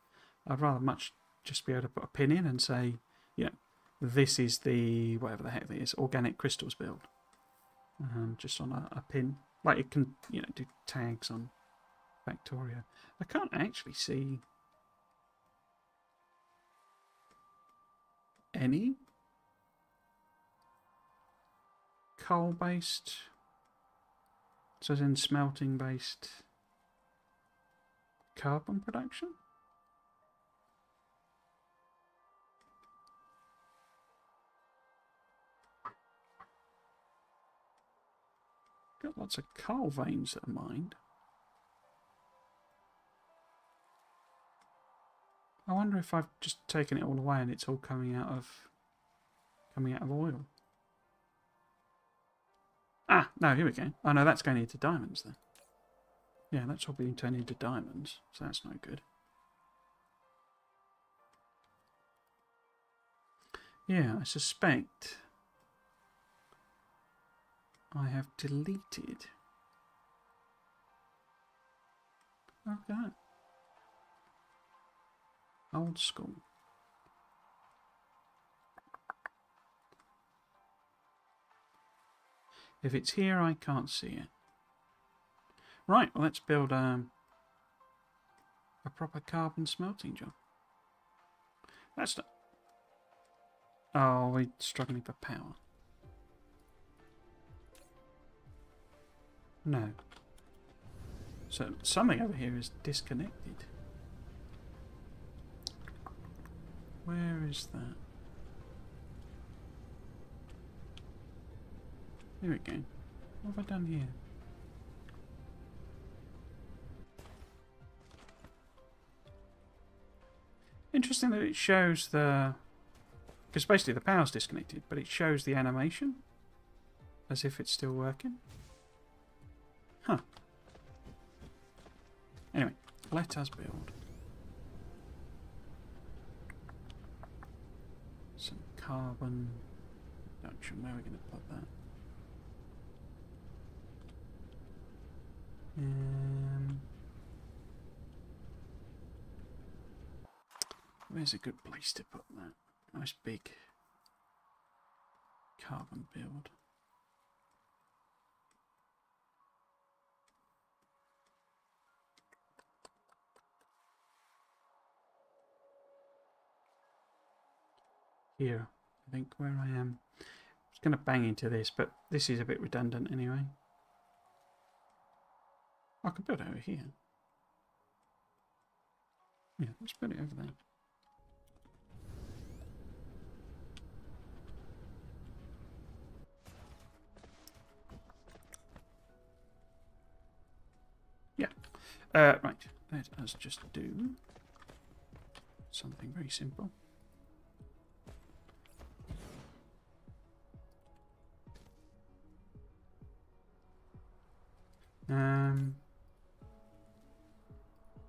I'd rather much just be able to put a pin in and say, you know, this is the, whatever the heck it is, organic crystals build. Just on a pin. Like you can, you know, do tags on Factorio. I can't actually see any coal-based, so as in smelting-based carbon production. Got lots of coal veins that are mined. I wonder if I've just taken it all away and it's all coming out of oil. Ah, no, here we go. Oh no, that's going into diamonds then. Yeah, that's all being turned into diamonds, so that's no good. Yeah, I suspect I have deleted. Okay. Old school. If it's here, I can't see it. Right, well, let's build a proper carbon smelting job. That's not... Oh, we're struggling for power. No. So something over here is disconnected. Where is that? Here we go. What have I done here? Interesting that it shows the... Because basically the power's disconnected, but it shows the animation as if it's still working. Huh. Anyway, let us build some carbon production. Where are we going to put that? Where's a good place to put that? Nice big carbon build. Here, I think, where I am. I was going to bang into this, but this is a bit redundant anyway. I could build it over here. Yeah, let's put it over there. Yeah. Right. Let us just do something very simple.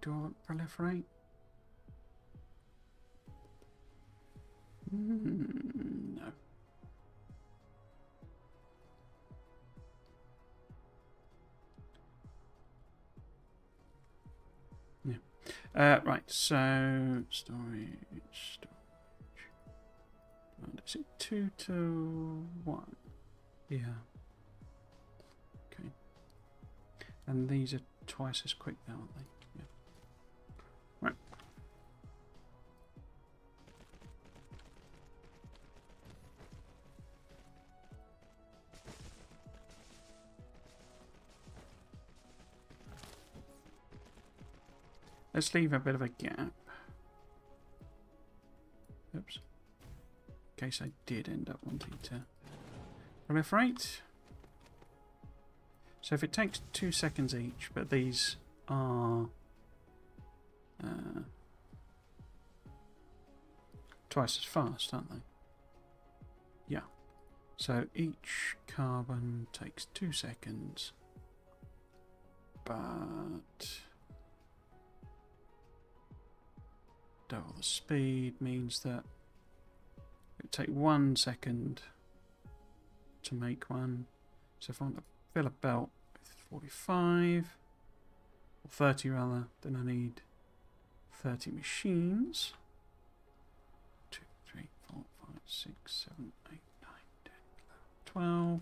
Do I want proliferate? No. Yeah. Right, so storage. Is it 2 to 1? Yeah. Okay. And these are twice as quick now, aren't they? Yeah. Right. Let's leave a bit of a gap. Oops. In case I did end up wanting to proliferate. So if it takes 2 seconds each, but these are twice as fast, aren't they? Yeah. So each carbon takes 2 seconds, but double the speed means that it would take 1 second to make one. So if I want to fill a belt with 45, or 30 rather, then I need 30 machines. 2, 3, 4, 5, 6, 7, 8, 9, 10, 11, 12,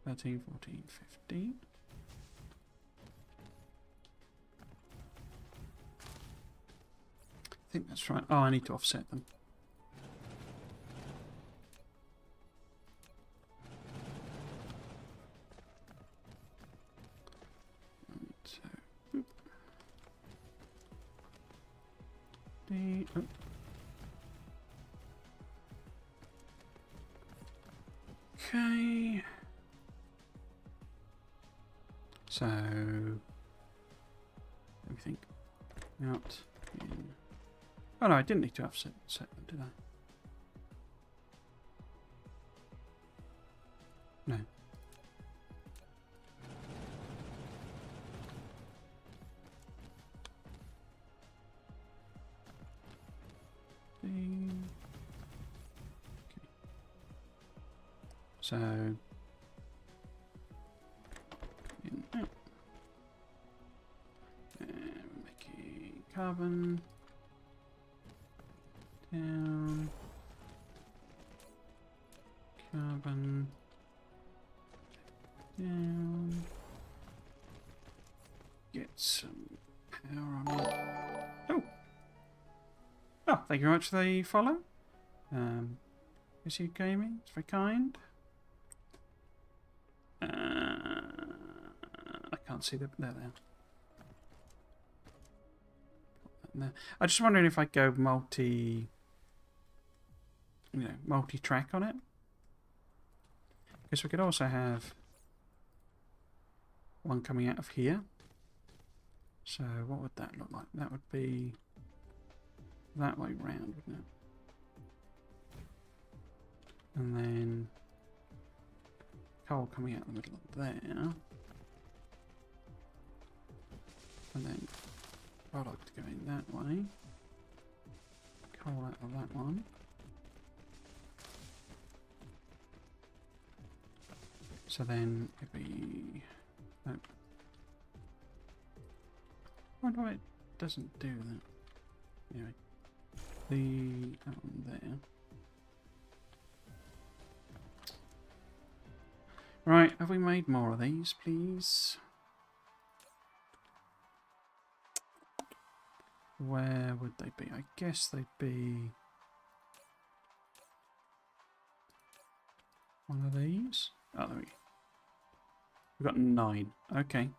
13, 14, 15. I think that's right. Oh, I need to offset them. So, okay. So everything out in. Oh no, I didn't need to offset them, did I? No. Okay. So in out. And making carbon. Down, carbon, down, get some power on it. Oh, thank you very much for the follow. Is he gaming? It's very kind. I can't see them. There they are. I'm just wondering if I go multi-track on it. Because we could also have one coming out of here. So what would that look like? That would be that way round, wouldn't it? And then coal coming out the middle of there. And then product going that way. Coal out of that one. So then it'd be... Nope. I wonder why it doesn't do that. Anyway, that one there. Right, have we made more of these, please? Where would they be? I guess they'd be one of these. Oh, there we go. We've got 9. Okay.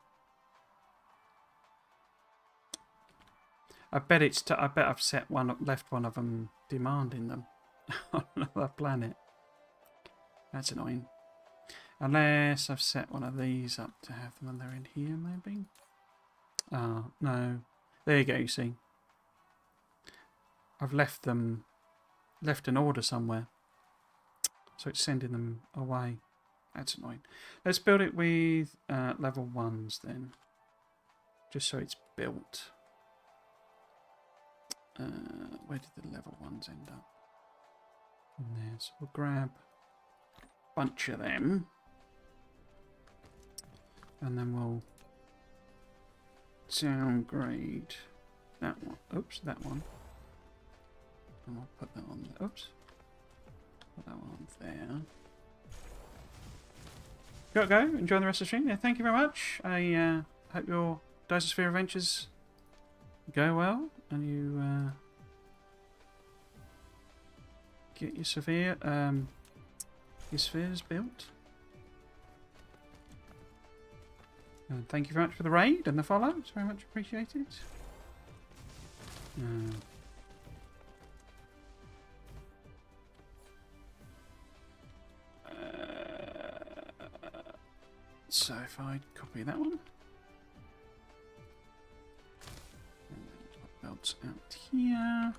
I bet I've set left one of them demanding them on another planet. That's annoying. Unless I've set one of these up to have them when they're in here, maybe. Ah, no. There you go. You see. I've left an order somewhere, so it's sending them away. That's annoying. Let's build it with level 1s then, just so it's built. Where did the level 1s end up? In there. So we'll grab a bunch of them, and then we'll downgrade that one. Oops, that one. And I'll put that on there. Oops. Put that one on there. Gotta go. Enjoy the rest of the stream. Yeah, thank you very much. I hope your Dyson Sphere adventures go well and you get your spheres built. And thank you very much for the raid and the follow. It's very much appreciated. So if I copy that one, and then put belts out here,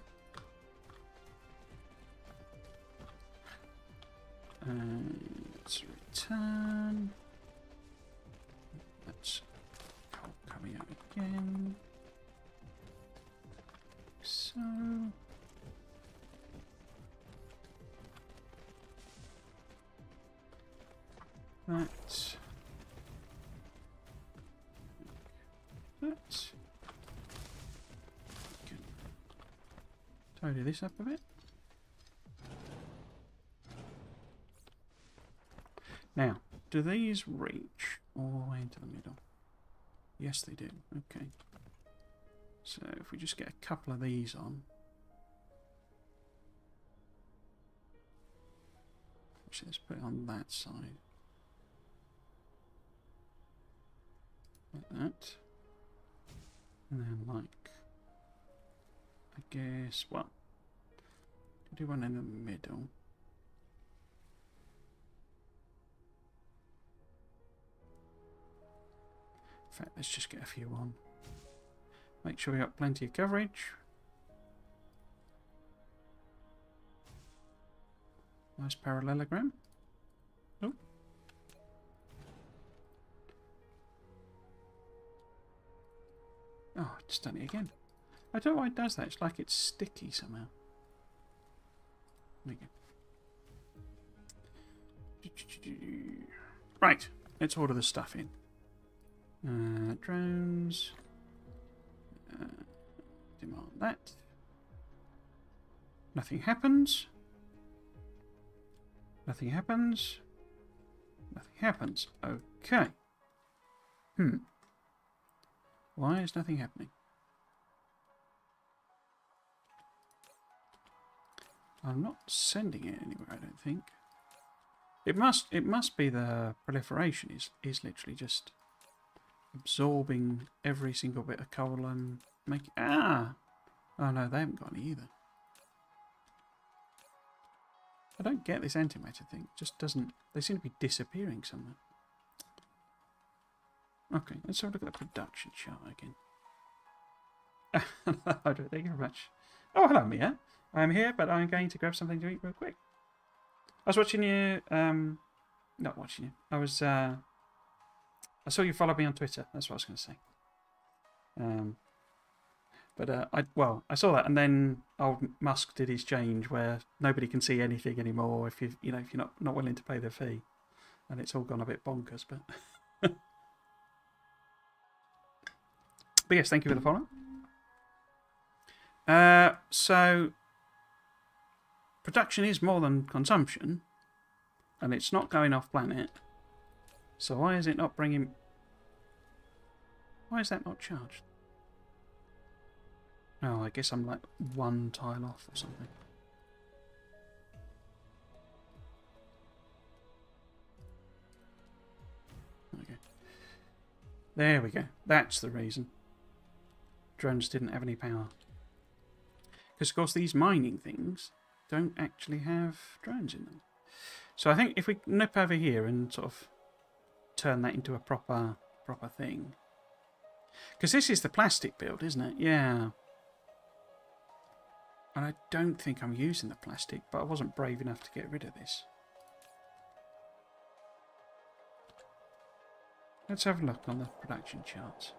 and let's return. Let's copy out again. So. That. Tidy this up a bit. Now, do these reach all the way into the middle? Yes, they do. Okay. So if we just get a couple of these on. Actually, let's put it on that side. Like that. And then, like, I guess, well, do one in the middle. In fact, let's just get a few on. Make sure we got plenty of coverage. Nice parallelogram. Oh. Oh, it's done it again. I don't know why it does that. It's like it's sticky somehow. There we go. Right, let's order the stuff in. Drones. Demand that. Nothing happens. Nothing happens. Nothing happens. Okay. Why is nothing happening? I'm not sending it anywhere, I don't think. It must be the proliferation is literally just absorbing every single bit of coal and making... Ah! Oh no, they haven't got any either. I don't get this antimatter thing. It just doesn't... They seem to be disappearing somewhere. Okay, let's have a look at the production chart again. Thank you very much. Oh, hello, Mia. I'm here, but I'm going to grab something to eat real quick. I was watching you... not watching you. I saw you follow me on Twitter. That's what I was going to say. I saw that, and then old Musk did his change where nobody can see anything anymore if you're not willing to pay the fee, and it's all gone a bit bonkers. But but yes, thank you for the follow. So production is more than consumption, and it's not going off planet. So why is it not bringing... Why is that not charged? Oh, I guess I'm like one tile off or something. Okay. There we go. That's the reason. Drones didn't have any power. Because, of course, these mining things don't actually have drones in them. So I think if we nip over here and sort of turn that into a proper thing. Because this is the plastic build, isn't it? Yeah. And I don't think I'm using the plastic, but I wasn't brave enough to get rid of this. Let's have a look on the production charts.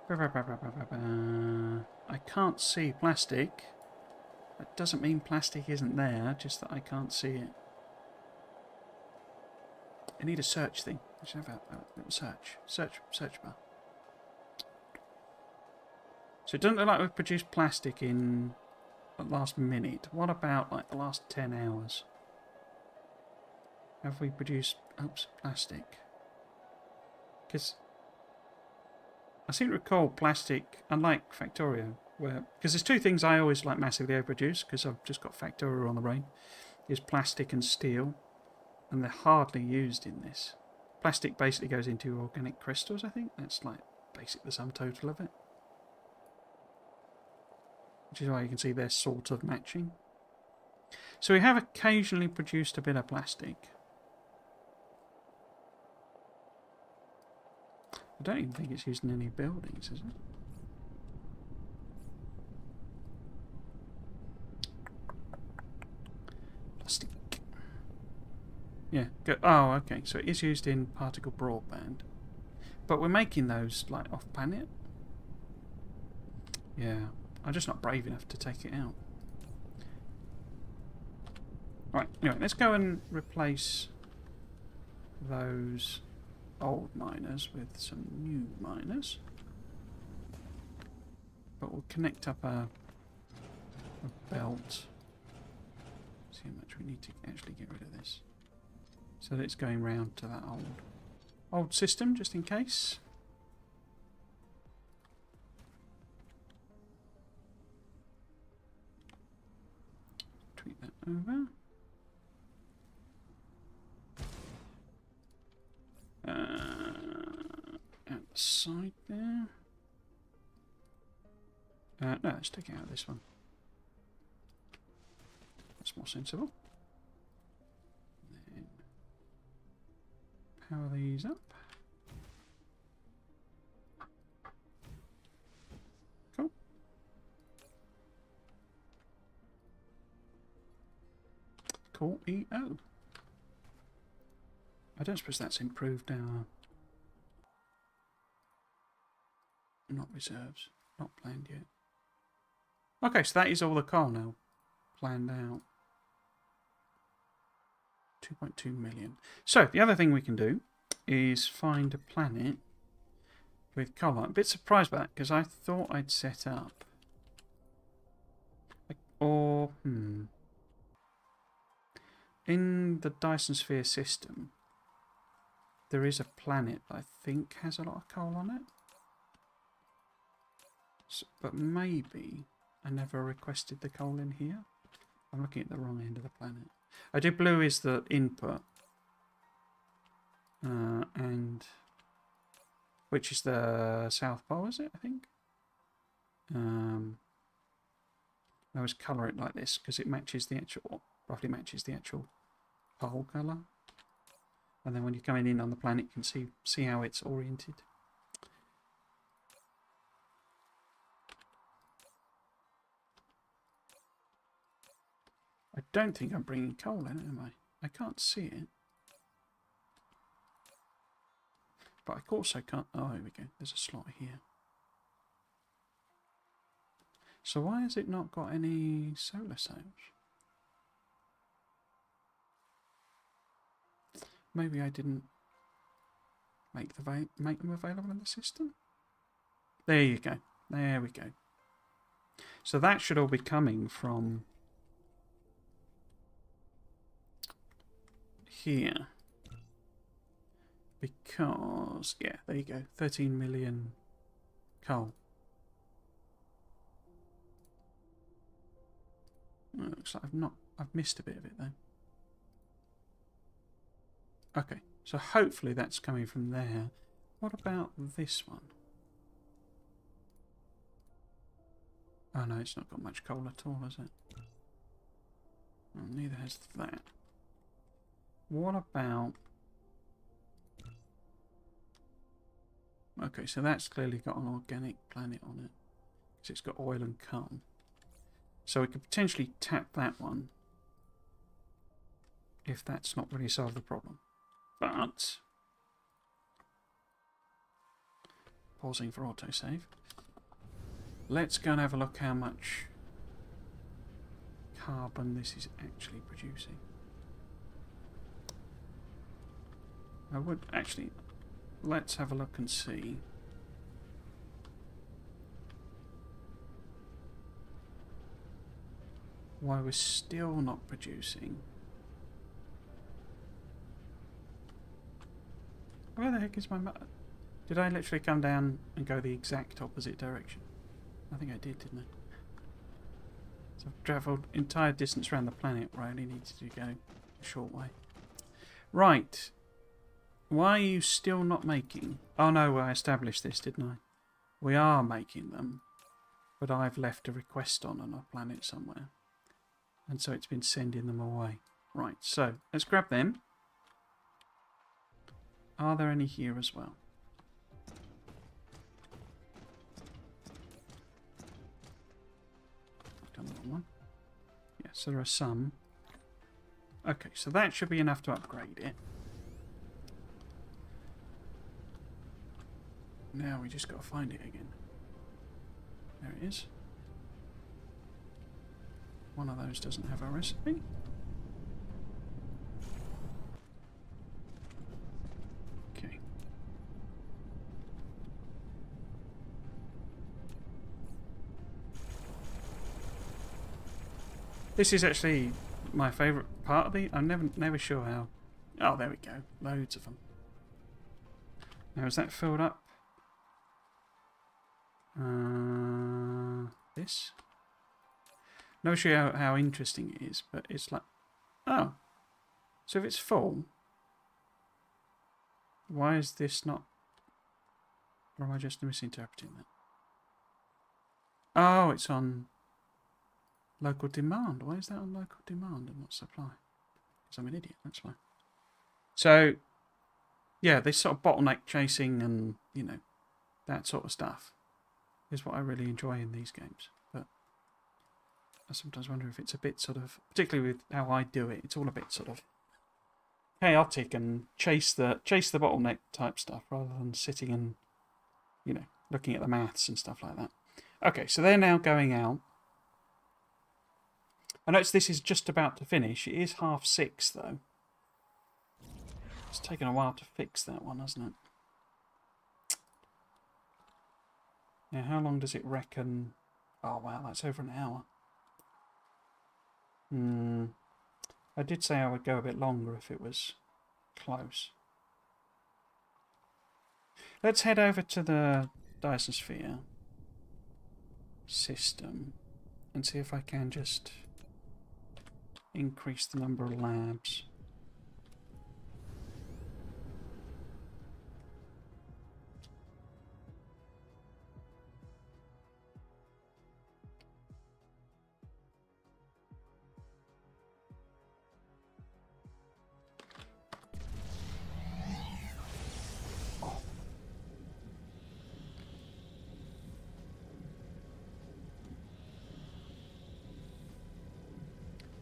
I can't see plastic. That doesn't mean plastic isn't there, just that I can't see it. I need a search thing. Let's have a little search bar. So it doesn't look like we've produced plastic in the last minute. What about like the last 10 hours? Have we produced plastic? Because I seem to recall plastic, unlike Factorio, where because there's two things I always like massively overproduce because I've just got Factorio on the brain, is plastic and steel, and they're hardly used in this. Plastic basically goes into organic crystals, I think. That's like basically the sum total of it. Which is why you can see they're sort of matching. So we have occasionally produced a bit of plastic. I don't even think it's used in any buildings, is it? Plastic. Yeah. Good. Oh, okay. So it is used in particle broadband. But we're making those like off planet. Yeah. I'm just not brave enough to take it out. Right, anyway, let's go and replace those old miners with some new miners. But we'll connect up a belt. See how much we need to actually get rid of this. So that it's going round to that old system, just in case. Tweak that over. Out the side there. No, let's take it out this one. That's more sensible. Then power these up. Cool. Cool EO. I don't suppose that's improved our... Not reserves. Not planned yet. Okay, so that is all the coal now. Planned out. 2.2 million. So, the other thing we can do is find a planet with coal. I'm a bit surprised by that, because I thought I'd set up... In the Dyson Sphere system, there is a planet that I think has a lot of coal on it. So, but maybe I never requested the coal in here. I'm looking at the wrong end of the planet. I do blue is the input. And which is the South Pole, is it, I think? I always colour it like this because it matches the actual, roughly matches the actual pole colour. And then when you're coming in on the planet, you can see how it's oriented. I don't think I'm bringing coal in, am I? I can't see it. But I also can't... Oh, here we go. There's a slot here. So why has it not got any solar sails? Maybe I didn't make them available in the system? There you go. There we go. So that should all be coming from here. Because, yeah, there you go. 13 million coal. Oh, it looks like I've missed a bit of it though. Okay, so hopefully that's coming from there. What about this one? Oh no, it's not got much coal at all, has it? Well, neither has that. What about... Okay, so that's clearly got an organic planet on it. Because it's got oil and coal. So we could potentially tap that one. If that's not really solved the problem. But... Pausing for autosave. Let's go and have a look how much carbon this is actually producing. I would actually... Let's have a look and see. Why we're still not producing. Where the heck is my map? Did I literally come down and go the exact opposite direction? I think I did, didn't I? So I've travelled entire distance around the planet where I only needed to go a short way. Right. Why are you still not making... Oh no, I established this, didn't I? We are making them. But I've left a request on a planet somewhere. And so it's been sending them away. Right, so let's grab them. Are there any here as well? Done the wrong one. Yes, so there are some. Okay, so that should be enough to upgrade it. Now we just got to find it again. There it is. One of those doesn't have a recipe. Okay. This is actually my favourite part of the... I'm never sure how... Oh, there we go. Loads of them. Now, is that filled up? This? Not sure how interesting it is, but it's like... Oh. So if it's full... Why is this not... Or am I just misinterpreting that? Oh, it's on... Local demand. Why is that on local demand and not supply? Because I'm an idiot, that's why. So... Yeah, this sort of bottleneck chasing and, you know, that sort of stuff is what I really enjoy in these games. But I sometimes wonder if it's a bit sort of, particularly with how I do it, it's all a bit sort of chaotic and chase the bottleneck type stuff rather than sitting and, you know, looking at the maths and stuff like that. Okay, so they're now going out. I notice this is just about to finish. It is 6:30 though. It's taken a while to fix that one, hasn't it? Now, how long does it reckon? Oh, wow, that's over an hour. I did say I would go a bit longer if it was close. Let's head over to the Dyson Sphere system and see if I can just increase the number of labs.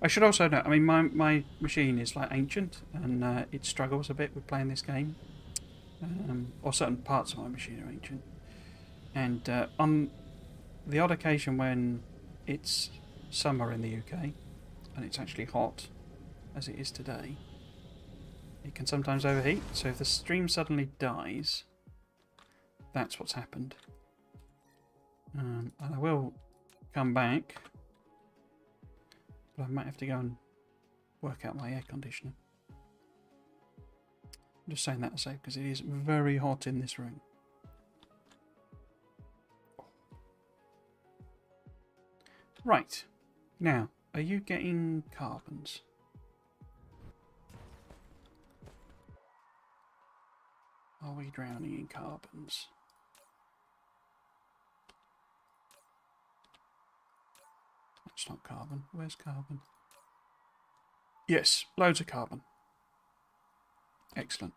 I should also note, I mean, my machine is like ancient and it struggles a bit with playing this game. Or certain parts of my machine are ancient. And on the odd occasion when it's summer in the UK and it's actually hot, as it is today, it can sometimes overheat. So if the stream suddenly dies, that's what's happened. And I will come back, but I might have to go and work out my air conditioner. I'm just saying that to say because it is very hot in this room. Right, now, are you getting carbons? Are we drowning in carbons? That's not carbon. Where's carbon? Yes, loads of carbon. Excellent.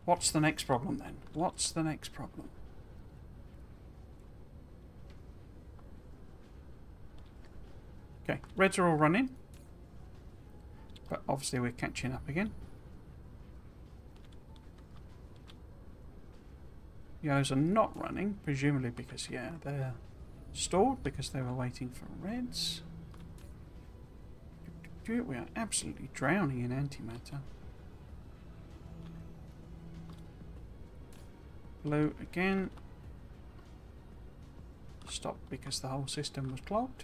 What's the next problem then? What's the next problem? Okay, reds are all running. But obviously we're catching up again. Yellows are not running, presumably because, yeah, they're stalled because they were waiting for reds. We are absolutely drowning in antimatter. Blue again. Stop because the whole system was clogged.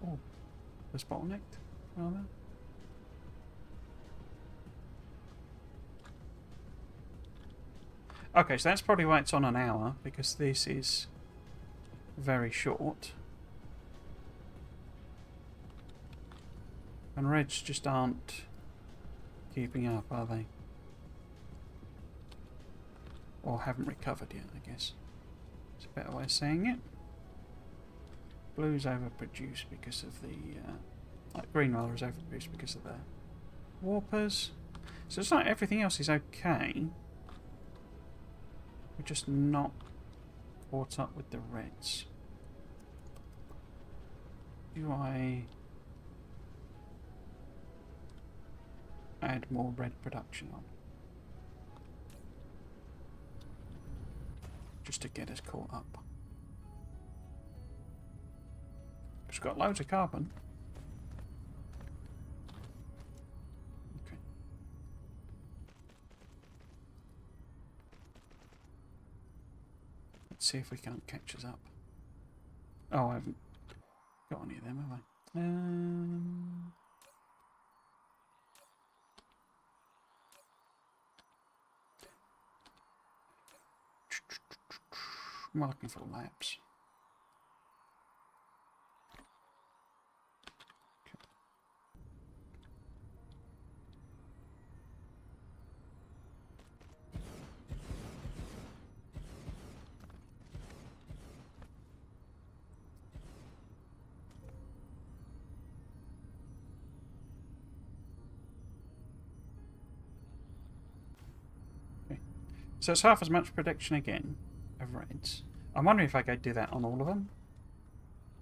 Oh, was bottlenecked, rather. Okay, so that's probably why it's on an hour, because this is very short. And reds just aren't keeping up, are they? Or haven't recovered yet, I guess. It's a better way of saying it. Blue's overproduced because of the... green rather is overproduced because of the warpers. So it's like everything else is okay. We're just not caught up with the reds. Do I add more red production on? Just to get us caught up. It's got loads of carbon. Okay. Let's see if we can't catch us up. Oh, I haven't got any of them, have I? I'm looking for laps. Okay. So it's half as much production again of reds. I'm wondering if I go do that on all of them.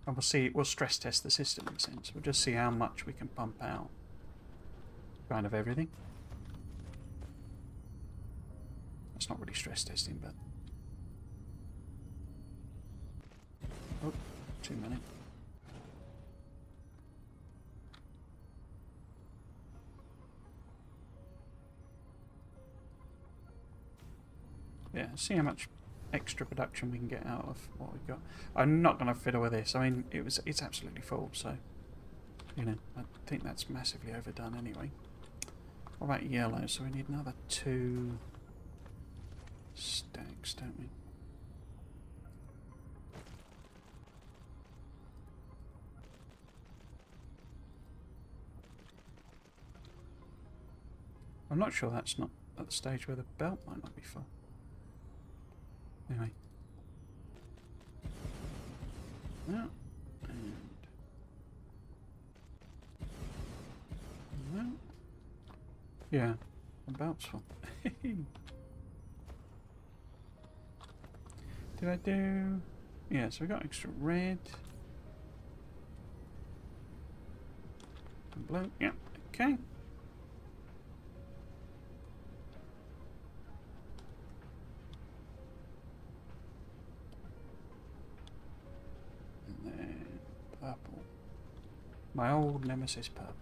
And we'll see, we'll stress test the system in a sense. We'll just see how much we can pump out. Kind of everything. That's not really stress testing, but... Oh, too many. Yeah, see how much extra production we can get out of what we've got. I'm not going to fiddle with this. I mean, it's absolutely full, so you know, I think that's massively overdone anyway. What about yellow? So we need another 2 stacks, don't we? I'm not sure that's not at the stage where the belt might not be full. Anyway. No. And no. Yeah, the belt's full. Did I do... Yeah, so we got extra red. And blue. Yeah, okay. Purple. My old nemesis purple.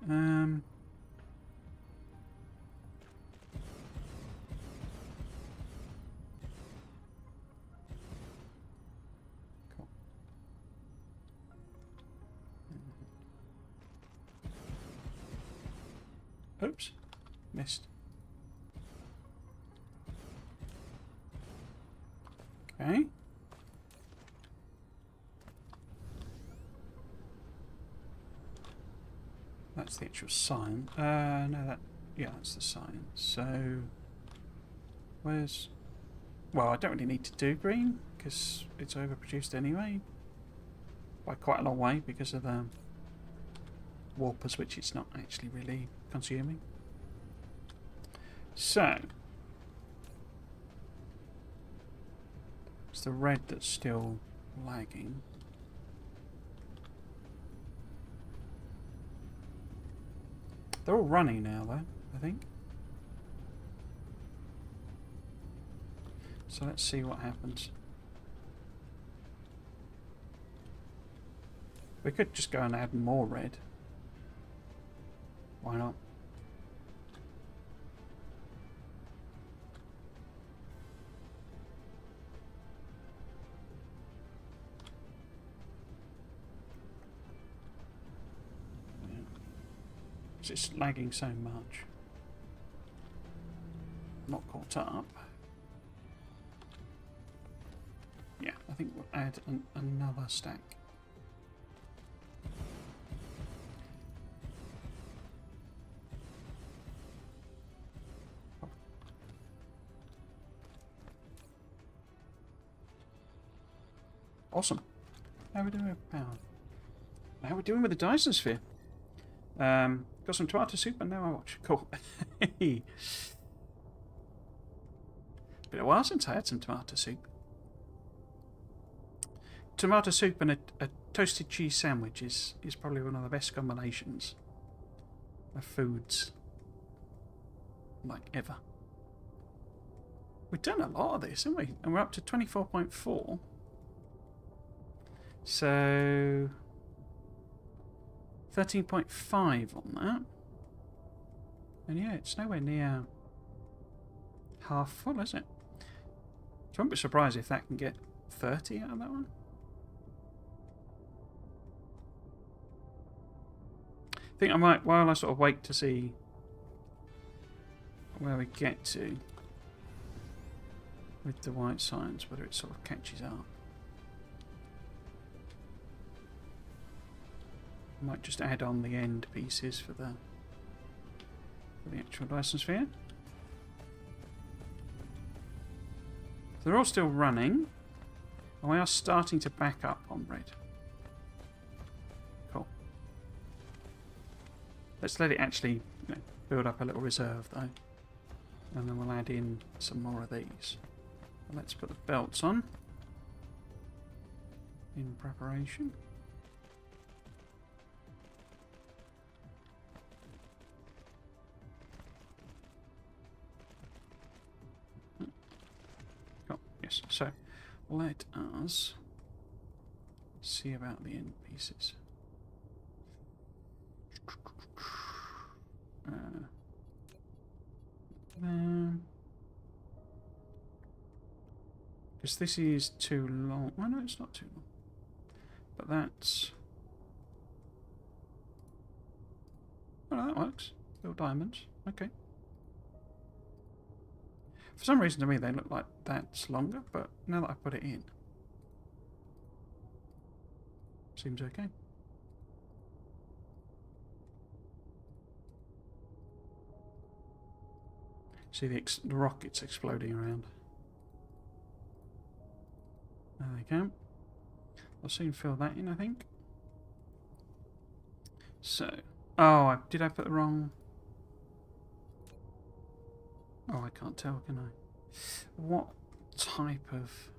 Cool. Oops, missed. Okay. That's the actual sign. No, that's the sign. So, where's... Well, I don't really need to do green, because it's overproduced anyway. By quite a long way, because of the warpers, which it's not actually really consuming. So, it's the red that's still lagging. They're all running now, though, I think. So let's see what happens. We could just go and add more red. Why not? It's lagging so much. Not caught up. Yeah, I think we'll add another stack. Oh. Awesome. How are we doing with power? How are we doing with the Dyson Sphere? Got some tomato soup and now I watch. Cool. Been a while since I had some tomato soup. Tomato soup and a toasted cheese sandwich is probably one of the best combinations of foods, like, ever. We've done a lot of this, haven't we? And we're up to 24.4. So 13.5 on that. And yeah, it's nowhere near half full, is it? So I won't be surprised if that can get 30 out of that one. I think I might, while I sort of wait to see where we get to with the white signs, whether it sort of catches up. I might just add on the end pieces for the actual Dyson Sphere. So they're all still running, and we are starting to back up on red. Cool. Let's let it actually, build up a little reserve though, and then we'll add in some more of these. And let's put the belts on in preparation. So let us see about the end pieces. Because this is too long. Well, no, it's not too long. But that's... Oh, that works. Little diamonds. Okay. For some reason to me they look like that's longer, but now that I put it in, seems okay. See the rockets exploding around. There they go. I'll soon fill that in, I think. So, oh, did I put the wrong... Oh, I can't tell, can I? What type of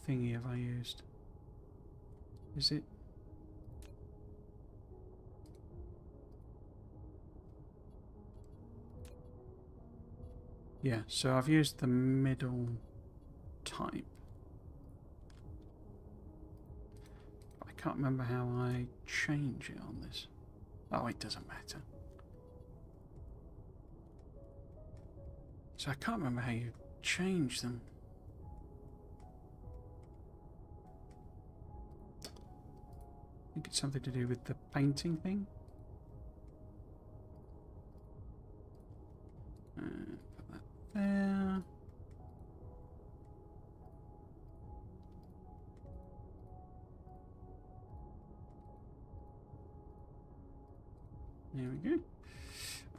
thingy have I used? Is it... Yeah, so I've used the middle type. I can't remember how I change it on this. Oh, it doesn't matter. So I can't remember how you change them. I think it's something to do with the painting thing. Put that there. There we go.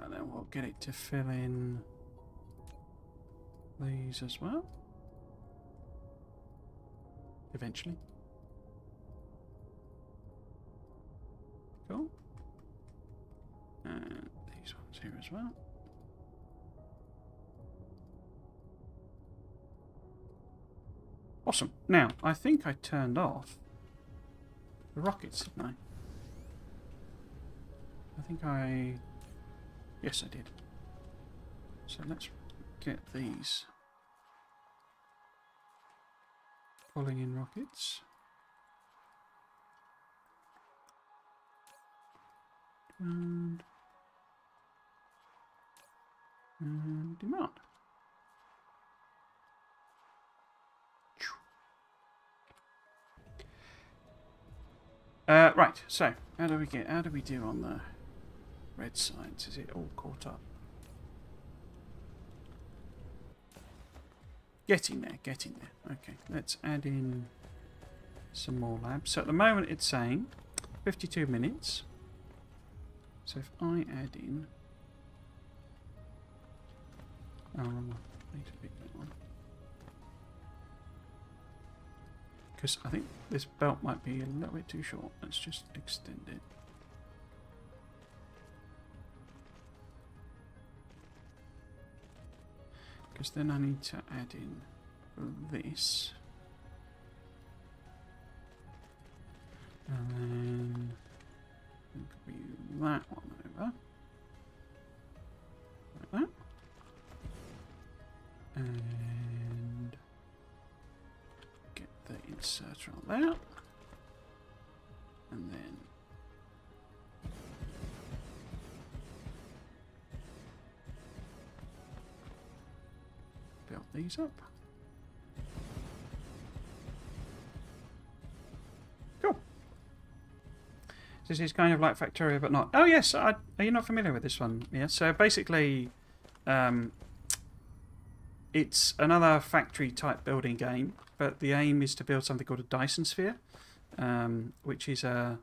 And then we'll get it to fill in these as well. Eventually. Cool. And these ones here as well. Awesome. Now, I think I turned off the rockets, didn't I? I think I... Yes, I did. So let's get these pulling in rockets. And demand. Right, so how do we do on the red sides? Is it all caught up? Getting there. Okay, let's add in some more labs. So at the moment it's saying 52 minutes. So if I add in... Oh, wrong one. I need to pick that one. Because I think this belt might be a little bit too short. Let's just extend it. Because then I need to add in this. And then copy that one over. Like that. And get the inserter on there. And then build these up. Cool. This is kind of like Factorio, but not. Oh yes, are you not familiar with this one? Yeah. So basically, it's another factory type building game, but the aim is to build something called a Dyson Sphere, which is a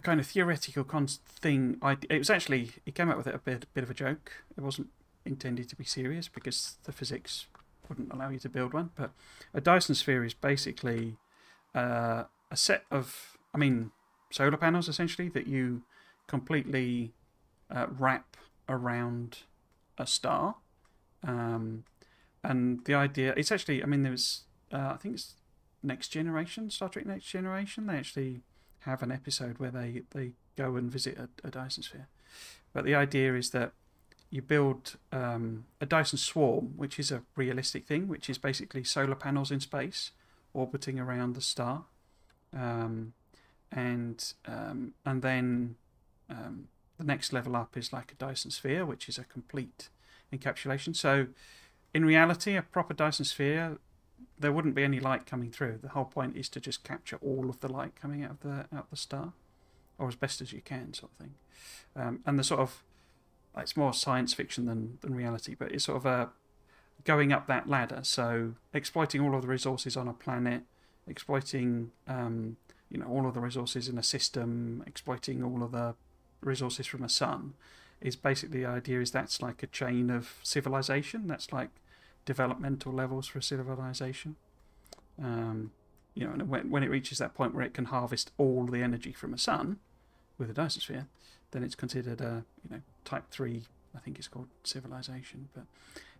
kind of theoretical thing. It came up with it a bit of a joke. It wasn't intended to be serious because the physics wouldn't allow you to build one. But a Dyson Sphere is basically a set of, solar panels essentially that you completely wrap around a star. And the idea, it's actually, there's, I think it's Next Generation, Star Trek Next Generation. They actually have an episode where they go and visit a Dyson Sphere. But the idea is that you build a Dyson Swarm, which is a realistic thing, which is basically solar panels in space orbiting around the star. And then the next level up is like a Dyson Sphere, which is a complete encapsulation. So in reality, a proper Dyson Sphere, there wouldn't be any light coming through. The whole point is to just capture all of the light coming out of the star, or as best as you can, sort of thing. And the sort of, it's more science fiction than reality, but it's sort of going up that ladder. So exploiting all of the resources on a planet, exploiting all of the resources in a system, exploiting all of the resources from a sun, is basically the idea is that's like a chain of civilization. That's like developmental levels for a civilization. And when it reaches that point where it can harvest all the energy from a sun with a Dyson Sphere, then it's considered a type 3, I think it's called, civilization. But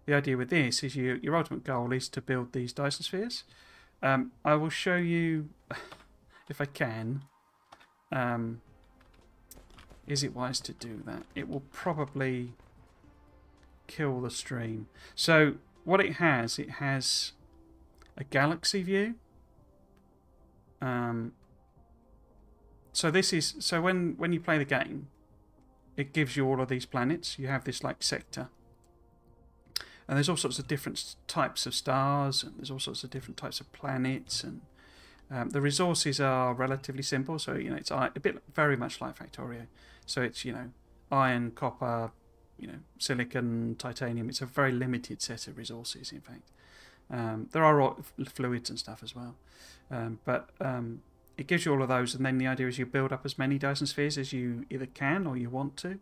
the idea with this is your ultimate goal is to build these Dyson Spheres. I will show you, if I can, is it wise to do that? It will probably kill the stream. So what it has a galaxy view. so this is so when you play the game, it gives you all of these planets. You have this like sector, and there's all sorts of different types of stars, and there's all sorts of different types of planets, and the resources are relatively simple. So you know it's a bit very much like Factorio. So it's iron, copper, silicon, titanium. It's a very limited set of resources. In fact, there are fluids and stuff as well, but it gives you all of those, and then the idea is you build up as many Dyson spheres as you either can or you want to.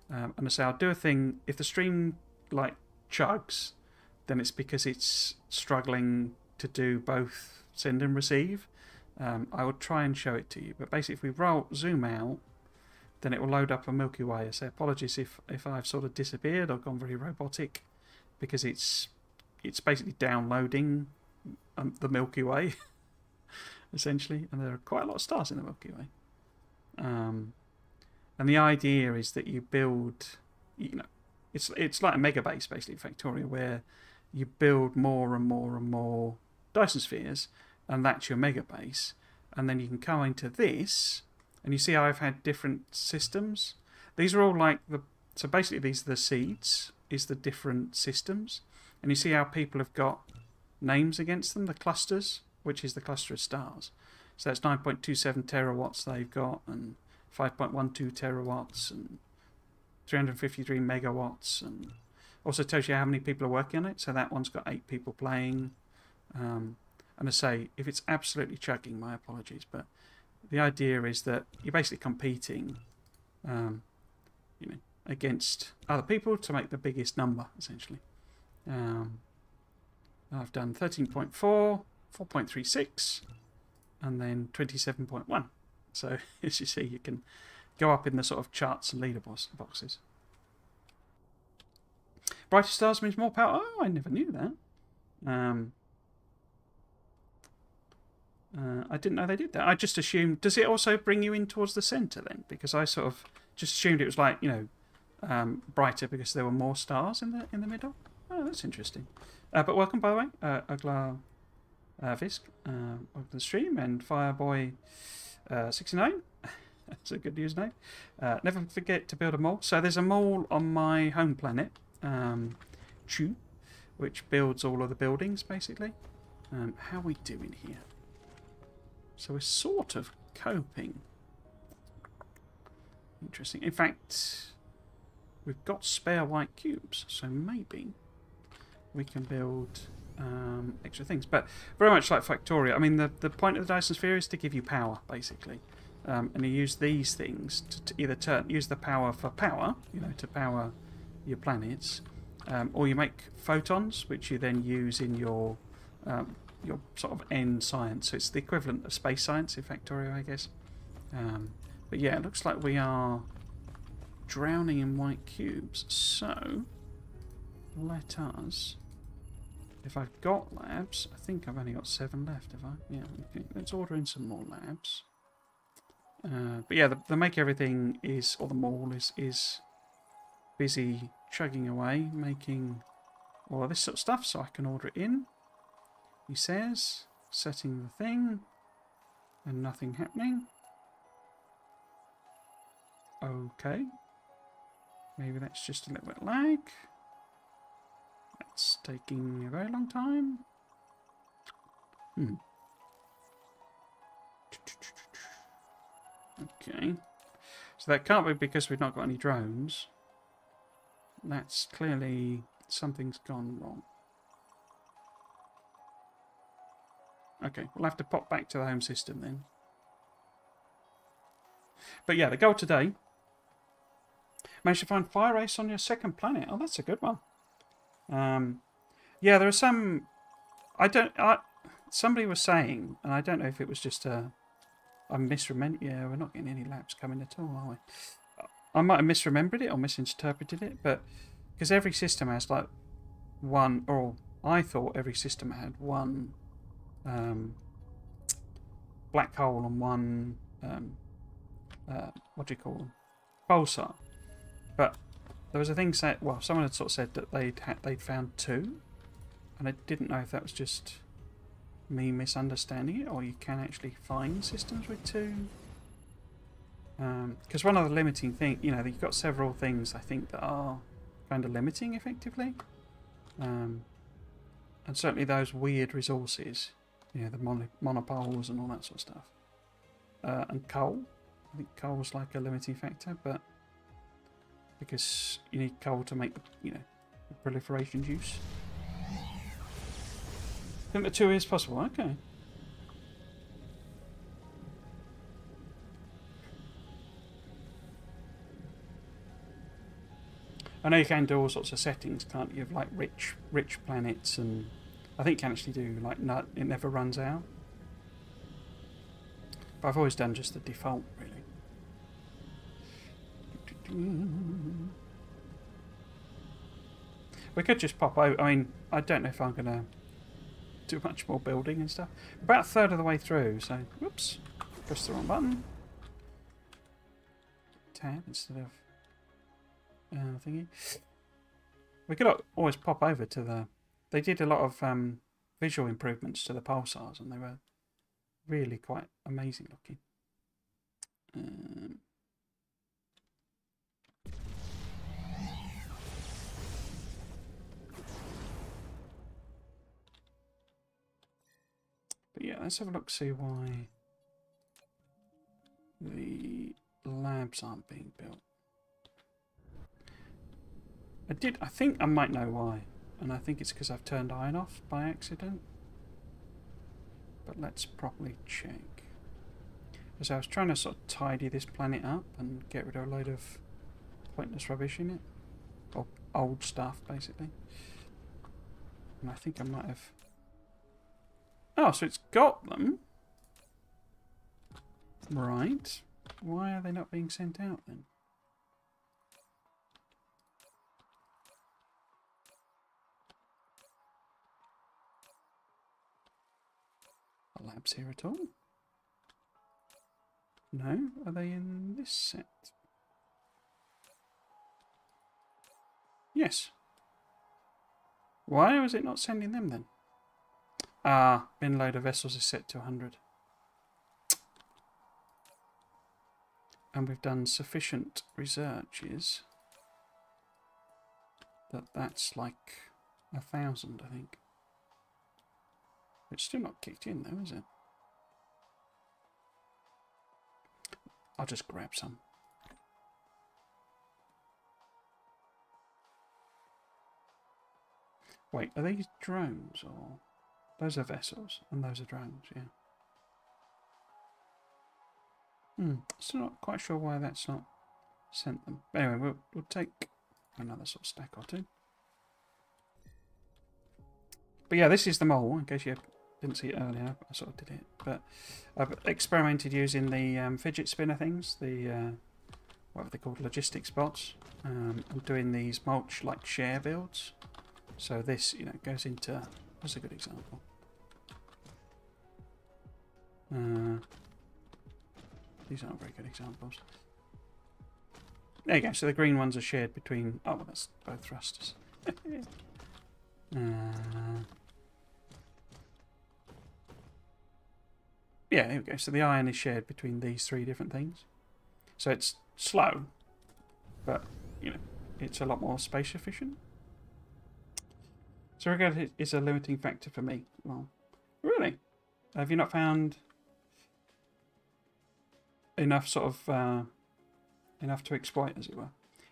And I say I'll do a thing if the stream like chugs, then it's because it's struggling to do both send and receive. I will try and show it to you, but basically if we zoom out, then it will load up a Milky Way. I say apologies if I've sort of disappeared or gone very robotic, because it's basically downloading the Milky Way essentially, and there are quite a lot of stars in the Milky Way. And the idea is that you build, it's like a mega base basically, Factorio, where you build more and more and more Dyson spheres, and that's your mega base. And then you can come into this, and you see how I've had different systems. These are all like so basically these are the seeds, is the different systems. And you see how people have got names against them, the clusters, which is the cluster of stars. So that's 9.27 terawatts they've got, and 5.12 terawatts, and 353 megawatts, and also tells you how many people are working on it. So that one's got 8 people playing. And I say, if it's absolutely chugging, my apologies, but the idea is that you're basically competing, against other people to make the biggest number, essentially. I've done 13.4, 4.36, and then 27.1. So as you see, you can go up in the sort of charts and leader boxes. Brighter stars means more power. Oh, I never knew that. I didn't know they did that. I just assumed. Does it also bring you in towards the centre then? Because I sort of just assumed it was like brighter because there were more stars in the middle. Oh, that's interesting. But welcome, by the way, Ugla Visk, welcome to the stream, and Fireboy69. That's a good username. Never forget to build a mall. So there's a mall on my home planet, Chu, which builds all of the buildings basically. How are we doing here? So we're sort of coping. Interesting. In fact, we've got spare white cubes, so maybe we can build extra things. But very much like Factorio, I mean, the point of the Dyson Sphere is to give you power, basically. And you use these things to either use the power for power, to power your planets, or you make photons, which you then use in your sort of end science. So it's the equivalent of space science in Factorio, I guess. But yeah, it looks like we are drowning in white cubes. So let us, if I've got labs, I think I've only got 7 left, have I? Yeah, okay. Let's order in some more labs. But yeah, the make everything is, or the mall is busy chugging away, making all of this sort of stuff, so I can order it in. He says, setting the thing, and nothing happening. Okay. Maybe that's just a little bit lag. That's taking a very long time. Okay. So that can't be because we've not got any drones. That's clearly something's gone wrong. Okay, we'll have to pop back to the home system then. But yeah, the goal today, managed to find fire race on your second planet. Oh, that's a good one. Yeah, there are some. Somebody was saying, and I don't know if it was just a. I misremembered. Yeah, we're not getting any laps coming at all, are we? I might have misremembered it or misinterpreted it, but because every system has like one, or I thought every system had one black hole and one what do you call them? Pulsar. But there was a thing said. Well, someone had sort of said that they'd found 2, and I didn't know if that was just me misunderstanding it, or you can actually find systems with 2 Because one of the limiting things, you know, you've got several things I think that are kind of limiting effectively. And certainly those weird resources, you know, the monopoles and all that sort of stuff. And coal. I think coal's like a limiting factor, but because you need coal to make, you know, the proliferation juice. I think the two is possible. Okay. I know you can do all sorts of settings, can't you? Of like rich planets, and I think you can actually do like it never runs out. But I've always done just the default, really. We could just pop over. I mean, I don't know if I'm gonna do much more building and stuff. About a third of the way through, so whoops, press the wrong button. Tab instead of thingy. We could always pop over to the. They did a lot of visual improvements to the pulsars, and they were really quite amazing looking. But yeah, let's have a look, see why the labs aren't being built. I think I might know why, and I think it's because I've turned iron off by accident. But let's properly check. Because I was trying to sort of tidy this planet up and get rid of a load of pointless rubbish in it. Or old stuff, basically. And I think I might have... Oh, so it's got them. Right. Why are they not being sent out then? Are labs here at all? No? Are they in this set? Yes. Why was it not sending them then? Ah, bin load of vessels is set to 100. And we've done sufficient researches that that's like 1,000, I think. It's still not kicked in though, is it? I'll just grab some. Wait, are these drones or... Those are vessels and those are drones, yeah. Still not quite sure why that's not sent them. But anyway, we'll take another sort of stack or two. But yeah, this is the mole, in case you didn't see it earlier. I sort of did it. But I've experimented using the fidget spinner things, the, what are they called, logistics bots. I'm doing these mulch, like, share builds. So this, you know, goes into... That's a good example. These aren't very good examples. There you go. So the green ones are shared between... Oh, well, that's both thrusters. Yeah, there we go. So the iron is shared between these three different things. So it's slow, but, you know, it's a lot more space efficient. So regard is a limiting factor for me. Well, really? Have you not found enough sort of enough to exploit, as it were?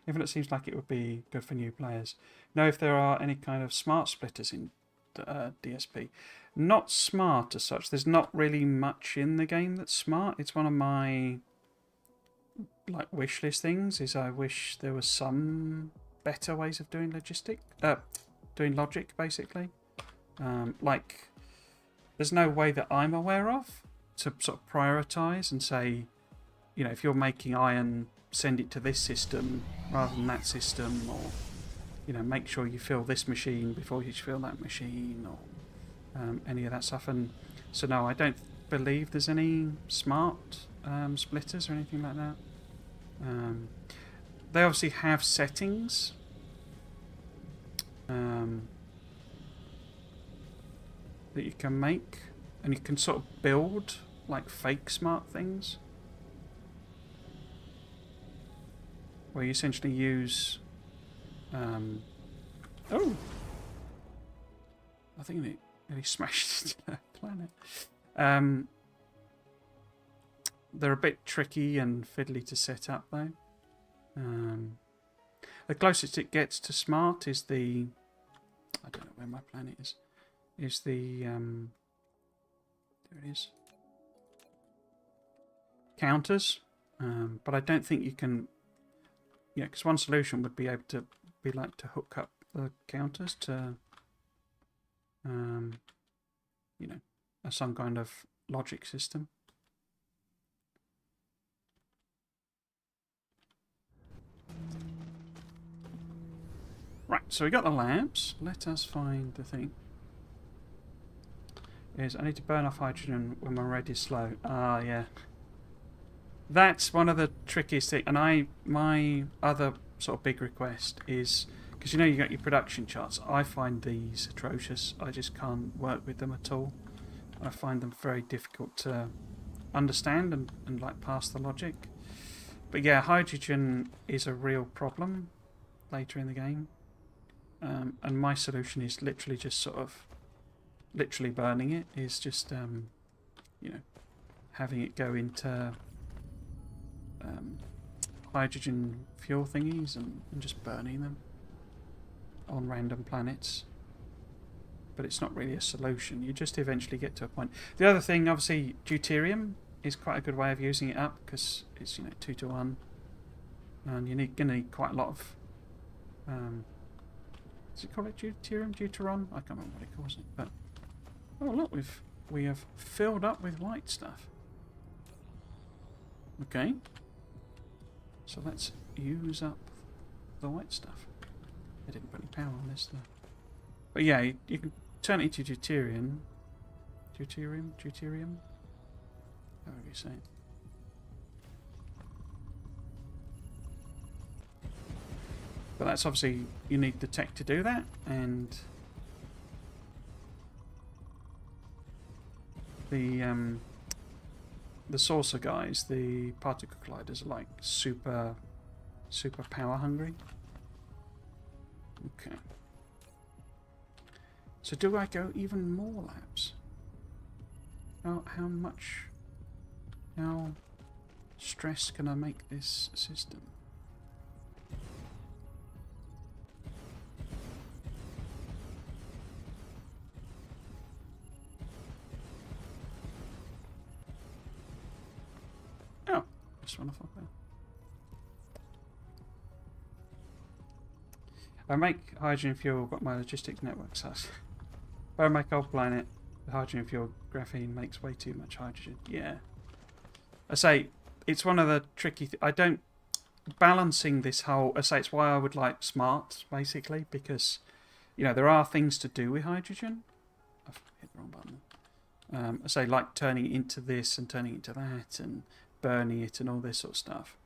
Even it seems like it would be good for new players. Know if there are any kind of smart splitters in DSP? Not smart as such. There's not really much in the game that's smart. It's one of my like wish list things. Is I wish there was some better ways of doing logic, basically. Like, there's no way that I'm aware of to sort of prioritize and say, you know, if you're making iron, send it to this system rather than that system, or, you know, make sure you fill this machine before you fill that machine, or any of that stuff. And so no, I don't believe there's any smart splitters or anything like that. They obviously have settings that you can make, and you can sort of build like fake smart things. where you essentially use... oh! I think it nearly smashed into the planet. They're a bit tricky and fiddly to set up, though. The closest it gets to smart is the... I don't know where my planet is. Is the... there it is. Counters. But I don't think you can... Yeah, because one solution would be able to be like to hook up the counters to... you know, some kind of logic system. Right, so we got the labs. Let us find the thing. I need to burn off hydrogen when my red is slow. Ah, yeah. That's one of the trickiest things. And my other sort of big request is, because you know you got your production charts. I find these atrocious. I just can't work with them at all. I find them very difficult to understand and like pass the logic. But yeah, hydrogen is a real problem later in the game. And my solution is literally just sort of literally burning it, is just you know, having it go into hydrogen fuel thingies and just burning them on random planets. But it's not really a solution. You just eventually get to a point. The other thing, obviously, deuterium is quite a good way of using it up, because it's, you know, 2 to 1, and you're gonna need quite a lot of does it call it deuterium? Deuteron? I can't remember what it calls it. But oh look, we have filled up with white stuff. Okay. So let's use up the white stuff. I didn't put any power on this though. But yeah, you can turn it into deuterium. Deuterium? However you say it. But that's obviously, you need the tech to do that, and the saucer guys, the particle colliders, are like super power hungry. Okay. So do I go even more labs? How stressed can I make this system? Just run off there. I make hydrogen fuel, got my logistics network sus. If I make old planet, the hydrogen fuel graphene makes way too much hydrogen. Yeah. I say, it's one of the tricky I don't... Balancing this whole... I say, it's why I would like smart, basically, because, you know, there are things to do with hydrogen. I've hit the wrong button. I say, like turning it into this and turning it into that, and burning it and all this sort of stuff,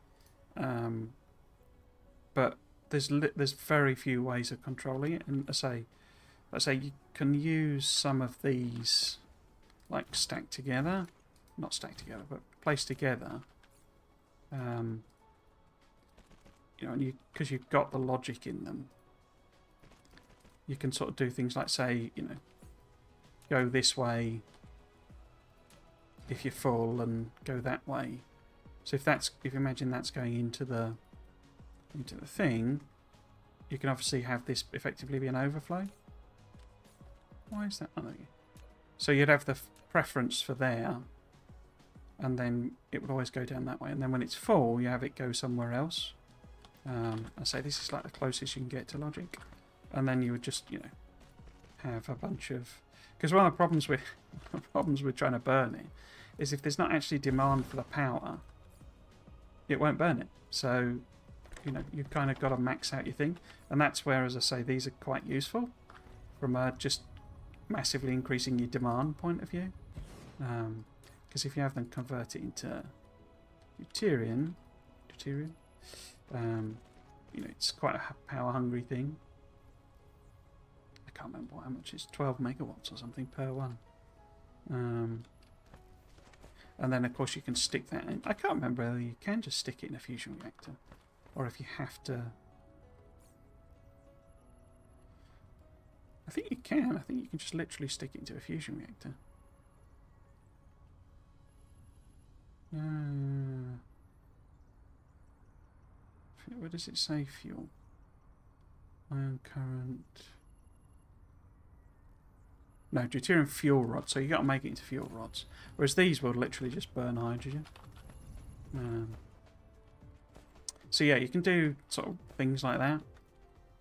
but there's very few ways of controlling it. And I say you can use some of these like stacked together, not stacked together, but placed together. You know, and because you've got the logic in them, you can sort of do things like, say, you know, go this way if you're full, and go that way. So if you imagine that's going into the thing, you can obviously have this effectively be an overflow. Why is that? Oh, there you go. So you'd have the preference for there, and then it would always go down that way. And then when it's full, you have it go somewhere else. I say this is like the closest you can get to logic, and then you would just, you know, have a bunch of, because one of the problems with trying to burn it is if there's not actually demand for the power, it won't burn it. So, you know, you've kind of got to max out your thing. And that's where, as I say, these are quite useful from just massively increasing your demand point of view. Because if you have them convert it into deuterium, you know, it's quite a power hungry thing. I can't remember how much it's 12 megawatts or something per one. And then, of course, you can stick that in. I can't remember whether you can just stick it in a fusion reactor. or if you have to. I think you can. I think you can just literally stick it into a fusion reactor. Where does it say fuel? Ion current. No, deuterium fuel rods. So you got to make it into fuel rods. Whereas these will literally just burn hydrogen. So yeah, you can do sort of things like that,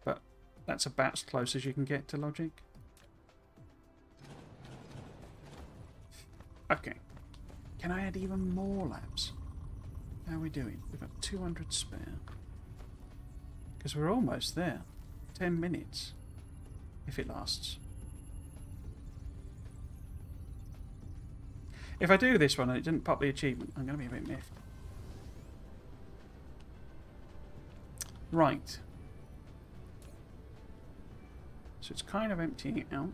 but that's about as close as you can get to logic. Okay. Can I add even more labs? How are we doing? We've got 200 spare. Because we're almost there. 10 minutes. If it lasts. If I do this one and it didn't pop the achievement, I'm going to be a bit miffed. Right. So it's kind of emptying it out.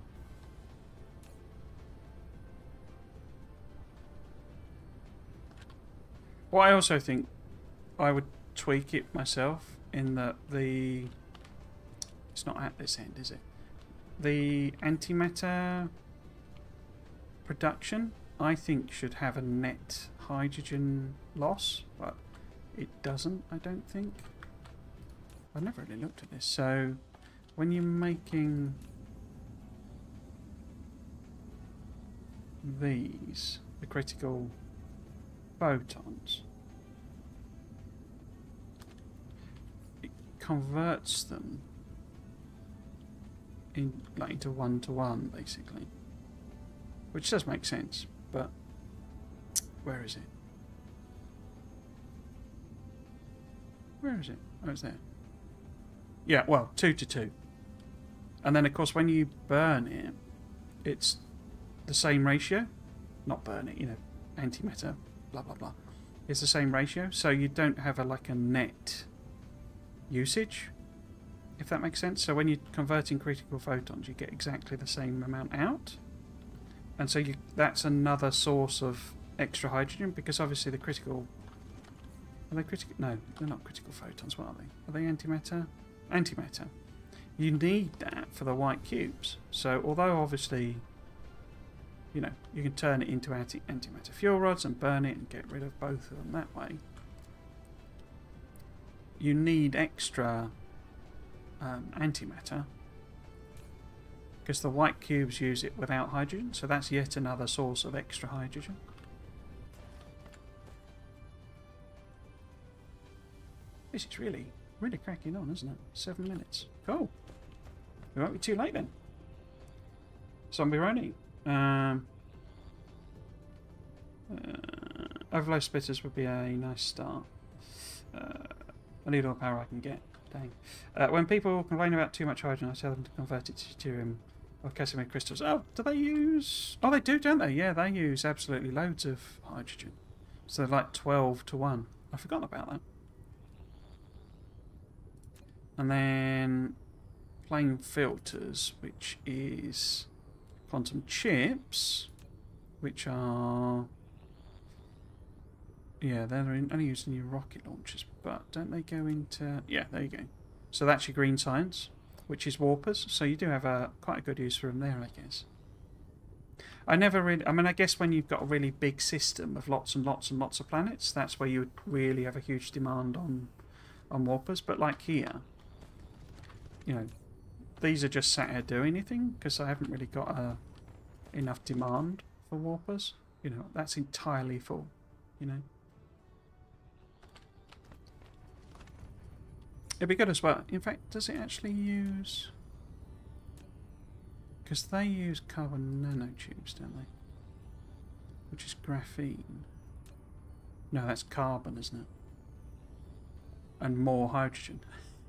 Well, I also think I would tweak it myself in that the... It's not at this end, is it? The antimatter production, I think, should have a net hydrogen loss, but it doesn't, I don't think. I've never really looked at this. So, when you're making these, the critical photons, it converts them into one-to-one, basically. Which does make sense, but where is it? Where is it? Oh, it's there. Yeah, well, 2 to 2. And then, of course, when you burn it, it's the same ratio. Not burn it, you know, antimatter, blah, blah, blah. It's the same ratio, so you don't have like a net usage, if that makes sense. So when you're converting critical photons, you get exactly the same amount out. And so that's another source of extra hydrogen, because obviously the critical... Are they critical? No, they're not critical photons. What are they? Are they antimatter? Antimatter. You need that for the white cubes. So although obviously, you know, you can turn it into antimatter fuel rods and burn it and get rid of both of them that way, you need extra antimatter, because the white cubes use it without hydrogen, so that's yet another source of extra hydrogen. This is really cracking on, isn't it? 7 minutes. Cool. We won't be too late then. Zombie running. Overload splitters would be a nice start. I need all the power I can get. Dang. When people complain about too much hydrogen, I tell them to convert it to deuterium or Casimir crystals. Oh, do they use... Oh, they do, don't they? Yeah, they use absolutely loads of hydrogen. So they're like 12 to 1. I forgot about that. And then plain filters, which is quantum chips, which are... Yeah, they're only used in your rocket launchers, but don't they go into... Yeah, there you go. So that's your green science, which is warpers. So you do have quite a good use for them there, I guess. I never really... I mean, I guess when you've got a really big system of lots and lots and lots of planets, that's where you would really have a huge demand on warpers. But like here, you know, these are just sat here doing anything because I haven't really got enough demand for warpers. You know, that's entirely full, you know. It'd be good as well. In fact, does it actually use... Because they use carbon nanotubes, don't they? Which is graphene. No, that's carbon, isn't it? And more hydrogen.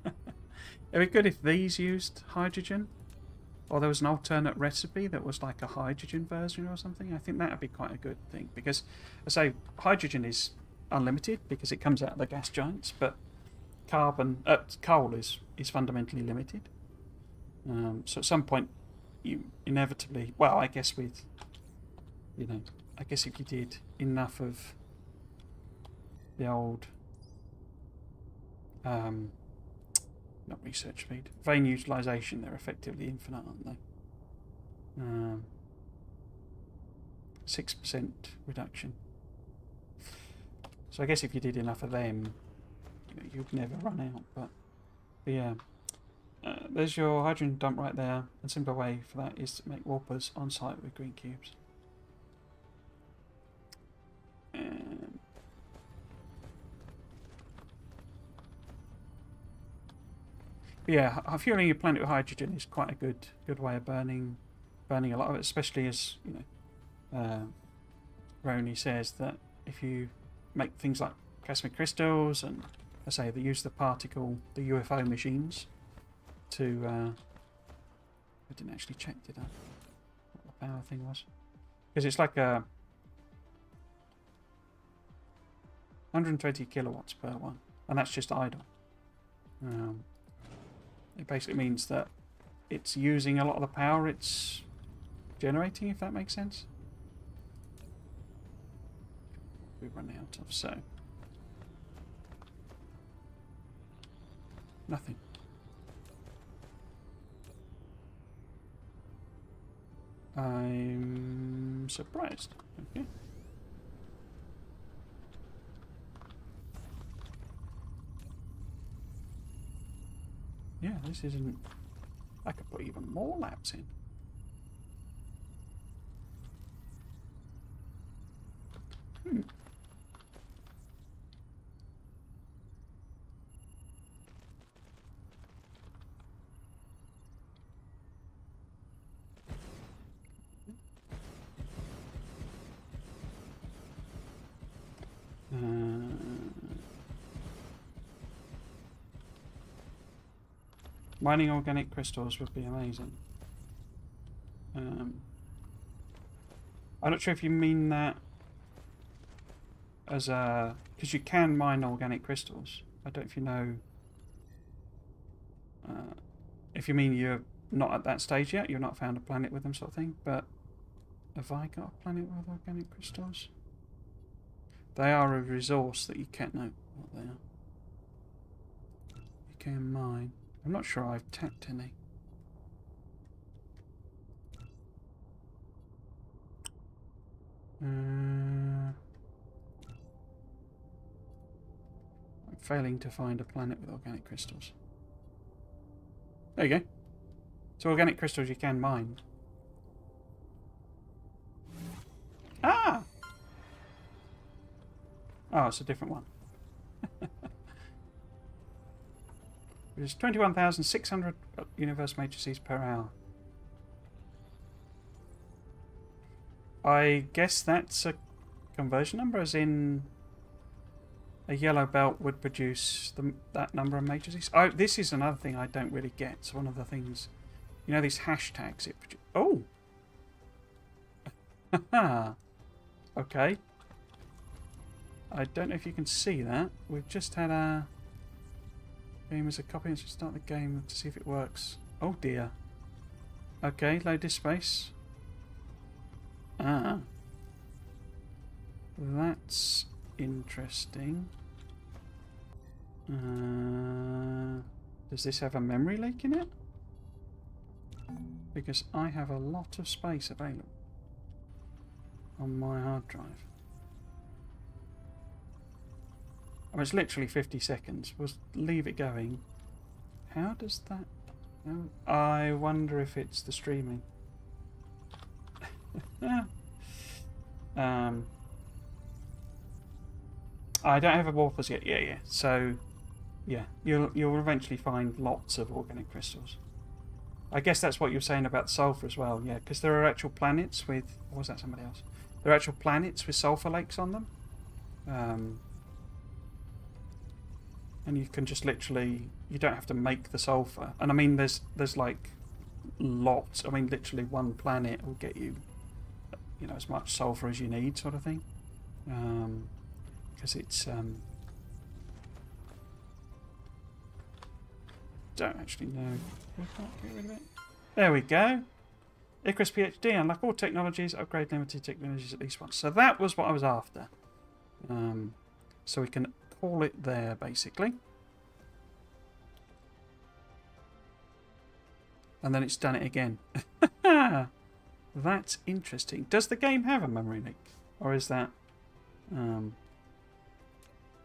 It'd be good if these used hydrogen. Or there was an alternate recipe that was like a hydrogen version or something. I think that would be quite a good thing. Because, I say, hydrogen is unlimited because it comes out of the gas giants, but coal is fundamentally limited. So at some point, you inevitably, well, I guess with, you know, I guess if you did enough of the old Not research speed. Vein utilization, they're effectively infinite, aren't they? 6% reduction. So I guess if you did enough of them, you'd never run out. But yeah, there's your hydrogen dump right there. A simple way for that is to make warpers on site with green cubes. Yeah, fueling your planet with hydrogen is quite a good way of burning a lot of it, especially as Roni says that if you make things like plasma crystals and I say they use the UFO machines to I didn't actually check, did I? What the power thing was, because it's like a 120 kilowatts per one, and that's just idle. It basically means that it's using a lot of the power it's generating, if that makes sense. We run out of, so nothing. I'm surprised. Okay. Yeah, this isn't... I could put even more laps in. Mining organic crystals would be amazing. I'm not sure if you mean that as a... because you can mine organic crystals. I don't know if you know... if you mean you're not at that stage yet, you've not found a planet with them sort of thing, but have I got a planet with organic crystals? They are a resource that you can't know what they are. You can mine. I'm not sure I've tapped any. I'm failing to find a planet with organic crystals. There you go. So organic crystals you can mine. Ah! Oh, it's a different one. It's 21,600 universe matrices per hour. I guess that's a conversion number, as in a yellow belt would produce that number of matrices. Oh, this is another thing I don't really get. So one of the things, you know, these hashtags it produces. Oh! Okay. I don't know if you can see that. We've just had a... game as a copy. Let's start the game to see if it works. Oh dear. Okay, load this space. Ah. That's interesting. Does this have a memory leak in it? Because I have a lot of space available on my hard drive. Oh, it's literally 50 seconds. We'll leave it going. How does that... Oh, I wonder if it's the streaming. I don't have a warpers yet. Yeah. So, yeah, you'll eventually find lots of organic crystals. I guess that's what you're saying about sulfur as well. Yeah, because there are actual planets with... Or was that somebody else? There are actual planets with sulfur lakes on them. And you can just literally... You don't have to make the sulfur. And I mean, there's like lots. I mean, literally one planet will get you, you know, as much sulfur as you need, sort of thing. Because it's... don't actually know. We can't get rid of it. There we go. Icarus PhD. Unlock all technologies. Upgrade limited technologies at least once. So that was what I was after. So we can call it there, basically. and then it's done it again. That's interesting. Does the game have a memory leak, or is that?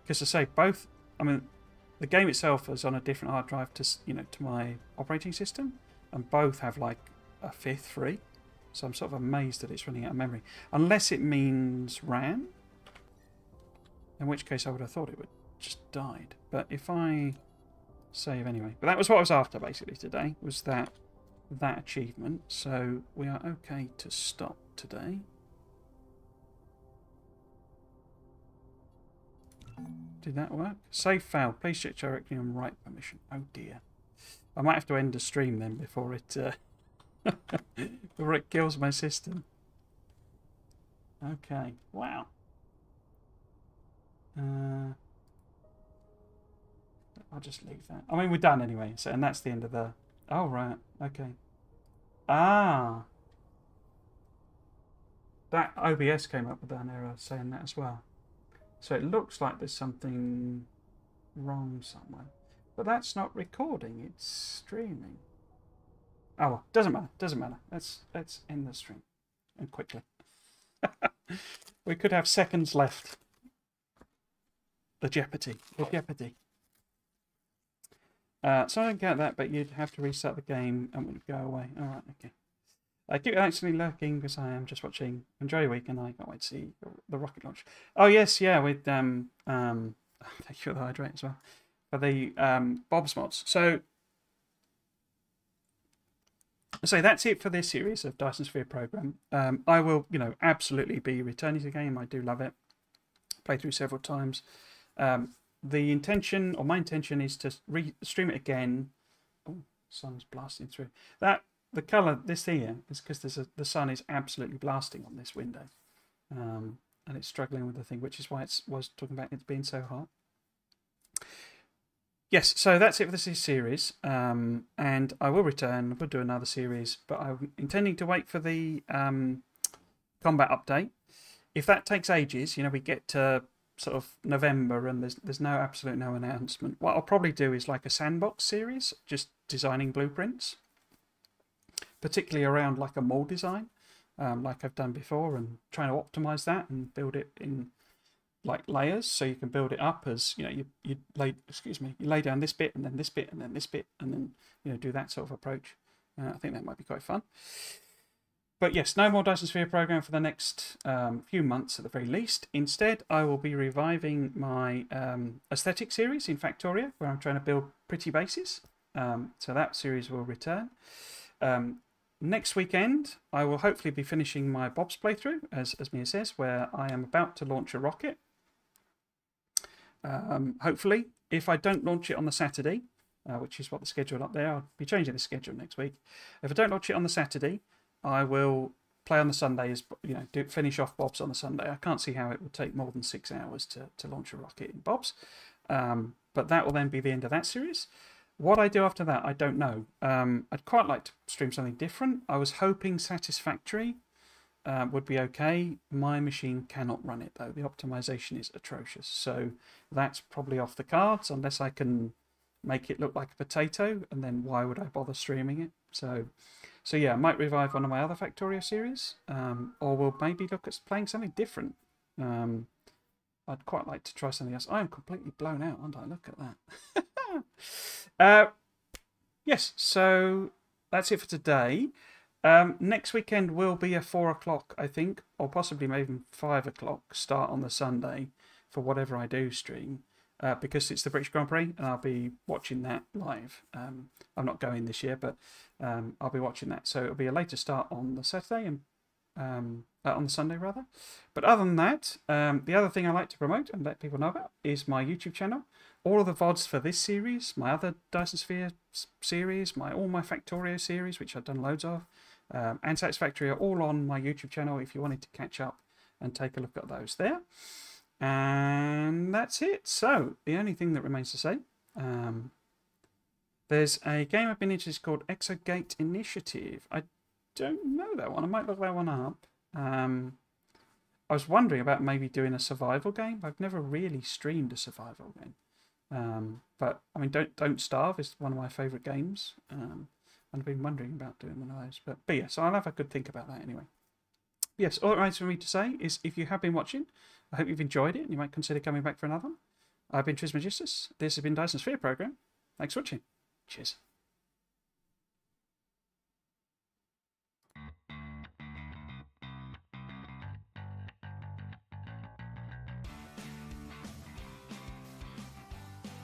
Because I say both. I mean, the game itself is on a different hard drive to to my operating system, and both have like a fifth free. So I'm sort of amazed that it's running out of memory, unless it means RAM. In which case I would have thought it would just died. But if I save anyway, but that was what I was after basically today, was that achievement. So we are okay to stop today. Did that work? Save failed. Please check directly on write permission. Oh dear. I might have to end the stream then before it before it kills my system. Okay. Wow. I'll just leave that. I mean, we're done anyway. So, and that's the end of the. Oh right. Okay. Ah. That OBS came up with an error saying that as well. So it looks like there's something wrong somewhere. But that's not recording, it's streaming. Oh well, doesn't matter, doesn't matter. Let's end the stream. And quickly. We could have seconds left. The jeopardy. The jeopardy. So I don't get that, but you'd have to restart the game and it would go away. Alright, okay. Keep actually lurking because I am just watching. Enjoy your week and I can't wait to see the rocket launch. Oh yes, yeah, with thank you for the hydrate as well. For the Bob's mods. So that's it for this series of Dyson Sphere Program. I will, absolutely be returning to the game. I do love it. Played through several times. The intention, or my intention, is to stream it again. Oh, sun's blasting through. The colour, this here, is because the sun is absolutely blasting on this window. And it's struggling with the thing, which is why it was talking about it being so hot. Yes, so that's it for this series. And I will return, we'll do another series, but I'm intending to wait for the combat update. If that takes ages, we get to sort of November and there's no announcement. What I'll probably do is like a sandbox series, just designing blueprints. Particularly around like a mold design, like I've done before, and trying to optimize that and build it in like layers, so you can build it up as you lay down this bit and then this bit and then this bit and then do that sort of approach. I think that might be quite fun. But yes, no more Dyson Sphere Program for the next few months at the very least. Instead, I will be reviving my aesthetic series in Factorio, where I'm trying to build pretty bases. So that series will return. Next weekend, I will hopefully be finishing my Bob's playthrough, as Mia says, where I am about to launch a rocket. Hopefully, if I don't launch it on the Saturday, which is what the schedule up there, I'll be changing the schedule next week. If I don't launch it on the Saturday, I will play on the Sunday, finish off Bob's on the Sunday. I can't see how it would take more than 6 hours to launch a rocket in Bob's. But that will then be the end of that series. What I do after that, I don't know. I'd quite like to stream something different. I was hoping Satisfactory would be okay. My machine cannot run it, though. The optimization is atrocious. So that's probably off the cards, unless I can make it look like a potato, and then why would I bother streaming it? So yeah, I might revive one of my other Factorio series, or we'll maybe look at playing something different. I'd quite like to try something else. I am completely blown out, aren't I? Look at that. Yes, so that's it for today. Next weekend will be a 4 o'clock, I think, or possibly maybe 5 o'clock start on the Sunday for whatever I do stream, because it's the British Grand Prix and I'll be watching that live. I'm not going this year, but I'll be watching that. So it'll be a later start on the Saturday and on the Sunday rather. But other than that, the other thing I like to promote and let people know about is my YouTube channel. All of the VODs for this series, my other Dyson Sphere series, all my Factorio series, which I've done loads of, and Satisfactory are all on my YouTube channel if you wanted to catch up and take a look at those there. And that's it. So the only thing that remains to say, there's a game I've been into called Exogate Initiative. I don't know that one. I might look that one up. I was wondering about maybe doing a survival game. I've never really streamed a survival game. But I mean, Don't Starve is one of my favourite games. And I've been wondering about doing one of those. But yeah, so I'll have a good think about that anyway. Yes, all that remains for me to say is if you have been watching, I hope you've enjoyed it and you might consider coming back for another one. I've been Trismegistus. This has been Dyson Sphere Program. Thanks for watching. Cheers.